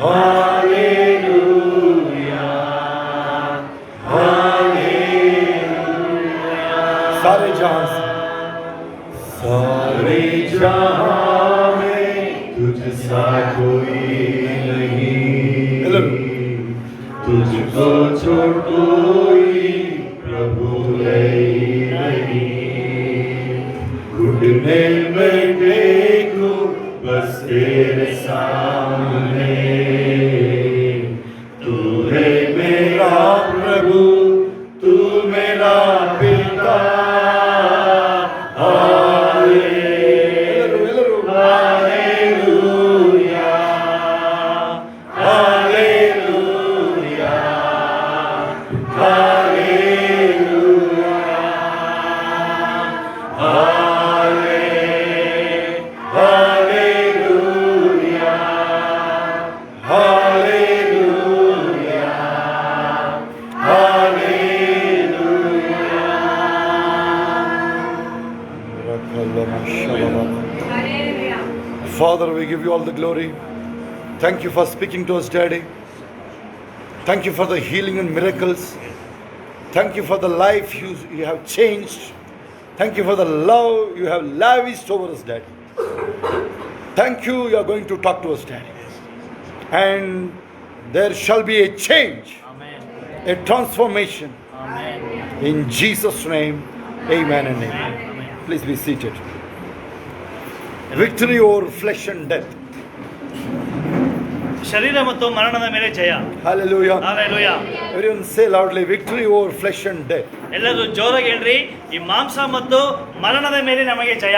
Hallelujah. Hallelujah. सारे जहां में तुझसा कोई नहीं, तुझको छोड़ कोई प्रभु नहीं। घुटने में टेकूं बस तेरे सामने, तू है मेरा प्रभु, तू मेरा पिता। Father, we give you all the glory. Thank you for speaking to us, Daddy. Thank you for the healing and miracles. Thank you for the life you have changed. Thank you for the love you have lavished over us, Daddy. Thank you are going to talk to us, Daddy. And there shall be a change, Amen. A transformation. Amen. In Jesus' name, amen and amen. Amen. Please be seated. Victory over flesh and death. ಶರೀರ ಮತ್ತು ಮರಣದ ಮೇಲೆ ಜಯ. Hallelujah. Hallelujah. Everyone say loudly, victory over flesh and death. ಎಲ್ಲರೂ ಜೋರಾಗಿ ಹೇಳ್ರಿ, ಈ ಮಾಂಸ ಮತ್ತು ಮರಣದ ಮೇಲೆ ನಮಗೆ ಜಯ.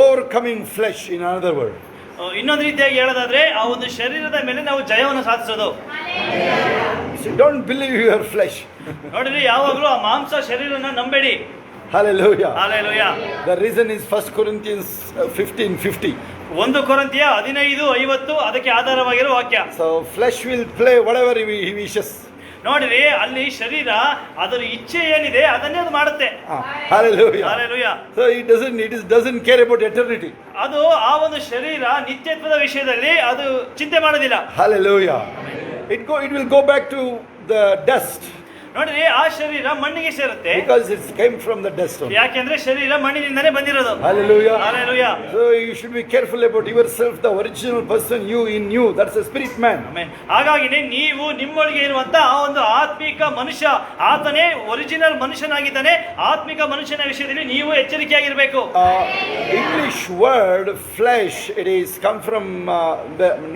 Overcoming flesh, in another word. ಇನ್ನೊಂದು ರೀತಿಯಾಗಿ ಹೇಳೋದಾದ್ರೆ ಆ ಒಂದು ಶರೀರದ ಮೇಲೆ ನಾವು ಜಯವನ್ನು ಸಾಧಿಸೋದು. So don't believe your flesh. ನೋಡ್ರಿ, ಯಾವಾಗಲೂ ಆ ಮಾಂಸ ಶರೀರನ ನಂಬೇಡಿ. Hallelujah. Hallelujah. The reason is 1 Corinthians 15:50. 1 ಕೊರಿಂಥಿಯ 15:50 ಅದಕ್ಕೆ ಆಧಾರವಾಗಿರುವ ವಾಕ್ಯ. So flesh will play whatever he wishes. ನೋಡಿರಿ, ಅಲ್ಲಿ ಶರೀರ ಅದರ ಇಚ್ಛೆ ಏನಿದೆ ಅದನ್ನೇ ಅದು ಮಾಡುತ್ತೆ. Hallelujah. Hallelujah. So it doesn't care about eternity. ಅದು ಆ ಒಂದು ಶರೀರ ನಿತ್ಯತ್ವದ ವಿಷಯದಲ್ಲಿ ಅದು ಚಿಂತೆ ಮಾಡೋದಿಲ್ಲ. Hallelujah. It will go back to the dust. ನೋಡ್ರಿ, ಆ ಶರೀರ ಮಣ್ಣಿಗೆ ಸೇರುತ್ತೆ. Because it came from the dust. ಯಾಕೆಂದ್ರೆ ಶರೀರ ಮಣ್ಣಿನಿಂದನೇ ಬಂದಿರೋದು. Hallelujah. Hallelujah. So you should be careful about yourself, the original person, you in you. That's a spirit man. Amen. ಹಾಗಾಗಿನೇ ನೀವು ನಿಮ್ಮೊಳಗೆ ಇರುವಂತ ಆ ಒಂದು ಆತ್ಮಿಕ ಮನುಷ್ಯ, ಆತನೇ ಒರಿಜಿನಲ್ ಮನುಷ್ಯನಾಗಿದ್ದಾನೆ. ಆತ್ಮಿಕ ಮನುಷ್ಯನ ವಿಷಯದಲ್ಲಿ ನೀವು ಎಚ್ಚರಿಕೆಯಾಗಿರಬೇಕು. English word flesh, it is come from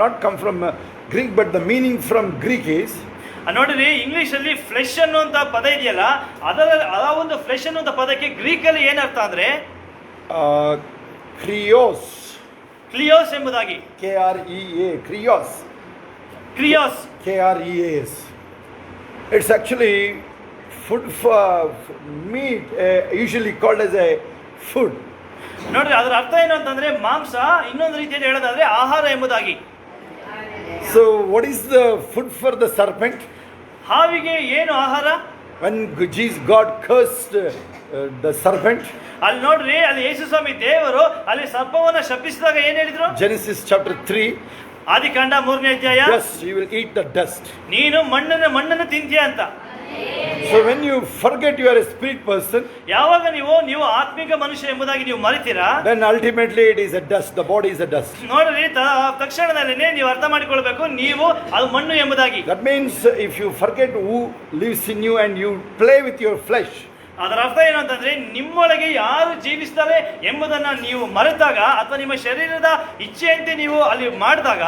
not come from Greek, but the meaning from Greek is, ನೋಡ್ರಿ, ಇಂಗ್ಲಿಷ್ ಅಲ್ಲಿ ಫ್ಲೆಶ್ ಅನ್ನುವಂತ ಪದ ಇದೆಯಲ್ಲ, ಅದರ ಆ ಒಂದು ಫ್ಲೆಶ್ ಅನ್ನುವಂತ ಪದಕ್ಕೆ ಗ್ರೀಕ್ ಅಲ್ಲಿ ಏನರ್ಥ ಅಂದ್ರೆ ಕ್ರಿಯೋಸ್. ಕ್ಲಿಯೋಸ್ ಎಂಬುದಾಗಿ. KREA, ಕ್ರಿಯೋಸ್. ಕ್ರಿಯೋಸ್. KREAS. It's actually food for meat, usually called as a food. ನೋಡ್ರಿ, ಅದರ ಅರ್ಥ ಏನು ಅಂತಂದ್ರೆ ಮಾಂಸ, ಇನ್ನೊಂದು ರೀತಿಯಲ್ಲಿ ಹೇಳೋದಾದ್ರೆ ಆಹಾರ ಎಂಬುದಾಗಿ. So what is the food for the serpent? ಹಾವಿಗೆ ಏನು ಆಹಾರ? When God cursed the serpent, ಅಲ್ಲಿ ನೋಡ್ರಿ, ಅಲ್ಲಿ ಯೇಸು ಸ್ವಾಮಿ ದೇವರು ಅಲ್ಲಿ ಸರ್ಪವನ್ನ ಶಪಿಸಿದಾಗ ಏನ್ ಹೇಳಿದ್ರು? Genesis chapter 3, ಆದಿಕಾಂಡ 3ನೇ ಅಧ್ಯಾಯ, yes, you will eat the dust. ನೀನು ಮಣ್ಣನ್ನು ತಿಂತೀಯ ಅಂತ. So when you forget you are a spirit person, ಯಾವಾಗ ನೀವು ಆತ್ಮಿಕ ಮನುಷ್ಯ ಎಂಬುದಾಗಿ ನೀವು ಮರಿತೀರಾ, then ultimately it is a dust, the body is a dust. ನೋಡ್ರಿ, ತಕ್ಷಣದಲ್ಲೇ ನೀವು ಅರ್ಥ ಮಾಡಿಕೊಳ್ಬೇಕು, ನೀವು ಅದು ಮಣ್ಣು ಎಂಬುದಾಗಿ. That means if you forget who lives in you and you play with your flesh, ಅದರ ಅರ್ಥ ಏನು ಅಂತಂದ್ರೆ, ನಿಮ್ಮೊಳಗೆ ಯಾರು ಜೀವಿಸ್ತಾರೆ ಎಂಬುದನ್ನ ನೀವು ಮರೆತಾಗ, ಅಥವಾ ನಿಮ್ಮ ಶರೀರದ ಇಚ್ಛೆಯಂತೆ ನೀವು ಅಲ್ಲಿ ಮಾಡಿದಾಗ,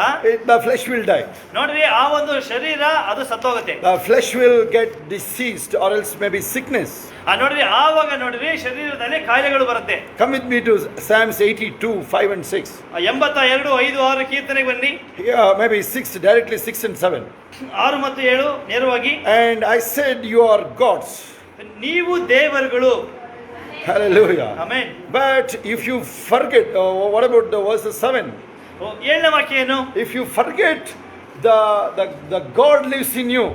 the flesh will die. ನೋಡ್ರಿ, ಆ ಒಂದು ಶರೀರ ಅದು ಸತ್ತೋಗುತ್ತೆ. The flesh will get diseased or else maybe sickness. ನೋಡ್ರಿ, ಆವಾಗ ನೋಡ್ರಿ ಶರೀರದಲ್ಲಿ ಕಾಯಿಲೆಗಳು ಬರುತ್ತೆ. Come with me to Psalms 82:5 and 6. 82, 5, 6 ಕೀರ್ತನೆಗೆ ಬನ್ನಿ. Yeah, maybe 6, directly 6 and 7. 6 ಮತ್ತು 7 ನೇರವಾಗಿ. And I said you are gods. ನೀವು ದೇವರುಗಳು. Hallelujah. Amen. But if you forget, what about the verse 7? 7ನೇ ವಾಕ್ಯ ಏನು? If you forget the God lives in you,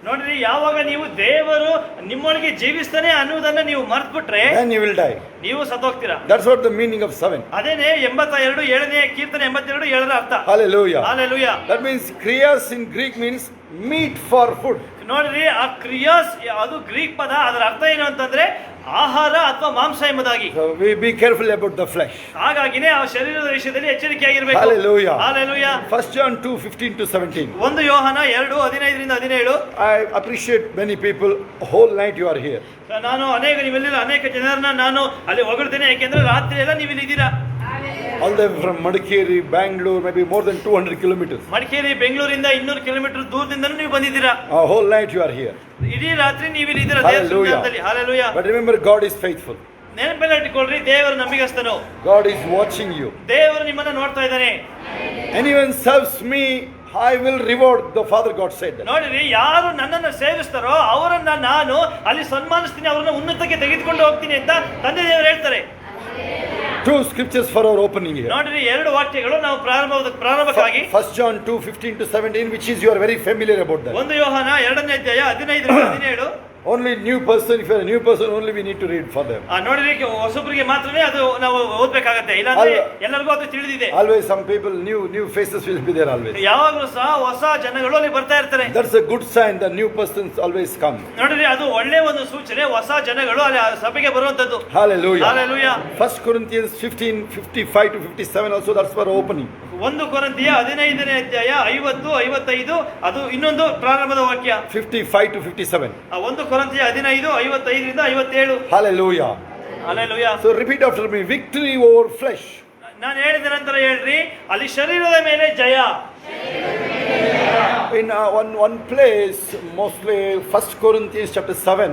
ನೋಡ್ರಿ, ಯಾವಾಗ ನೀವು ದೇವರು ನಿಮ್ಮೊಳಗೆ ಜೀವಿಸ್ತಾನೆ ಅನ್ನುವುದನ್ನ ನೀವು ಮರ್ತ್ಬಿಟ್ರೆ then you will die. ನೀವು ಸತ್ತೋಗ್ತೀರಾ. That's what the meaning of 7. ಅದೇನೆ 82 7ನೇ ಕೀರ್ತನೆ 82 7ರ ಅರ್ಥ. Hallelujah. Hallelujah. That means kriyas in Greek means meat for food. ನೋಡ್ರಿ, ಆ ಕ್ರಿಯಾಸ್ ಅದು ಗ್ರೀಕ್ ಪದ, ಅದರ ಅರ್ಥ ಏನು ಅಂತಂದ್ರೆ ಆಹಾರ ಅಥವಾ ಮಾಂಸ ಎಂಬುದಾಗಿ. So we be careful about the flesh. ಹಾಗಾಗಿನೇ ಆ ಶರೀರದ ವಿಷಯದಲ್ಲಿ ಎಚ್ಚರಿಕೆಯಾಗಿರಬೇಕು. Hallelujah. Hallelujah. 1 John 2:15 to 17. 1 ಯೋಹಾನ 2:15 17. I appreciate many people. Whole night you are here. ನಾನು ನೀವೆಲ್ಲ ಅನೇಕ ಜನರನ್ನ ನಾನು ಅಲ್ಲಿ ಹೊಗಳ್ತೇನೆ, ಯಾಕೆಂದ್ರೆ ರಾತ್ರಿ ಎಲ್ಲ ನೀವು ಇಲ್ಲಿ ಇದ್ದೀರಾ. All them from Madikeri, Bangalore, maybe more than 200 kilometers. Madikeri ಬೆಂಗಳೂರಿಂದ 200 ಕಿಲೋಮೀಟರ್ ದೂರದಿಂದಲೂ ನೀವು ಬಂದಿದ್ದೀರಾ. Whole night you are here. ಇಡೀ ರಾತ್ರಿ ನೀವು ಇಲ್ಲಿ ಇದ್ದೀರಾ. Hallelujah. Hallelujah. But remember, God is faithful. ನೆನಪಲ್ಲಿ ಇಟ್ಟುಕೊಳ್ಳ್ರಿ, ದೇವರು ನಂಬಿಗಸ್ತನು. God is watching you. ದೇವರು ನಿಮ್ಮನ್ನ ನೋಡ್ತಾ ಇದ್ದಾನೆ. Anyone serves me, I will reward. The Father God said that. ನೋಡಿರಿ, ಯಾರು ನನ್ನನ್ನು ಸೇವಿಸ್ತಾರೋ ಅವರನ್ನ ನಾನು ಅಲ್ಲಿ ಸನ್ಮಾನಿಸ್ತೀನಿ, ಅವರನ್ನ ಉನ್ನತಕ್ಕೆ ತೆಗೆದುಕೊಂಡು ಹೋಗ್ತೀನಿ ಅಂತ ತಂದೆ ದೇವರು ಹೇಳ್ತಾರೆ. Two scriptures for our opening here. ನೋಡಿರಿ, 2 ವಾಕ್ಯಗಳು ನಾವು ಪ್ರಾರಂಭಕ್ಕಾಗಿ. 1 John 2:15 to 17, which is you are very familiar about that. 1 ಯೋಹಾನ 2ನೇ ಅಧ್ಯಾಯ 15-17. Only new person, if you are a new person, only we need to read for them. ನೋಡಿರಿ, ಹೊಸಬರಿಗೆ ಮಾತ್ರವೇ ಅದು ನಾವು ಓದ್ಬೇಕಾಗತ್ತೆ, ಇಲ್ಲಾಂದ್ರೆ ಎಲ್ಲರಿಗೂ ಅದು ತಿಳಿದಿದೆ. Always some people, new faces will be there always. ಯಾವಾಗಲೂ ಸಹ ಹೊಸ ಜನಗಳು ಅಲ್ಲಿ ಬರ್ತಾ ಇರ್ತಾರೆ. That's a good sign. The new persons always come. ನೋಡಿರಿ, ಅದು ಒಳ್ಳೆ ಒಂದು ಸೂಚನೆ, ಹೊಸ ಜನಗಳು ಅಲ್ಲಿ ಆ ಸಭೆಗೆ ಬರುವಂತದ್ದು. Hallelujah. Hallelujah. 1 Corinthians 15:55 to 57 also, that's for opening. 1 ಕೊರಿಂಥಿಯ 15ನೇ ಅಧ್ಯಾಯ 50 55, ಅದು ಇನ್ನೊಂದು ಪ್ರಾರಂಭದ ವಾಕ್ಯ. 55 to 57. 1 ಕೊರಿಂಥಿಯ 15 55ರಿಂದ 57. Hallelujah. Hallelujah. So repeat after me. Victory over flesh. ನಾನು ಹೇಳಿದ ನಂತರ ಹೇಳ್ರಿ, ಅಲ್ಲಿ ಶರೀರದ ಮೇಲೆ ಜಯ. In one place, mostly 1 Corinthians chapter 7.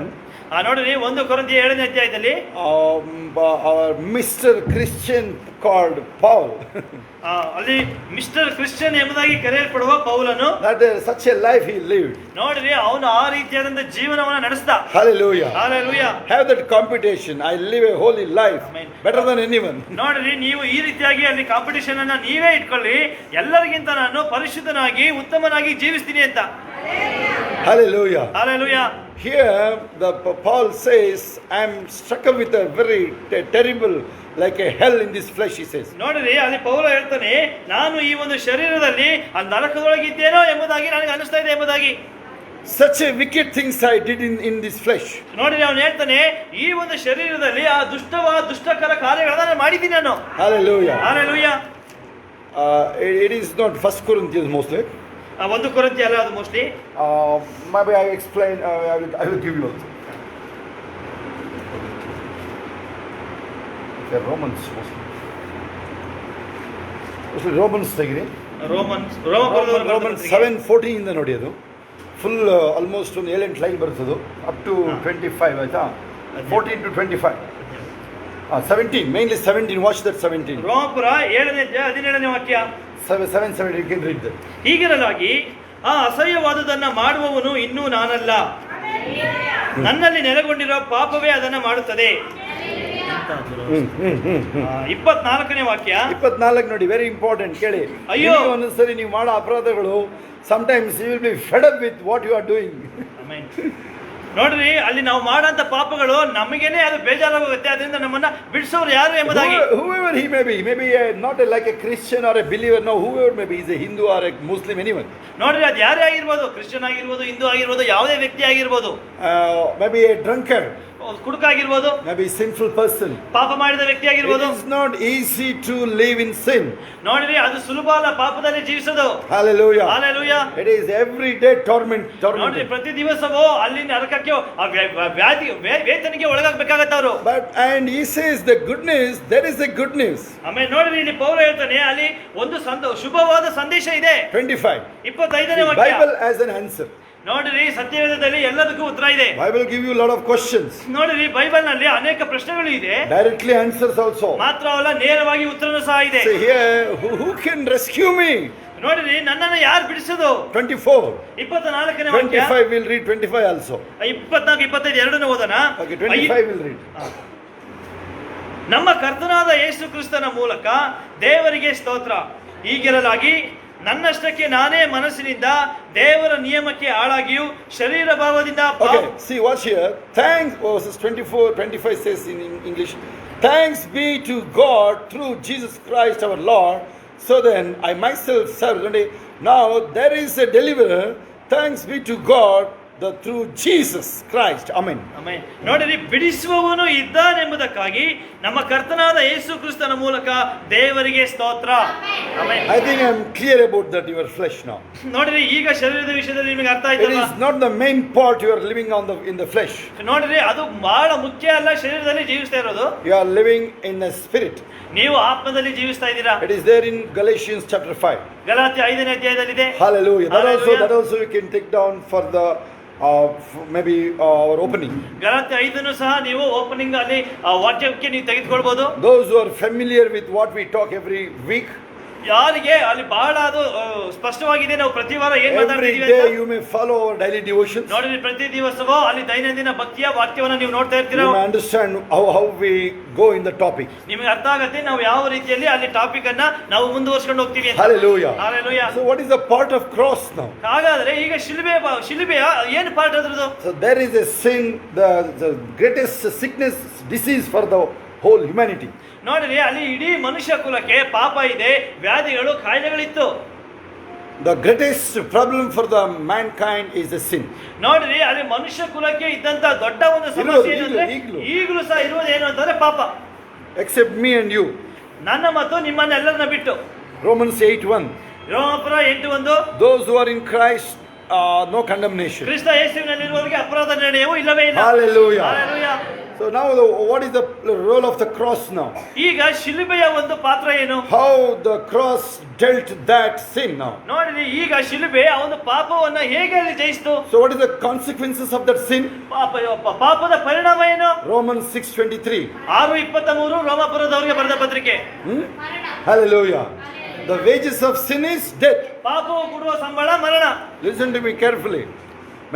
ನೋಡಿರಿ, 1 ಕೊರಿಂಥಿಯ 7ನೇ ಅಧ್ಯಾಯದಲ್ಲಿ Our Mr. Christian called Paul. ಅಲ್ಲಿ ಮಿಸ್ಟರ್ ಕ್ರಿಶ್ಚಿಯನ್ ಎಂಬುದಾಗಿ ಕರೆಯಲ್ಪಡುವ ಪೌಲನು, That such a life he lived. ನೋಡಿರಿ, ಅವನು ಆ ರೀತಿಯಾದಂತ ಜೀವನವನ್ನು ನಡೆಸಿದ. Hallelujah. Hallelujah. Have that competition. I live a holy life. Amen. Better than anyone. ನೋಡಿರಿ, ನೀವು ಈ ರೀತಿಯಾಗಿ ಅಲ್ಲಿ ಕಾಂಪಿಟೇಷನ್ ಅನ್ನ ನೀವೇ ಇಟ್ಕೊಳ್ಳಿ, ಎಲ್ಲರಿಗಿಂತ ನಾನು ಪರಿಶುದ್ಧನಾಗಿ ಉತ್ತಮನಾಗಿ ಜೀವಿಸ್ತೀನಿ ಅಂತ. Hallelujah. Hallelujah. Here Paul says, I am struck with a very terrible, like a hell in this flesh, he says. ನೋಡಿರಿ, ಅಲ್ಲಿ ಪೌಲ ಹೇಳ್ತಾನೆ, ನಾನು ಈ ಒಂದು ಶರೀರದಲ್ಲಿ ಆ ನರಕದೊಳಗಿದ್ದೇನೋ ಎಂಬುದಾಗಿ ನನಗೆ ಅನಿಸ್ತಾ ಇದೆ ಎಂಬುದಾಗಿ. Such a wicked things I did in this flesh. ನೋಡಿರಿ, ಅವನು ಹೇಳ್ತಾನೆ, ಈ ಒಂದು ಶರೀರದಲ್ಲಿ ಆ ದುಷ್ಟಕರ ಕಾರ್ಯಗಳನ್ನ ನಾನು ಮಾಡಿದ್ದೀನಿ ನಾನು. Hallelujah. Hallelujah. It is not 1 Corinthians mostly. 1 ಕೊರಿಂಥಿಯ ಅಲ್ಲ, ಅದು mostly. Maybe I explain. I will give you also. Romans mostly. Romans ತೆಗಿರಿ. Romans 7:14 ಇಂದ ನೋಡಿ, ಅದು ಫುಲ್ ಆಲ್ಮೋಸ್ಟ್ ಒಂದು 7-8 ಲೈನ್ ಬರ್ತದೆ, ಅಪ್ ಟು 25 ಆಯ್ತಾ. 14 to 25. 17, mainly 17. Watch that 17. ರೋಮಪುರ 7ನೇ ಅಧ್ಯಾಯ 17ನೇ ವಾಕ್ಯ. 7 you can read that. ಹೀಗಿರಲಾಗಿ ಆ ಅಸಹ್ಯವಾದುದನ್ನ ಮಾಡುವವನು ಇನ್ನೂ ನಾನಲ್ಲ, ನನ್ನಲ್ಲಿ ನೆಲೆಗೊಂಡಿರೋ ಪಾಪವೇ ಅದನ್ನ ಮಾಡುತ್ತದೆ. 24ನೇ ವಾಕ್ಯ. 24 ನೋಡಿ, ವೆರಿ ಇಂಪಾರ್ಟೆಂಟ್, ಕೇಳಿ. ಅಯ್ಯೋ, ಒಂದೊಂದ್ಸರಿ ನೀವು ಮಾಡೋ ಅಪರಾಧಗಳು, sometimes you will be fed up with what you are doing. ನೋಡ್ರಿ, ಅಲ್ಲಿ ನಾವು ಮಾಡಂತ ಪಾಪಗಳು ನಮಗೇನೆ ಅದು ಬೇಜಾರಾಗುತ್ತೆ, ಅದರಿಂದ ನಮ್ಮನ್ನ ಬಿಡಿಸೋರು ಯಾರು ಎಂಬುದಾಗಿ. Whoever he may be not like a Christian or a believer, no, whoever may be, is a Hindu or a Muslim, anyone. ನೋಡ್ರಿ, ಅದು ಯಾರೇ ಆಗಿರ್ಬೋದು, ಕ್ರಿಶ್ಚಿಯನ್ ಆಗಿರ್ಬೋದು, ಹಿಂದೂ ಆಗಿರ್ಬೋದು, ಯಾವುದೇ ವ್ಯಕ್ತಿ ಆಗಿರ್ಬೋದು. Maybe a drunkard, ಕುಡುಕ ಆಗಿರ್ಬೋದು, maybe sinful person. ಪಾಪ ಮಾಡಿದ ವ್ಯಕ್ತಿ ಆಗಿರ್ಬೋದು. It is not easy to live in sin. ನೋಡ್ರಿ, ಅದು ಸುಲಭ ಅಲ್ಲ ಪಾಪದಲ್ಲಿ ಜೀವಿಸೋದು. Hallelujah. Hallelujah. It is every day torment. ನೋಡ್ರಿ, ಪ್ರತಿ ದಿವಸವೂ ಅಲ್ಲಿ ನರಕಕ್ಕೆ ವ್ಯಾಧಿ ವೇತನಿಗೆ ಒಳಗಾಗಬೇಕಾಗತ್ತ ಅವರು. And he says the good news, there is a good news. ಆಮೇಲೆ ನೋಡ್ರಿ, ಇಲ್ಲಿ ಪೌಲ ಹೇಳ್ತಾನೆ, ಅಲ್ಲಿ ಒಂದು ಶುಭವಾದ ಸಂದೇಶ ಇದೆ. 25. 25ನೇ ವಾಕ್ಯ. Bible as an answer. ನೋಡಿರಿ, ಸತ್ಯವೇದದಲ್ಲಿ ಎಲ್ಲದಕ್ಕೂ ಉತ್ತರ ಇದೆ. Bible give you a lot of questions. ನೋಡಿರಿ, ಬೈಬಲ್ ನಲ್ಲಿ ಅನೇಕ ಪ್ರಶ್ನೆಗಳು ಇದೆ. Directly answers also. ಮಾತ್ರವಲ್ಲ, ನೇರವಾಗಿ ಉತ್ತರನೂ ಸಹ ಇದೆ. Say here, who can rescue me? ನೋಡಿರಿ, ನನ್ನನ್ನು ಯಾರು ಬಿಡಿಸೋದು? 24. 24ನೇ ವಾಕ್ಯ. 25 will read 25 also. 24 25 ಎರಡನ್ನೂ ಓದೋಣ. Okay, 25 will read. ನಮ್ಮ ಕರ್ತನಾದ ಯೇಸು ಕ್ರಿಸ್ತನ ಮೂಲಕ ದೇವರಿಗೆ ಸ್ತೋತ್ರ. ಹೀಗಿರಲಾಗಿ ನನ್ನಷ್ಟಕ್ಕೆ ನಾನೇ ಮನಸ್ಸಿನಿಂದ ದೇವರ ನಿಯಮಕ್ಕೆ ಆಳಾಗಿಯೂ ಶರೀರ ಭಾವದಿಂದ Okay, see, watch here. Thanks, verses 24, 25 says in English, thanks be to God through Jesus Christ our Lord. So then, I myself serve. Now, there is a deliverer. Thanks be to God through Jesus Christ. Amen. Amen. ನೋಡಿರಿ, ಬಿಡಿಸುವವನು ಇದ್ದಾನೆಂಬುದಕ್ಕಾಗಿ ನಮ್ಮ ಕರ್ತನಾದ ಯೇಸು ಕ್ರಿಸ್ತನ ಮೂಲಕ ದೇವರಿಗೆ ಸ್ತೋತ್ರ. Amen. I think I'm clear about that, your flesh now. ನೋಡಿರಿ, ಈಗ ಶರೀರದ ವಿಷಯದಲ್ಲಿ ನಿಮಗೆ ಅರ್ಥ It ಆಯ್ತಲ್ಲ? is not the main part you are living in the flesh. ನೋಡಿರಿ, ಅದು ಬಹಳ ಮುಖ್ಯ ಅಲ್ಲ ಶರೀರದಲ್ಲಿ ಜೀವಿಸ್ತಾ ಇರೋದು. You are living in the spirit. ನೀವು ಆತ್ಮದಲ್ಲಿ ಜೀವಿಸ್ತಾ ಇದ್ದೀರಾ. It is there in Galatians chapter 5. Galatia 5ನೇ ಅಧ್ಯಾಯದಲ್ಲಿದೆ. Hallelujah. Hallelujah. That also you can take down for the maybe our opening. Galatia 5 ಸಹ ನೀವು ಓಪನಿಂಗ್ ಅಲ್ಲಿ ವಾಕ್ಯಕ್ಕೆ ನೀವು ತೆಗೆದುಕೊಳ್ಬಹುದು. Those who are familiar with what we talk every week, ಯಾರಿಗೆ ಅಲ್ಲಿ ಬಹಳ ಅದು ಸ್ಪಷ್ಟವಾಗಿದೆ, ನಾವು ಪ್ರತಿ ವಾರ ಏನ್ every ಮಾತಾಡ್ತೀವಿ day ಅಂತ. you may follow our daily devotions. ನೋಡಿರಿ, ಪ್ರತಿ ದಿವಸವೂ ಅಲ್ಲಿ ದೈನಂದಿನ ಭಕ್ತಿಯ ವಾಕ್ಯವನ್ನ ನೀವು ನೋಡ್ತಾ ಇರ್ತೀರಾ. You may understand how we go in the topic. ನಿಮಗೆ ಅರ್ಥ ಆಗತ್ತೆ ನಾವು ಯಾವ ರೀತಿಯಲ್ಲಿ ಅಲ್ಲಿ ಟಾಪಿಕ್ ಅನ್ನ ನಾವು ಮುಂದುವರ್ಸ್ಕೊಂಡು ಹೋಗ್ತೀವಿ ಅಂತ. Hallelujah. Hallelujah. So what is the part of cross now? ಹಾಗಾದ್ರೆ ಈಗ ಶಿಲುಬೆಯ ಏನು ಪಾರ್ಟ್ ಅದ್ರದ್ದು? So there is a sin, the greatest sickness, disease for the whole humanity. ನೋಡಿರಿ, ಅಲ್ಲಿ ಇಡೀ ಮನುಷ್ಯ ಕುಲಕ್ಕೆ ಪಾಪ ಇದೆ, ವ್ಯಾಧಿಗಳು, ಕಾಯಿಲೆಗಳಿತ್ತು. The greatest problem for the mankind is the sin. ನೋಡಿರಿ, ಅಲ್ಲಿ ಮನುಷ್ಯ ಕುಲಕ್ಕೆ ಇದ್ದಂತ ದೊಡ್ಡ ಒಂದು ಸಮಸ್ಯೆ ಏನಂದ್ರೆ ಈಗಲೂ. ಈಗಲೂ ಸಹ ಇರುವುದೇನು ಅಂತಂದ್ರೆ ಪಾಪ. Except me and you. ನನ್ನ ಮತ್ತು ನಿಮ್ಮನ್ನೆಲ್ಲರನ್ನ ಬಿಟ್ಟು. Romans 8:1. ರೋಮಾಪುರ 8:1. Those who are in Christ, no condemnation. ಕ್ರಿಸ್ತ ಯೇಸುವಿನಲ್ಲಿರುವವರಿಗೆ ಅಪರಾಧ ನಿರ್ಣಯವು ಇಲ್ಲವೇ ಇಲ್ಲ. Hallelujah. Hallelujah. So now what is the role of the cross now? ಈಗ ಶಿಲುಬೆಯ ಒಂದು ಪಾತ್ರ ಏನು? How the cross dealt that sin now? ನೋಡಿರಿ, ಈಗ ಶಿಲುಬೆ ಆ ಒಂದು ಪಾಪವನ್ನ ಹೇಗೆ ಅಲ್ಲಿ ಜಯಿಸಿತು? So what is the consequences of that sin? ಪಾಪದ ಪರಿಣಾಮ ಏನು? Romans 6:23. 6:23 ರೋಮಾಪುರದವರಿಗೆ ಬರೆದ ಪತ್ರಿಕೆ. Hallelujah. The wages of sin is death. ಪಾಪವು ಕೊಡುವ ಸಂಬಳ ಮರಣ. Listen to me carefully.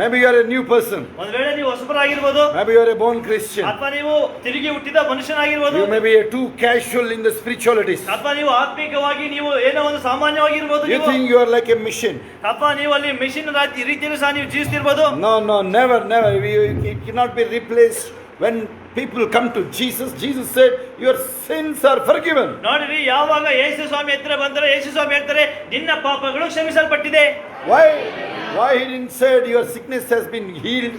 Maybe you are a new person. ಒಂದು ವೇಳೆ ನೀವು ಹೊಸಬರಾಗಿರ್ಬೋದು, Maybe you are a born Christian. ಅಥವಾ ನೀವು ತಿರುಗಿ ಹುಟ್ಟಿದ ಮನುಷ್ಯನಾಗಿರ್ಬೋದು, You may be too casual in the spiritualities. ಅಥವಾ ನೀವು ಆತ್ಮಿಕವಾಗಿ ನೀವು ಏನೋ ಒಂದು ಸಾಮಾನ್ಯವಾಗಿರ್ಬೋದು. You think you are like a mission. ಅಥವಾ ನೀವು ಅಲ್ಲಿ ಮಿಷನ್ ರೀತಿಯಲ್ಲಿ ಸಹ ನೀವು ಜೀವಿಸ್ತಿರ್ಬೋದು. No, never. It cannot be replaced. When people come to Jesus, Jesus said, your sins are forgiven. ನೋಡಿರಿ, ಯಾವಾಗ ಯೇಸು ಸ್ವಾಮಿ ಹತ್ರ ಬಂದರೆ ಯೇಸು ಸ್ವಾಮಿ ಹೇಳ್ತಾರೆ, ನಿನ್ನ ಪಾಪಗಳು ಕ್ಷಮಿಸಲ್ಪಟ್ಟಿದೆ. Why he didn't say your sickness has been healed?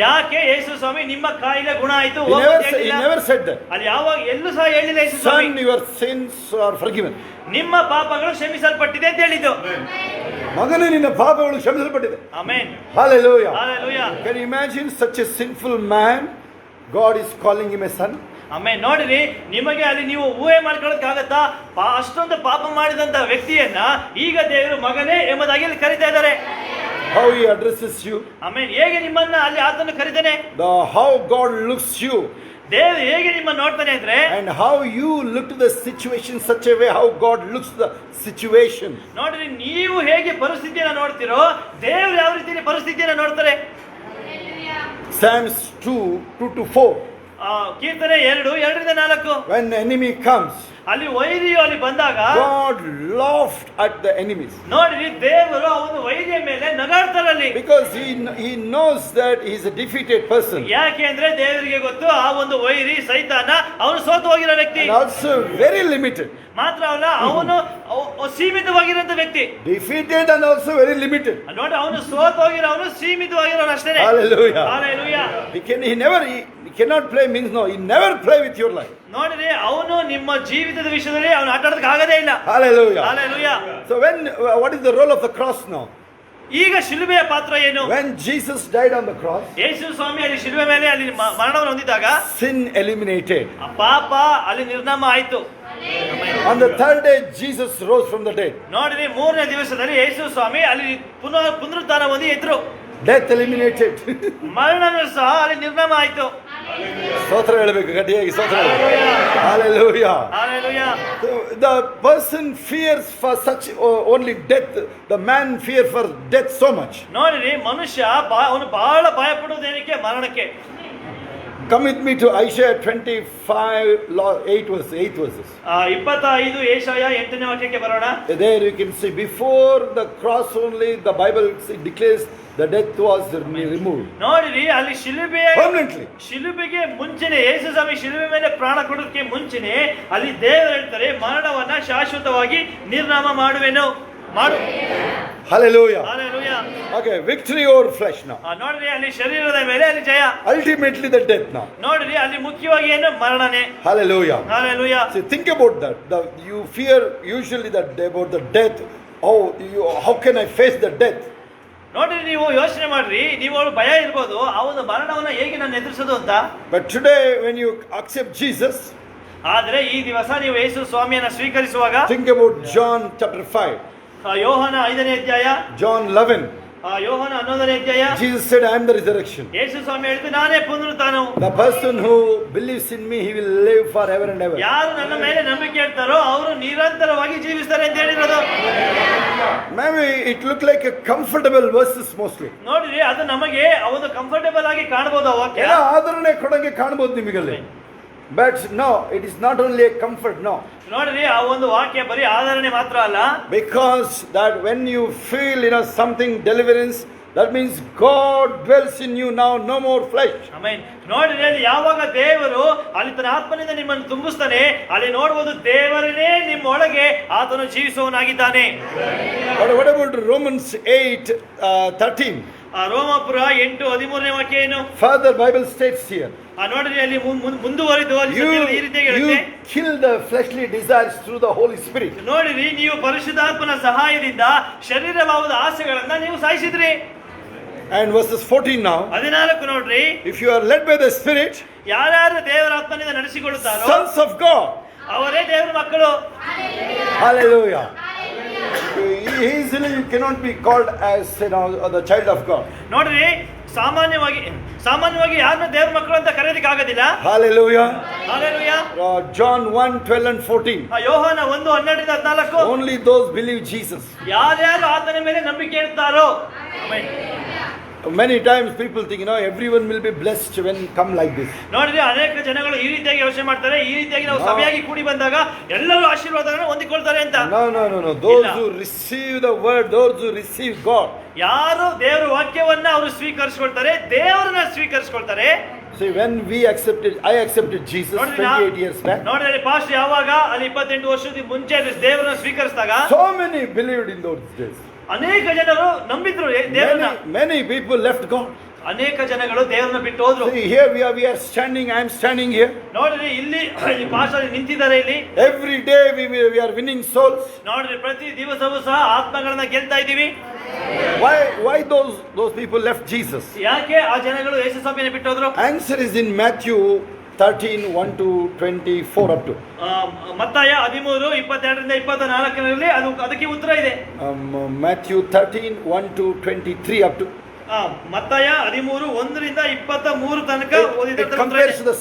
ಯಾಕೆ ಯೇಸು ಸ್ವಾಮಿ ನಿಮ್ಮ ಕಾಯಿಲೆ ಗುಣ ಆಯಿತು? He never said that. ಅಲ್ಲಿ ಯಾವಾಗ ಎಲ್ಲೂ ಸಹ ಹೇಳಿಲ್ಲ ಯೇಸು ಸ್ವಾಮಿ. Son, your sins are forgiven. ನಿಮ್ಮ ಪಾಪಗಳು ಕ್ಷಮಿಸಲ್ಪಟ್ಟಿದೆ ಅಂತ ಹೇಳಿದ್ದು. ಮಗನೇ, ನಿನ್ನ ಪಾಪಗಳು ಕ್ಷಮಿಸಲ್ಪಟ್ಟಿದೆ. Amen. Hallelujah. Hallelujah. Can you imagine such a sinful man? God is calling him a son. ಆಮೇಲೆ ನೋಡಿರಿ, ನಿಮಗೆ ಅಲ್ಲಿ ನೀವು ಊಹೆ ಮಾಡ್ಕೊಳ್ಳೋಕ್ಕಾಗತ್ತಾ? ಅಷ್ಟೊಂದು ಪಾಪ ಮಾಡಿದಂತ ವ್ಯಕ್ತಿಯನ್ನ ಈಗ ದೇವರು ಮಗನೇ ಎಂಬುದಾಗಿ ಅಲ್ಲಿ ಕರೀತಾ ಇದ್ದಾರೆ. How he addresses you. ಆಮೇಲೆ ಹೇಗೆ ನಿಮ್ಮನ್ನ ಅಲ್ಲಿ ಆತನು ಕರೀತಾನೆ? How God looks you. ದೇವರು ಹೇಗೆ ನಿಮ್ಮನ್ನು ನೋಡ್ತಾನೆ ಅಂದ್ರೆ, And how you look to the situation such a way how God looks the situation. ನೋಡ್ರಿ, ನೀವು ಹೇಗೆ ಪರಿಸ್ಥಿತಿಯನ್ನ ನೋಡ್ತಿರೋ ದೇವರು ಯಾವ ರೀತಿಯಲ್ಲಿ ಪರಿಸ್ಥಿತಿಯನ್ನ ನೋಡ್ತಾರೆ. Psalms 2:2-4. ಕೀರ್ತನೆ 2:2-4. When the enemy comes, ಅಲ್ಲಿ ವೈರಿಯು ಅಲ್ಲಿ ಬಂದಾಗ God laughed at the enemies. ನೋಡ್ರಿ, ದೇವರು ಆ ಒಂದು ವೈರಿಯ ಮೇಲೆ ನಗಾಡ್ತಾರಲ್ಲಿ. Because he knows that he is a defeated person. ಯಾಕೆ ಅಂದ್ರೆ ದೇವರಿಗೆ ಗೊತ್ತು ಆ ಒಂದು ವೈರಿ ಸೈತಾನ ಅವನು ಸೋತು ಹೋಗಿರೋ ವ್ಯಕ್ತಿ. And also very limited. ಮಾತ್ರ ಅಲ್ಲ, ಅವನು ಸೀಮಿತವಾಗಿರೋಂಥ ವ್ಯಕ್ತಿ. Defeated and also very limited. ನೋಡಿ, ಅವನು ಸೋತು ಹೋಗಿರೋನು ಸೀಮಿತವಾಗಿರೋನು ಅಷ್ಟೇ. Hallelujah. Hallelujah. He cannot play, means no, he never play with your life. ನೋಡಿರಿ, ಅವನು ನಿಮ್ಮ ಜೀವಿತದ ವಿಷಯದಲ್ಲಿ ಅವನು ಆಟ ಆಡೋದಕ್ಕೆ ಆಗದೇ ಇಲ್ಲ. Hallelujah. Hallelujah. So what is the role of the cross now? ಈಗ ಶಿಲುಬೆಯ ಪಾತ್ರ ಏನು? When Jesus died on the cross, ಯೇಸು ಸ್ವಾಮಿ ಅಲ್ಲಿ ಶಿಲುಬೆ ಮೇಲೆ ಅಲ್ಲಿ ಮರಣವನ್ನು ಹೊಂದಿದಾಗ sin eliminated. ಆ ಪಾಪ ಅಲ್ಲಿ ನಿರ್ನಾಮ ಆಯ್ತು. On the third day, Jesus rose from the dead. ನೋಡಿರಿ, 3ನೇ ದಿವಸದಲ್ಲಿ ಯೇಸು ಸ್ವಾಮಿ ಅಲ್ಲಿ ಪುನರುತ್ಥಾನ ಹೊಂದಿ ಎದ್ರು. Death eliminated. ಮರಣನೂ ಸಹ ಅಲ್ಲಿ ನಿರ್ನಾಮ ಆಯ್ತು. ಸ್ತೋತ್ರ ಹೇಳಬೇಕು ಗಟ್ಟಿಯಾಗಿ, ಸ್ತೋತ್ರ ಹೇಳಬೇಕು. Hallelujah. Hallelujah. The person fears for such only death. The man fear for death so much. ನೋಡಿರಿ, ಮನುಷ್ಯ ಅವನು ಬಹಳ ಭಯ ಪಡುವುದೇನಕ್ಕೆ? ಮರಣಕ್ಕೆ. Come with me to Isaiah 25, 8 verses. 25 Yeshaya 8ನೇ ವಾಕ್ಯಕ್ಕೆ ಬರೋಣ. There you can see, before the cross only, the Bible declares the death was removed. ನೋಡಿರಿ, ಅಲ್ಲಿ Permanently. ಶಿಲುಬೆಗೆ ಮುಂಚೆನೆ, ಯೇಸು ಸ್ವಾಮಿ ಶಿಲುಬೆ ಮೇಲೆ ಪ್ರಾಣ ಕೊಡೋದಕ್ಕೆ ಮುಂಚೆನೆ ಅಲ್ಲಿ ದೇವರು ಹೇಳ್ತಾರೆ, ಮರಣವನ್ನ ಶಾಶ್ವತವಾಗಿ ನಿರ್ನಾಮ ಮಾಡುವೆನು. Hallelujah. Hallelujah. Okay, victory over flesh now. ನೋಡ್ರಿ, ಅಲ್ಲಿ ಶರೀರದ ಮೇಲೆ ಅಲ್ಲಿ ಜಯ. Ultimately the death now. ನೋಡ್ರಿ, ಅಲ್ಲಿ ಮುಖ್ಯವಾಗಿ ಏನು? ಮರಣನೇ. Hallelujah. Hallelujah. See, think about that. You fear usually about the death. How can I face the death? ನೋಡ್ರಿ, ನೀವು ಯೋಚನೆ ಮಾಡ್ರಿ, ನೀವು ಭಯ ಇರ್ಬೋದು, ಆ ಒಂದು ಮರಣವನ್ನ ಹೇಗೆ ನಾನು ಎದುರಿಸೋದು ಅಂತ. But today when you accept Jesus, ಆದ್ರೆ ಈ ದಿವಸ ನೀವು ಯೇಸು ಸ್ವಾಮಿಯನ್ನ ಸ್ವೀಕರಿಸುವಾಗ, think about John chapter 5. ಯೋಹಾನ 5ನೇ ಅಧ್ಯಾಯ, John 11. ಯೋಹಾನ 11ನೇ ಅಧ್ಯಾಯ. Jesus said, I am the resurrection. ಯೇಸು ಸ್ವಾಮಿ ಹೇಳಿದ್ರು, ನಾನೇ ಪುನರುತ್ಥಾನವು. The person who believes in me, he will live forever and ever. ಯಾರು ನನ್ನ ಮೇಲೆ ನಂಬಿಕೆ ಇಡ್ತಾರೋ ಅವರು ನಿರಂತರವಾಗಿ ಜೀವಿಸ್ತಾರೆ ಅಂತ ಹೇಳಿರೋದು. Maybe it looked like a comfortable verses mostly. ನೋಡಿರಿ, ಅದು ನಮಗೆ ಒಂದು ಕಂಫರ್ಟಬಲ್ ಆಗಿ ಕಾಣಬಹುದು ಆ ವಾಕ್ಯ. ಆದರಣೆ ಕೊಡಂಗೆ ಕಾಣಬಹುದು ನಿಮಗಲ್ಲಿ. But no, it is not only a comfort, no. ನೋಡ್ರಿ, ಆ ಒಂದು ವಾಕ್ಯ ಬರೀ ಆಧರಣೆ ಮಾತ್ರ ಅಲ್ಲ. Because that when you feel something deliverance, that means God dwells in you now, no more flesh. Amen. ನೋಡ್ರಿ, ಅಲ್ಲಿ ಯಾವಾಗ ದೇವರು ಅಲ್ಲಿ ತನ್ನ ಆತ್ಮನಿಂದ ನಿಮ್ಮನ್ನು ತುಂಬಿಸ್ತಾನೆ, ಅಲ್ಲಿ ನೋಡಬಹುದು ದೇವರನೇ ನಿಮ್ಮ ಒಳಗೆ ಆತನು ಜೀವಿಸುವವನಾಗಿದ್ದಾನೆ. What about Romans 8:13? ರೋಮಾಪುರ 8:13ನೇ ವಾಕ್ಯ ಏನು? Further Bible states here. ನೋಡ್ರಿ, ಅಲ್ಲಿ ಮುಂದುವರಿದು ಈ ರೀತಿ ಹೇಳುತ್ತೆ, you kill the fleshly desires through the Holy Spirit. ನೋಡಿರಿ, ನೀವು ಪರಿಶುದ್ಧಾತ್ಮನ ಸಹಾಯದಿಂದ ಶರೀರಭಾವದ ಆಸೆಗಳನ್ನ ನೀವು ಸಾಯಿಸಿದ್ರಿ. And verses 14 now. 14 ನೋಡ್ರಿ, if you are led by the Spirit, ಯಾರ್ಯಾರು ದೇವರ ಆತ್ಮನಿಂದ ನಡೆಸಿಕೊಳ್ಳುತ್ತಾರೋ sons of God, ಅವರೇ ದೇವರ ಮಕ್ಕಳು. Hallelujah. Easily you cannot be called as the child of God. ನೋಡ್ರಿ, ಸಾಮಾನ್ಯವಾಗಿ ಯಾರನ್ನ ದೇವರ ಮಕ್ಕಳು ಅಂತ ಕರೆಯೋದಕ್ಕೆ ಆಗೋದಿಲ್ಲ. Hallelujah. Hallelujah. John 1:12 and 14. ಯೋಹಾನ 1:12-14. Only those believe Jesus. ಯಾರ್ಯಾರು ಆತನ ಮೇಲೆ ನಂಬಿಕೆ ಇಡ್ತಾರೋ. Many times people think, everyone will be blessed when come like this. ನೋಡ್ರಿ, ಅನೇಕ ಜನಗಳು ಈ ರೀತಿಯಾಗಿ ಯೋಚನೆ ಮಾಡ್ತಾರೆ, ಈ ರೀತಿಯಾಗಿ ನಾವು ಸಭೆಯಾಗಿ ಕೂಡಿ ಬಂದಾಗ ಎಲ್ಲರೂ ಆಶೀರ್ವಾದಗಳನ್ನು ಹೊಂದಿಕೊಳ್ತಾರೆ ಅಂತ. No. Those who receive the word, those who receive God. ಯಾರು ದೇವರ ವಾಕ್ಯವನ್ನ ಅವರು ಸ್ವೀಕರಿಸಿಕೊಳ್ತಾರೆ, ದೇವರನ್ನ ಸ್ವೀಕರಿಸಿಕೊಳ್ತಾರೆ. See, when I accepted Jesus 28 years back. ನೋಡ್ರಿ, ಪಾಸ್ಟ್ ಯಾವಾಗ ಅಲ್ಲಿ 28 ವರ್ಷದ ಮುಂಚೆ ದೇವರನ್ನ ಸ್ವೀಕರಿಸಿದಾಗ so many believed in those days. ಅನೇಕ ಜನರು ನಂಬಿದ್ರು ದೇವರನ್ನ. Many people left God. ಅನೇಕ ಜನಗಳು ದೇವರನ್ನ ಬಿಟ್ಟು ಹೋದ್ರು. See, here we are standing, I am standing here. ನೋಡ್ರಿ, ಇಲ್ಲಿ ಪಾಸ್ಟರ್ ನಿಂತಿದ್ದಾರೆ ಇಲ್ಲಿ. Every day we are winning souls. ನೋಡ್ರಿ, ಪ್ರತಿ ದಿವಸವೂ ಸಹ ಆತ್ಮಗಳನ್ನ ಗೆಲ್ತಾ ಇದೀವಿ. Why those people left Jesus? ಯಾಕೆ ಆ ಜನಗಳು ಯೇಸು ಸ್ವಾಮಿಯನ್ನು ಬಿಟ್ಟು ಹೋದ್ರು? Answer is in Matthew 13:1-24 up to. ಮತ್ತಾಯ 13:22-24 ಅದಕ್ಕೆ ಉತ್ತರ ಇದೆ. Matthew 13:1-23 up to. ಮತ್ತಾಯ 13:1-23 ತನಕ ಓದಿದ್ರೆ it compares to the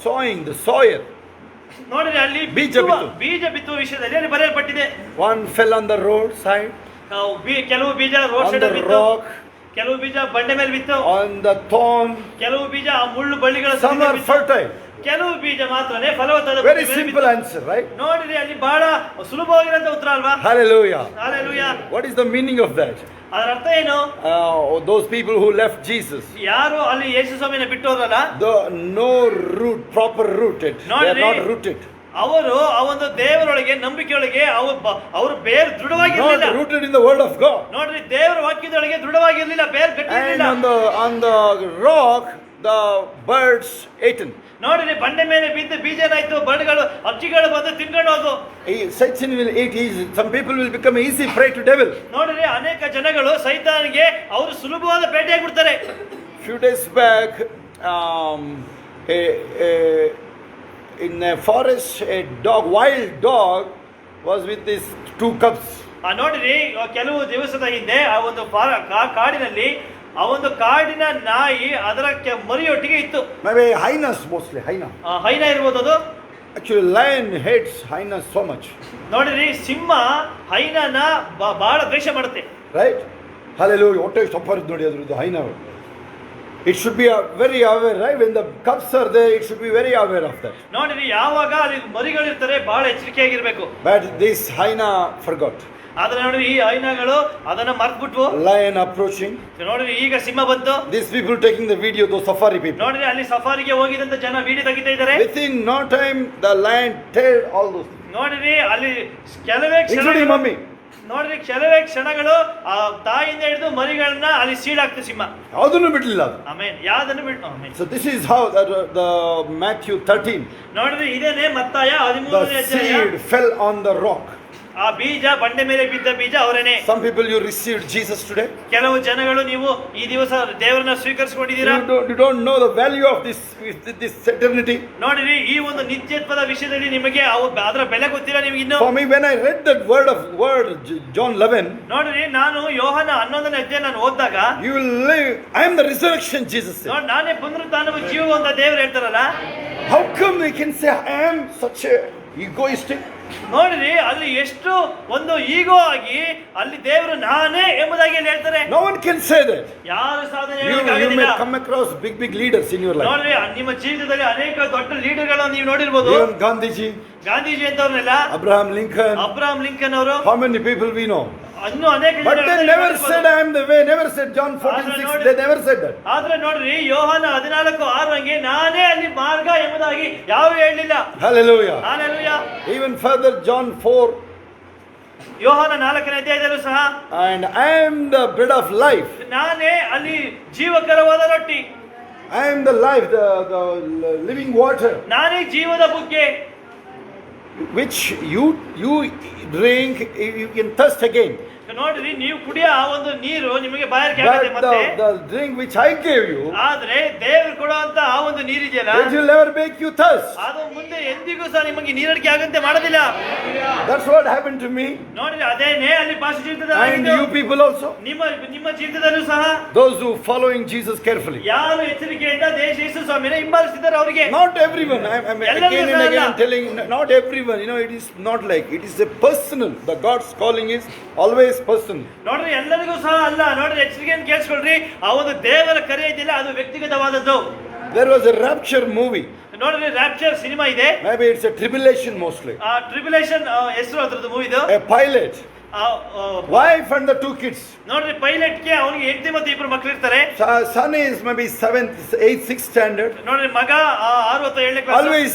sowing, the soil. ನೋಡಿದ್ರೆ ಅಲ್ಲಿ ಬೀಜ ಬಿತ್ತುವ ವಿಷಯದಲ್ಲಿ ಅಲ್ಲಿ ಬರೆಯಲ್ಪಟ್ಟಿದೆ. One fell on the roadside. ಕೆಲವು ಬೀಜ ರೋಡ್ ಸೈಡ್ ಅಲ್ಲಿ ಬಿತ್ತು, ಕೆಲವು ಬೀಜ ಬಂಡೆ ಮೇಲೆ ಬಿತ್ತು, on the thorn, ಕೆಲವು ಬೀಜ ಮುಳ್ಳು ಬಳ್ಳಿಗಳ some are fertile, ಕೆಲವು ಬೀಜ ಮಾತ್ರನೇ ಫಲವತ್ತಾದ. very simple answer, right? ನೋಡಿರಿ, ಅಲ್ಲಿ ಬಹಳ ಸುಲಭವಾಗಿರುವಂತ ಉತ್ತರ ಅಲ್ವಾ? Hallelujah. Hallelujah. What is the meaning of that? ಅದರ ಅರ್ಥ ಏನು? Those people who left Jesus, ಯಾರು ಅಲ್ಲಿ ಯೇಸು ಸ್ವಾಮಿಯನ್ನು ಬಿಟ್ಟು ಹೋದ್ರಲ್ಲ, no root, proper rooted, they are not rooted. ಅವರು ಆ ಒಂದು ದೇವರೊಳಗೆ, ನಂಬಿಕೆಯೊಳಗೆ ಅವರು ಬೇರೆ ದೃಢವಾಗಿರಲಿಲ್ಲ. Not rooted in the word of God. ನೋಡ್ರಿ, ದೇವರ ವಾಕ್ಯದೊಳಗೆ ದೃಢವಾಗಿರಲಿಲ್ಲ, ಬೇರೆ ಗಟ್ಟಿರಲಿಲ್ಲ. And on the rock the birds ate. ನೋಡ್ರಿ, ಬಂಡೆ ಮೇಲೆ ಬಿದ್ದ ಬೀಜ ಏನಾಯ್ತು, ಬರ್ಡ್ಗಳು, ಹಕ್ಕಿಗಳು ಬಂದು ತಿನ್ಕೊಂಡು ಹೋದ್ವು. Satan will eat easy. Some people will become easy prey to devil. ನೋಡ್ರಿ, ಅನೇಕ ಜನಗಳು ಸೈತಾನಿಗೆ ಅವರು ಸುಲಭವಾದ ಬೇಟೆಯಾಗ್ಬಿಡ್ತಾರೆ. Few days back, in a forest, a wild dog was with these 2 cubs. ನೋಡ್ರಿ, ಕೆಲವು ದಿವಸದ ಹಿಂದೆ ಆ ಒಂದು ಕಾಡಿನಲ್ಲಿ ಆ ಒಂದು ಕಾಡಿನ ನಾಯಿ ಅದರ ಮರಿಯೊಟ್ಟಿಗೆ ಇತ್ತು. Maybe hyenas, mostly hyena ಇರ್ಬೋದು ಅದು. Actually lion hates hyenas so much. ನೋಡ್ರಿ, ಸಿಂಹ ಹೈನನ ಬಹಳ ದ್ವೇಷ ಮಾಡುತ್ತೆ. Right? Hallelujah. ಹೊಟ್ಟೆ ಸೊಪ್ಪರಿದ್ದು ನೋಡಿ ಅದ್ರದ್ದು ಹೈನ. It should be very aware, right? When the cubs are there, it should be very aware of that. ನೋಡ್ರಿ ಯಾವಾಗ ಅಲ್ಲಿ ಮರಿಗಳಿರ್ತಾರೆ ಬಹಳ ಎಚ್ಚರಿಕೆಯಾಗಿರ್ಬೇಕು. But this hyena forgot. ಆದ್ರೆ ನೋಡ್ರಿ ಈ ಹೈನಾಗಳು ಅದನ್ನ ಮರ್ತ್ಬಿಟ್ವು. Lion approaching. ನೋಡ್ರಿ ಈಗ ಸಿಂಹ ಬಂತು. These people taking the video, those safari people. ನೋಡ್ರಿ ಅಲ್ಲಿ ಸಫಾರಿಗೆ ಹೋಗಿದಂತ ಜನ ವಿಡಿಯೋ ತೆಗಿತಾ ಇದ್ದಾರೆ. Within no time, the lion teared all those things. ನೋಡ್ರಿ ಅಲ್ಲಿ ಕೆಲವೇ Including mummy. ನೋಡ್ರಿ ಕೆಲವೇ ಕ್ಷಣಗಳು ಆ ತಾಯಿಯಿಂದ ಹಿಡಿದು ಮರಿಗಳನ್ನ ಅಲ್ಲಿ ಸೀಳಾಕ್ತು ಸಿಂಹ. ಯಾವುದನ್ನು ಬಿಡಲಿಲ್ಲ. ಆಮೆನ್. ಯಾವ್ದನ್ನು ಬಿಟ್ಟು amen. So this is how the Matthew 13. ನೋಡ್ರಿ ಇದೇನೆ ಮತ್ತಾಯ 13ನೇ The ಅಧ್ಯಾಯ. seed fell on the rock. ಆ ಬೀಜ ಬಂಡೆ ಮೇಲೆ ಬಿದ್ದ ಬೀಜ ಅವರೇನೆ. Some people you received Jesus today. ಕೆಲವು ಜನಗಳು ನೀವು ಈ ದಿವಸ ದೇವರನ್ನ ಸ್ವೀಕರಿಸಿಕೊಂಡಿದ್ದೀರಾ. You don't know the value of this eternity. ನೋಡಿರಿ ಈ ಒಂದು ನಿತ್ಯತ್ವದ ವಿಷಯದಲ್ಲಿ ನಿಮಗೆ ಅದರ ಬೆಲೆ ಗೊತ್ತಿಲ್ಲ ನಿಮಗೆ ಇನ್ನು. For me, when I read that word John 11. ನೋಡಿರಿ ನಾನು ಯೋಹನ 11ನೇ ಅಧ್ಯಾಯ ನಾನು ಓದಿದಾಗ You will live. I am the resurrection, Jesus said. ನೋಡಿ ನಾನೇ ಪುನರುತ್ಥಾನವು ಜೀವ ಅಂತ ದೇವರು ಹೇಳ್ತಾರಲ್ಲ. How come they can say I am such a egoistic? ನೋಡಿರಿ ಅಲ್ಲಿ ಎಷ್ಟು ಒಂದು ಈಗೋ ಆಗಿ ಅಲ್ಲಿ ದೇವರು ನಾನೇ ಎಂಬುದಾಗಿ ಹೇಳ್ತಾರೆ. No one can say that. ಯಾರು ಸಾಧನೆ You ಹೇಳಕ್ಕಾಗೋದಿಲ್ಲ. may come across big leaders in your life. ನೋಡ್ರಿ ನಿಮ್ಮ ಜೀವಿತದಲ್ಲಿ ಅನೇಕ ದೊಡ್ಡ ಲೀಡರ್ಗಳನ್ನು ನೀವು ನೋಡಿರ್ಬೋದು. Even Gandhiji, Gandhiji ಅಂತವ್ರನ್ನೆಲ್ಲ, Abraham Lincoln ಅವರು, how many people we know? ಇನ್ನೂ ಅನೇಕ But they never said I am the way, never said John 14:6, they never said that. ಆದ್ರೆ ನೋಡ್ರಿ ಯೋಹಾನ 14:6 ಹಂಗೆ ನಾನೇ ಅಲ್ಲಿ ಮಾರ್ಗ ಎಂಬುದಾಗಿ ಯಾರು ಹೇಳಲಿಲ್ಲ. Hallelujah. Hallelujah. Even further John 4, ಯೋಹಾನ 4ನೇ ಅಧ್ಯಾಯದಲ್ಲೂ ಸಹ and I am the bread of life. ನಾನೇ ಅಲ್ಲಿ ಜೀವಕರವಾದ ರೊಟ್ಟಿ. I am the life, the living water, ನಾನೇ ಜೀವದ ಬುಗ್ಗೆ. which you drink, you can thirst again. ನೋಡ್ರಿ ನೀವು ಕುಡಿಯೋ ಆ ಒಂದು ನೀರು ನಿಮಗೆ ಬಾಯಾರಿಕೆ ಆಗುತ್ತೆ But ಮತ್ತೆ. the drink which I gave you, ಆದ್ರೆ ದೇವರು ಕೊಡುವಂತ ಆ ಒಂದು ನೀರಿದೆಯಲ್ಲ, it will never make you thirst. ಅದು ಮುಂದೆ ಎಂದಿಗೂ ಸಹ ನಿಮಗೆ ನೀರಡಿಕೆ ಆಗಂತೆ ಮಾಡೋದಿಲ್ಲ. That's what happened to me. ನೋಡ್ರಿ ಅದೇನೇ ಅಲ್ಲಿ ಪಾಶ And ಜೀವಿತದಲ್ಲಿ you people also. ನಿಮ್ಮ ಜೀವಿತದಲ್ಲೂ ಸಹ Those who following Jesus carefully. ಯಾರು ಎಚ್ಚರಿಕೆಯಿಂದ ಯೇಸು ಸ್ವಾಮಿನ ಹಿಂಬಾಲಿಸಿದ್ದಾರೆ ಅವರಿಗೆ. Not everyone. I'm again and again telling, not everyone. It is not like, it is a personal. The God's calling is always personal. ನೋಡ್ರಿ ಎಲ್ಲರಿಗೂ ಸಹ ಅಲ್ಲ. ನೋಡ್ರಿ ಎಚ್ಚರಿಕೆಯನ್ನು ಕೇಳಿಸ್ಕೊಳ್ರಿ. ಆ ಒಂದು ದೇವರ ಕರೆ ಇದೆಯಲ್ಲ ಅದು ವ್ಯಕ್ತಿಗತವಾದದ್ದು. There was a rapture movie. ನೋಡ್ರಿ ರಾಪ್ಚರ್ ಸಿನಿಮಾ ಇದೆ. Maybe it's a tribulation mostly. Tribulation ಹೆಸರು ಅದ್ರದ್ದು ಮೂವಿದು. A pilot, wife and the 2 kids. ನೋಡ್ರಿ ಪೈಲಟ್ಗೆ ಅವನಿಗೆ ಹೆಂಡತಿ ಮತ್ತು 2 ಮಕ್ಕಳು ಇರ್ತಾರೆ. Son is maybe 7th, 8th, 6th standard. ನೋಡ್ರಿ ಮಗ 6-7ನೇ class. Always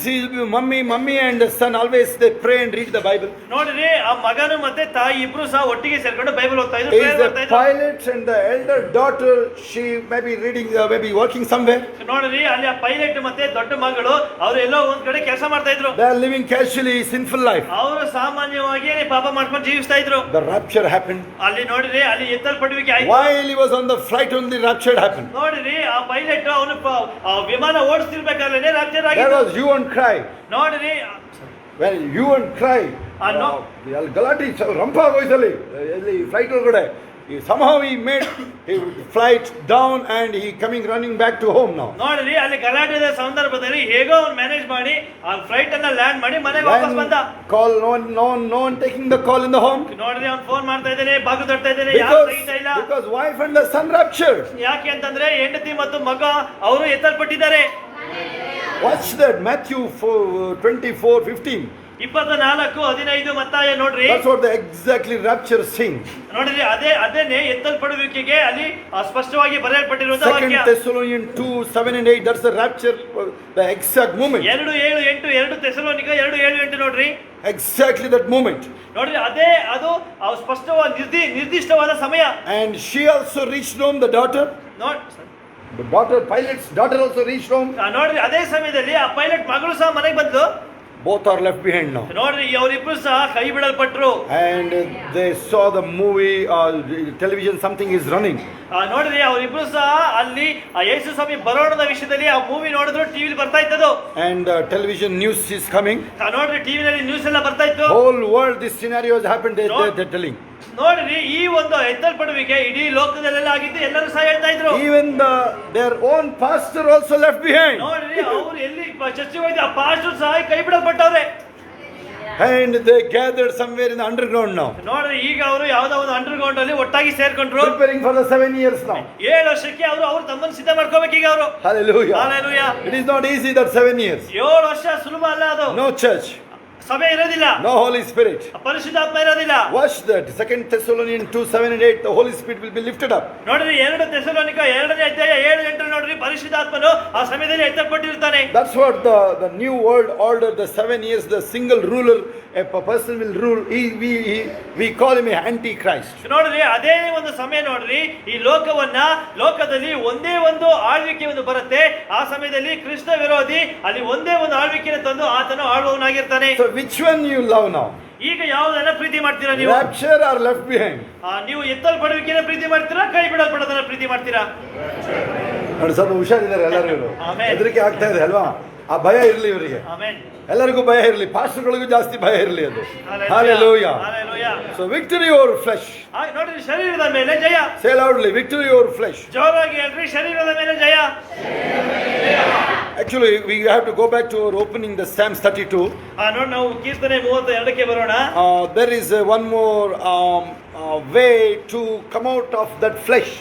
mummy and the son always they pray and read the Bible. ನೋಡ್ರಿ ಆ ಮಗನು ಮತ್ತೆ ತಾಯಿ ಇಬ್ರು ಸಹ ಒಟ್ಟಿಗೆ ಸೇರ್ಕೊಂಡು ಬೈಬಲ್ ಓದ್ತಾ ಇದ್ರು, He ಪ್ರೇಯರ್ is ಮಾಡ್ತಾ the ಇದ್ರು. pilot and the elder daughter, she may be reading, maybe working somewhere. ನೋಡ್ರಿ ಅಲ್ಲಿ ಆ ಪೈಲಟ್ ಮತ್ತೆ ದೊಡ್ಡ ಮಗಳು ಅವರು ಎಲ್ಲೋ ಒಂದ್ ಕಡೆ ಕೆಲಸ ಮಾಡ್ತಾ ಇದ್ರು. They are living casually sinful life. ಅವರು ಸಾಮಾನ್ಯವಾಗಿ ಪಾಪ ಮಾಡ್ಕೊಂಡು ಜೀವಿಸ್ತಾ ಇದ್ರು. The rapture happened. ಅಲ್ಲಿ ನೋಡ್ರಿ ಅಲ್ಲಿ ಎತ್ತಲ್ಪಡುವಿಕೆ ಆಯ್ತು. While he was on the flight only, rapture happened. ನೋಡ್ರಿ ಆ ಪೈಲಟ್ ಅವನು ವಿಮಾನ ಓಡಿಸ್ತಿರ್ಬೇಕಾದ್ರೆ ರಾಪ್ಚರ್ There ಆಗಿತ್ತು. was hue and cry. ನೋಡ್ರಿ When hue and cry. ಗಲಾಟೆ ರಂಪ ಆಗೋಯ್ತಲ್ಲಿ ಎಲ್ಲಿ ಫ್ಲೈಟ್ ಒಳಗಡೆ. Somehow he made a flight down and he coming running back to home now. ನೋಡ್ರಿ ಅಲ್ಲಿ ಗಲಾಟೆಯ ಸಂದರ್ಭದಲ್ಲಿ ಹೇಗೋ ಅವ್ನು ಮ್ಯಾನೇಜ್ ಮಾಡಿ ಆ ಫ್ಲೈಟ್ ಅನ್ನ ಲ್ಯಾಂಡ್ ಮಾಡಿ ಮನೆಗೆ ವಾಪಸ್ ಬಂದ. Call, no one taking the call in the home. ನೋಡ್ರಿ ಅವ್ನು ಫೋನ್ ಮಾಡ್ತಾ ಇದ್ದಾನೆ, ಬಾಗಿಲು ತಟ್ತಾ ಇದ್ದಾನೆ, ಯಾರು ತೆಗಿತಾ ಇಲ್ಲ. Because wife and the son raptured. ಯಾಕೆ ಅಂತಂದ್ರೆ ಹೆಂಡತಿ ಮತ್ತು ಮಗ ಅವರು ಎತ್ತಲ್ಪಟ್ಟಿದ್ದಾರೆ. Watch that Matthew 24:15. 24:15 ಮತ್ತಾಯ ನೋಡ್ರಿ. That's what the exactly rapture sing. ನೋಡ್ರಿ ಅದೇನೆ ಎತ್ತಲ್ಪಡುವಿಕೆಗೆ ಅಲ್ಲಿ ಸ್ಪಷ್ಟವಾಗಿ ಬರೆಯಲ್ಪಟ್ಟಿರುವಂತ ವಾಕ್ಯ. 2 Thessalonians 2:7 and 8, that's the rapture, the exact moment. 2:7-8 2 Thessalonica 2:7-8 ನೋಡ್ರಿ. Exactly that moment. ನೋಡ್ರಿ ಅದು ಸ್ಪಷ್ಟವಾದ ನಿರ್ದಿಷ್ಟವಾದ ಸಮಯ. And she also reached home, the daughter. The daughter, pilot's daughter also reached home. ನೋಡ್ರಿ ಅದೇ ಸಮಯದಲ್ಲಿ ಆ ಪೈಲಟ್ ಮಗಳು ಸಹ ಮನೆಗೆ ಬಂದು. Both are left behind now. ನೋಡ್ರಿ ಅವರಿಬ್ರು ಸಹ ಕೈ ಬಿಡಲ್ಪಟ್ರು. And they saw the movie, television, something is running. ನೋಡ್ರಿ ಅವರಿಬ್ರು ಸಹ ಅಲ್ಲಿ ಆ ಯೇಸು ಸ್ವಾಮಿ ಬರೋಣದ ವಿಷಯದಲ್ಲಿ ಆ ಮೂವಿ ನೋಡಿದ್ರು, ಟಿವಿಲಿ ಬರ್ತಾ ಇತ್ತದು. And television news is coming. ನೋಡ್ರಿ ಟಿವಿನಲ್ಲಿ ನ್ಯೂಸ್ ಎಲ್ಲ ಬರ್ತಾ ಇತ್ತು. Whole world this scenario has happened, they're telling. ನೋಡ್ರಿ ಈ ಒಂದು ಎತ್ತಲ್ಪಡುವಿಕೆ ಇಡೀ ಲೋಕದಲ್ಲೆಲ್ಲ ಆಗಿದ್ದು ಎಲ್ಲರೂ ಸಹ ಹೇಳ್ತಾ ಇದ್ರು. Even their own pastor also left behind. ನೋಡ್ರಿ ಅವ್ರು ಎಲ್ಲಿ ಚರ್ಚೆಗೆ ಹೋಯ್ತು ಆ ಪಾಸ್ಟರ್ ಸಹ ಕೈ ಬಿಡಲ್ಪಟ್ಟವ್ರೆ. And they gathered somewhere in the underground now. ನೋಡ್ರಿ ಈಗ ಅವರು ಯಾವ್ದೋ ಒಂದು ಅಂಡರ್ಗ್ರೌಂಡ್ ಅಲ್ಲಿ ಒಟ್ಟಾಗಿ ಸೇರ್ಕೊಂಡ್ರು. Preparing for the 7 years now. 7 ವರ್ಷಕ್ಕೆ ಅವರು ತಮ್ಮನ್ನು ಸಿದ್ಧ ಮಾಡ್ಕೋಬೇಕು ಈಗ ಅವರು. Hallelujah. Hallelujah. It is not easy that 7 years. 7 ವರ್ಷ ಸುಲಭ ಅಲ್ಲ ಅದು. No church. ಸಭೆ ಇರೋದಿಲ್ಲ. No Holy Spirit. ಪರಿಶುದ್ಧಾತ್ಮ ಇರೋದಿಲ್ಲ. Watch that. 2 Thessalonians 2:7-8. The Holy Spirit will be lifted up. ನೋಡ್ರಿ 2 ಥೆಸಲೋನಿಕ 2ನೇ ಅಧ್ಯಾಯ 7-8 ನೋಡ್ರಿ ಪರಿಶುದ್ಧಾತ್ಮನು ಆ ಸಮಯದಲ್ಲಿ ಎತ್ತಲ್ಪಟ್ಟಿರ್ತಾನೆ. That's what the new world order, the 7 years, the single ruler, a person will rule. We call him a antichrist. ನೋಡ್ರಿ ಅದೇ ಒಂದು ಸಮಯ ನೋಡ್ರಿ ಈ ಲೋಕದಲ್ಲಿ ಒಂದೇ ಒಂದು ಆಳ್ವಿಕೆ ಒಂದು ಬರುತ್ತೆ. ಆ ಸಮಯದಲ್ಲಿ ಕ್ರಿಸ್ತ ವಿರೋಧಿ ಅಲ್ಲಿ ಒಂದೇ ಒಂದು ಆಳ್ವಿಕೆಯನ್ನು ತಂದು ಆತನು ಆಳುವವನಾಗಿರ್ತಾನೆ. So which one you love now? ಈಗ ಯಾವುದನ್ನ ಪ್ರೀತಿ ಮಾಡ್ತೀರಾ ನೀವು? Rapture or left behind? ನೀವು ಎತ್ತಲ್ಪಡುವಿಕೆನ ಪ್ರೀತಿ ಮಾಡ್ತೀರಾ, ಕೈ ಬಿಡಲ್ಪಡೋದನ್ನ ಪ್ರೀತಿ ಮಾಡ್ತೀರಾ? ನೋಡಿ ಸ್ವಲ್ಪ ಹುಷಾರಿದ್ದಾರೆ ಎಲ್ಲರಿಗೂ. ಹೆದರಿಕೆ ಆಗ್ತಾ ಇದೆ ಅಲ್ವಾ? ಆ ಭಯ ಇರಲಿ ಇವರಿಗೆ. ಆಮೆನ್. ಎಲ್ಲರಿಗೂ ಭಯ ಇರಲಿ, ಪಾಸ್ಟರ್ಗಳಿಗೂ ಜಾಸ್ತಿ ಭಯ ಇರಲಿ ಅದು. Hallelujah. So victory over flesh. ನೋಡ್ರಿ ಶರೀರದ ಮೇಲೆ ಜಯ. Say loudly, victory over flesh. ಜೋರಾಗಿ ಹೇಳ್ರಿ, ಶರೀರದ ಮೇಲೆ ಜಯ. Actually, we have to go back to our opening, the Psalms 32. ನೋಡಿ ನಾವು ಕೀರ್ತನೆ 32ಕ್ಕೆ ಬರೋಣ. There is one more way to come out of that flesh.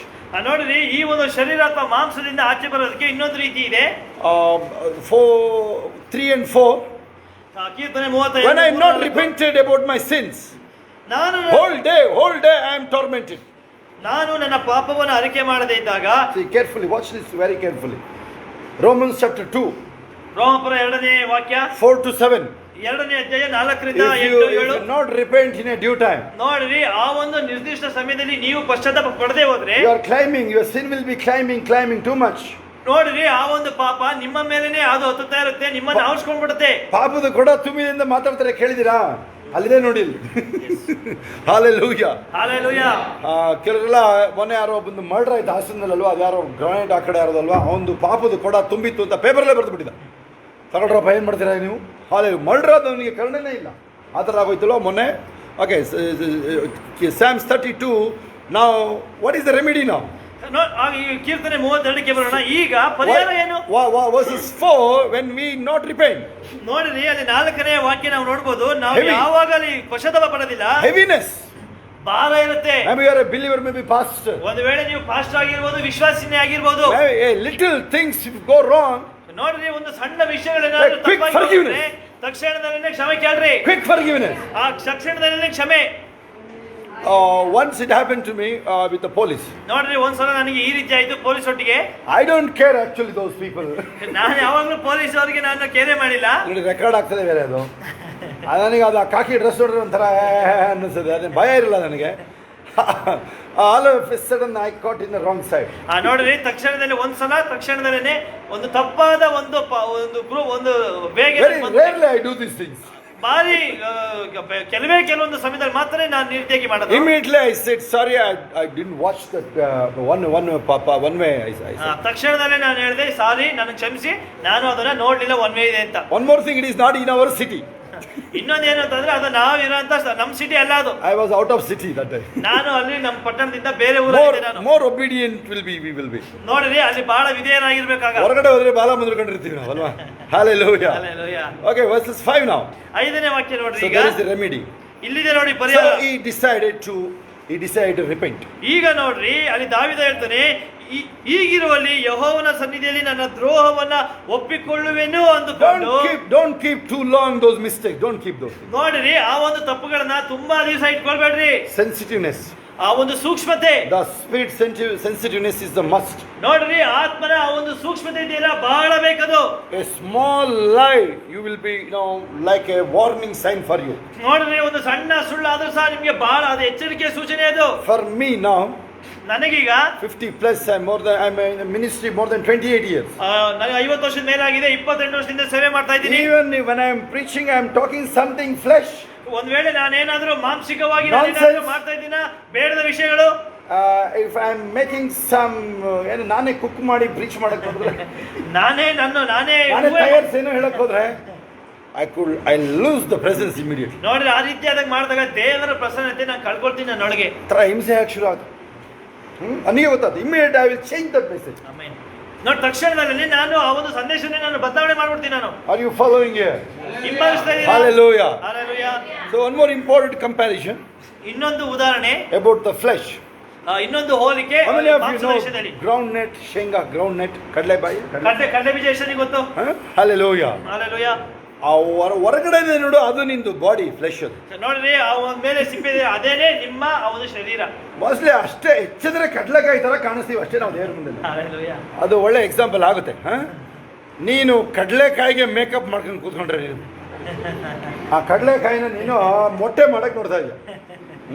ನೋಡ್ರಿ ಈ ಒಂದು ಶರೀರಾತ್ಮ ಮಾಂಸದಿಂದ ಆಚೆ ಬರೋದಕ್ಕೆ ಇನ್ನೊಂದು ರೀತಿ ಇದೆ. 3 and 4. ಕೀರ್ತನೆ 32. When I have not repented about my sins, whole day I am tormented. ನಾನು ನನ್ನ ಪಾಪವನ್ನು ಅರಿಕೆ ಮಾಡದೇ ಇದ್ದಾಗ. See carefully, watch this very carefully. Romans chapter 2. ರೋಮಪುರ 2ನೇ ವಾಕ್ಯ 4-7. 2ನೇ ಅಧ್ಯಾಯ 4ರಿಂದ 8-7. If you not repent in a due time, ನೋಡ್ರಿ ಆ ಒಂದು ನಿರ್ದಿಷ್ಟ ಸಮಯದಲ್ಲಿ ನೀವು ಪಶ್ಚಾತ್ತಾಪ ಪಡದೆ ಹೋದ್ರೆ, you are climbing, your sin will be climbing too much. ನೋಡ್ರಿ ಆ ಒಂದು ಪಾಪ ನಿಮ್ಮ ಮೇಲೆನೆ ಅದು ಹತ್ತುತ್ತಾ ಇರುತ್ತೆ, ನಿಮ್ಮನ್ನ ಆವರಿಸ್ಕೊಂಡ್ಬಿಡುತ್ತೆ. ಪಾಪದ ಕೊಡ ತುಂಬಿದಿಂದ ಮಾತಾಡ್ತಾರೆ, ಕೇಳಿದಿರಾ? ಅಲ್ಲಿದೆ ನೋಡಿ. Hallelujah. Hallelujah. ಕೆಲವರೆಲ್ಲ ಮೊನ್ನೆ ಯಾರೋ ಒಂದು ಮರ್ಡರ್ ಆಯ್ತು ಹಾಸನದಲ್ಲಿ ಅಲ್ವಾ, ಅದು ಯಾರೋ ಗ್ರಾನೈಟ್ ಆ ಕಡೆ ಯಾರೋದಲ್ವಾ, ಅವನು ಪಾಪದ ಕೊಡ ತುಂಬಿತ್ತು ಅಂತ ಪೇಪರಲ್ಲೇ ಬರೆದು ಬಿಟ್ಟಿದ್ದ. ತಗೊಳ್ರಪ್ಪ, ಏನು ಮಾಡ್ತೀರಾ ನೀವು? ಮರ್ಡರ್ ಆದವನಿಗೆ ಕರುಣೆನೇ ಇಲ್ಲ, ಆ ಥರ ಆಗೋಯ್ತಲ್ವ ಮೊನ್ನೆ. Okay, Psalms 32. Now what is the remedy now? ಕೀರ್ತನೆ 32ಕ್ಕೆ ಬರೋಣ. ಈಗ ಪರಿಹಾರ ಏನು? Verses 4, when we not repent. ನೋಡ್ರಿ ಅಲ್ಲಿ 4ನೇ ವಾಕ್ಯ ನಾವು ನೋಡ್ಬೋದು. ನಾವು ಯಾವಾಗಲೂ ಪಶ್ಚಾತ್ತಾಪ ಪಡೋದಿಲ್ಲ, heaviness, ಭಾರ ಇರುತ್ತೆ. maybe you are a believer, maybe pastor. ಒಂದು ವೇಳೆ ನೀವು ಪಾಸ್ಟರ್ ಆಗಿರ್ಬೋದು, ವಿಶ್ವಾಸಿನೇ ಆಗಿರ್ಬೋದು. A little things go wrong, ನೋಡ್ರಿ ಒಂದು ಸಣ್ಣ ವಿಷಯಗಳೇನಾದ್ರೂ ತಪ್ಪಾಗಿದ್ರೆ ತಕ್ಷಣದಲ್ಲೇ ಕ್ಷಮೆ ಕೇಳ್ರಿ. quick forgiveness. ಆ ತಕ್ಷಣದಲ್ಲೇ ಕ್ಷಮೆ. Once it happened to me with the police. ನೋಡ್ರಿ ಒಂದ್ಸಲ ನನಗೆ ಈ ರೀತಿ ಆಯ್ತು ಪೊಲೀಸ್ ಒಟ್ಟಿಗೆ. I don't care actually those people. ನಾನು ಯಾವಾಗಲೂ ಪೊಲೀಸ್ ಅವರಿಗೆ ನಾನು ಕೇರೆ ಮಾಡಿಲ್ಲ. ನೋಡಿ ರೆಕಾರ್ಡ್ ಆಗ್ತದೆ ಬೇರೆ ಅದು. ನನಗೆ ಅದು ಆ ಕಾಕಿ ಡ್ರೆಸ್ ನೋಡಿದ್ರೆ ಒಂಥರ ಅನ್ನಿಸ್ತದೆ, ಅದೇ ಭಯ ಇರಲ್ಲ ನನಗೆ. All of a sudden I caught in the wrong side. ನೋಡ್ರಿ ತಕ್ಷಣದಲ್ಲಿ ತಕ್ಷಣದಲ್ಲೇ ಒಂದು ತಪ್ಪಾದ ಒಂದು ಬೇಗ. Very rarely I do these things. ಬಾರಿ ಕೆಲವೊಂದು ಸಮಯದಲ್ಲಿ ಮಾತ್ರ ನಾನು ನೀತಿಯಾಗಿ ಮಾಡೋದು. Immediately I said sorry, I didn't watch that one way. I said. ತಕ್ಷಣದಲ್ಲೇ ನಾನು ಹೇಳಿದೆ, ಸಾರಿ, ನನಗೆ ಕ್ಷಮಿಸಿ, ನಾನು ಅದನ್ನ ನೋಡ್ಲಿಲ್ಲ ಒನ್ ವೇ ಇದೆ ಅಂತ. One more thing, it is not in our city. ಇನ್ನೊಂದೇನು ಅಂತಂದ್ರೆ ಅದು ನಾವಿರೋಂತ ನಮ್ಮ ಸಿಟಿ ಅಲ್ಲ ಅದು. I was out of city that day. ನಾನು ಅಲ್ಲಿ ನಮ್ಮ ಪಟ್ಟಣದಿಂದ ಬೇರೆ ಊರಲ್ಲಿ ನಾನು. More obedient we will be. ನೋಡ್ರಿ ಅಲ್ಲಿ ಬಹಳ ವಿಧೇಯರಾಗಿರ್ಬೇಕಾಗ. ಹೊರಗಡೆ ಹೋದ್ರೆ ಬಾಲ ಮುಂದ್ಕೊಂಡಿರ್ತೀವಿ ನಾವು ಅಲ್ವಾ? Hallelujah. Hallelujah. Okay, verses 5 now. 5ನೇ ವಾಕ್ಯ ನೋಡ್ರಿ. So there is the remedy. ಇಲ್ಲಿದೆ ನೋಡಿ ಪರಿಹಾರ. So he decided to repent. ಈಗ ನೋಡ್ರಿ ಅಲ್ಲಿ ದಾವೀದ ಹೇಳ್ತಾನೆ, ಈಗಿರುವಲ್ಲಿ ಯೆಹೋವನ ಸನ್ನಿಧಿಯಲ್ಲಿ ನನ್ನ ದ್ರೋಹವನ್ನ ಒಪ್ಪಿಕೊಳ್ಳುವೆನು ಅಂದುಕೊಂಡು. Don't keep too long those mistakes. Don't keep those. ನೋಡ್ರಿ ಆ ಒಂದು ತಪ್ಪುಗಳನ್ನ ತುಂಬಾ ದಿವಸ ಇಟ್ಕೊಳ್ಬೇಡ್ರಿ. Sensitiveness, ಆ ಒಂದು ಸೂಕ್ಷ್ಮತೆ, the spirit sensitiveness is the must. ನೋಡ್ರಿ ಆತ್ಮನ ಆ ಒಂದು ಸೂಕ್ಷ್ಮತೆ ಇದೆಯಲ್ಲ ಬಹಳ ಬೇಕದು. A small lie you will be like a warning sign for you. ನೋಡ್ರಿ ಒಂದು ಸಣ್ಣ ಸುಳ್ಳಾದ್ರೂ ಸಹ ನಿಮ್ಗೆ ಬಹಳ ಅದು ಎಚ್ಚರಿಕೆ ಸೂಚನೆ ಅದು. For me now, ನನಗೀಗ 50 plus, I'm in the ministry more than 28 years. ನನಗೆ 50 ವರ್ಷದ ಮೇಲಾಗಿದೆ, 28 ವರ್ಷದಿಂದ ಸೇವೆ ಮಾಡ್ತಾ ಇದ್ದೀನಿ. Even when I am preaching, I am talking something flesh. ಒಂದ್ ವೇಳೆ ನಾನೇನಾದ್ರೂ ಮಾಂಸಿಕವಾಗಿ ನಾನೇನಾದ್ರೂ ಮಾಡ್ತಾ ಇದ್ದೀನ ಬೇಡದ ವಿಷಯಗಳು. If I am making some ನಾನೇ ಕುಕ್ ಮಾಡಿ ಪ್ರೀಚ್ ಮಾಡಕ್ ಹೋದ್ರೆ, ನಾನೇ ಟೈರ್ಸ್ ಏನೋ ಹೇಳಕ್ ಹೋದ್ರೆ, I lose the presence immediately. ನೋಡ್ರಿ ಆ ರೀತಿಯಾದಾಗ ಮಾಡಿದಾಗ ದೇವರ ಪ್ರಸನ್ನತೆ ನಾನು ಕಳ್ಕೊಳ್ತೀನಿ ನನ್ನೊಳಗೆ. ತರ ಹಿಂಸೆ ಯಾಕೆ ಶುರು ಆಗುತ್ತೆ? ನನಗೆ ಗೊತ್ತಾಯ್ತು, immediately I will change that message. Amen. ನೋಡಿ ತಕ್ಷಣದಲ್ಲಿ ನಾನು ಆ ಒಂದು ಸಂದೇಶನೇ ನಾನು ಬದಲಾವಣೆ ಮಾಡ್ಬಿಡ್ತೀನಿ. ನಾನು Are you following here? ಹಿಂಬಾಲಿಸ್ತಾ ಇದ್ದೀನಿ. Hallelujah. Hallelujah. So one more important comparison ಇನ್ನೊಂದು ಉದಾಹರಣೆ, about the flesh. ಇನ್ನೊಂದು ಹೋಲಿಕೆ. How many of you ಮಾಂಸದ know ವಿಷಯದಲ್ಲಿ groundnut, shenga, groundnut, kadlebai? ಕಡ್ಲೆ ಬೀಜ ಎಷ್ಟು ಗೊತ್ತು? Hallelujah. Hallelujah. ಆ ಹೊರಗಡೆ ನೋಡು, ಅದು ನಿಂದು ಬಾಡಿ, ಫ್ಲೆಶ್ ಅದು. ನೋಡ್ರಿ, ಆ ಒಂದ್ ಮೇಲೆ ಸಿಪ್ಪೆ ಇದೆ, ಅದೇನೆ ನಿಮ್ಮ ಆ ಒಂದು ಶರೀರ. ಮೋಸ್ಟ್ಲಿ ಅಷ್ಟೇ ಹೆಚ್ಚಿದ್ರೆ ಕಡ್ಲೆಕಾಯಿ ತರ ಕಾಣಿಸ್ತೀವಿ ಅಷ್ಟೇ ನಾವು ದೇವ್ರ ಮುಂದೆ. Hallelujah. ಅದು ಒಳ್ಳೆ ಎಕ್ಸಾಂಪಲ್ ಆಗುತ್ತೆ. ನೀನು ಕಡಲೆಕಾಯಿಗೆ ಮೇಕಪ್ ಮಾಡ್ಕೊಂಡು ಕೂತ್ಕೊಂಡ್ರೆ ನೀನು ಆ ಕಡಲೆಕಾಯಿನ ನೀನು ಮೊಟ್ಟೆ ಮಾಡಕ್ಕೆ ನೋಡ್ತಾ ಇದ್ದ.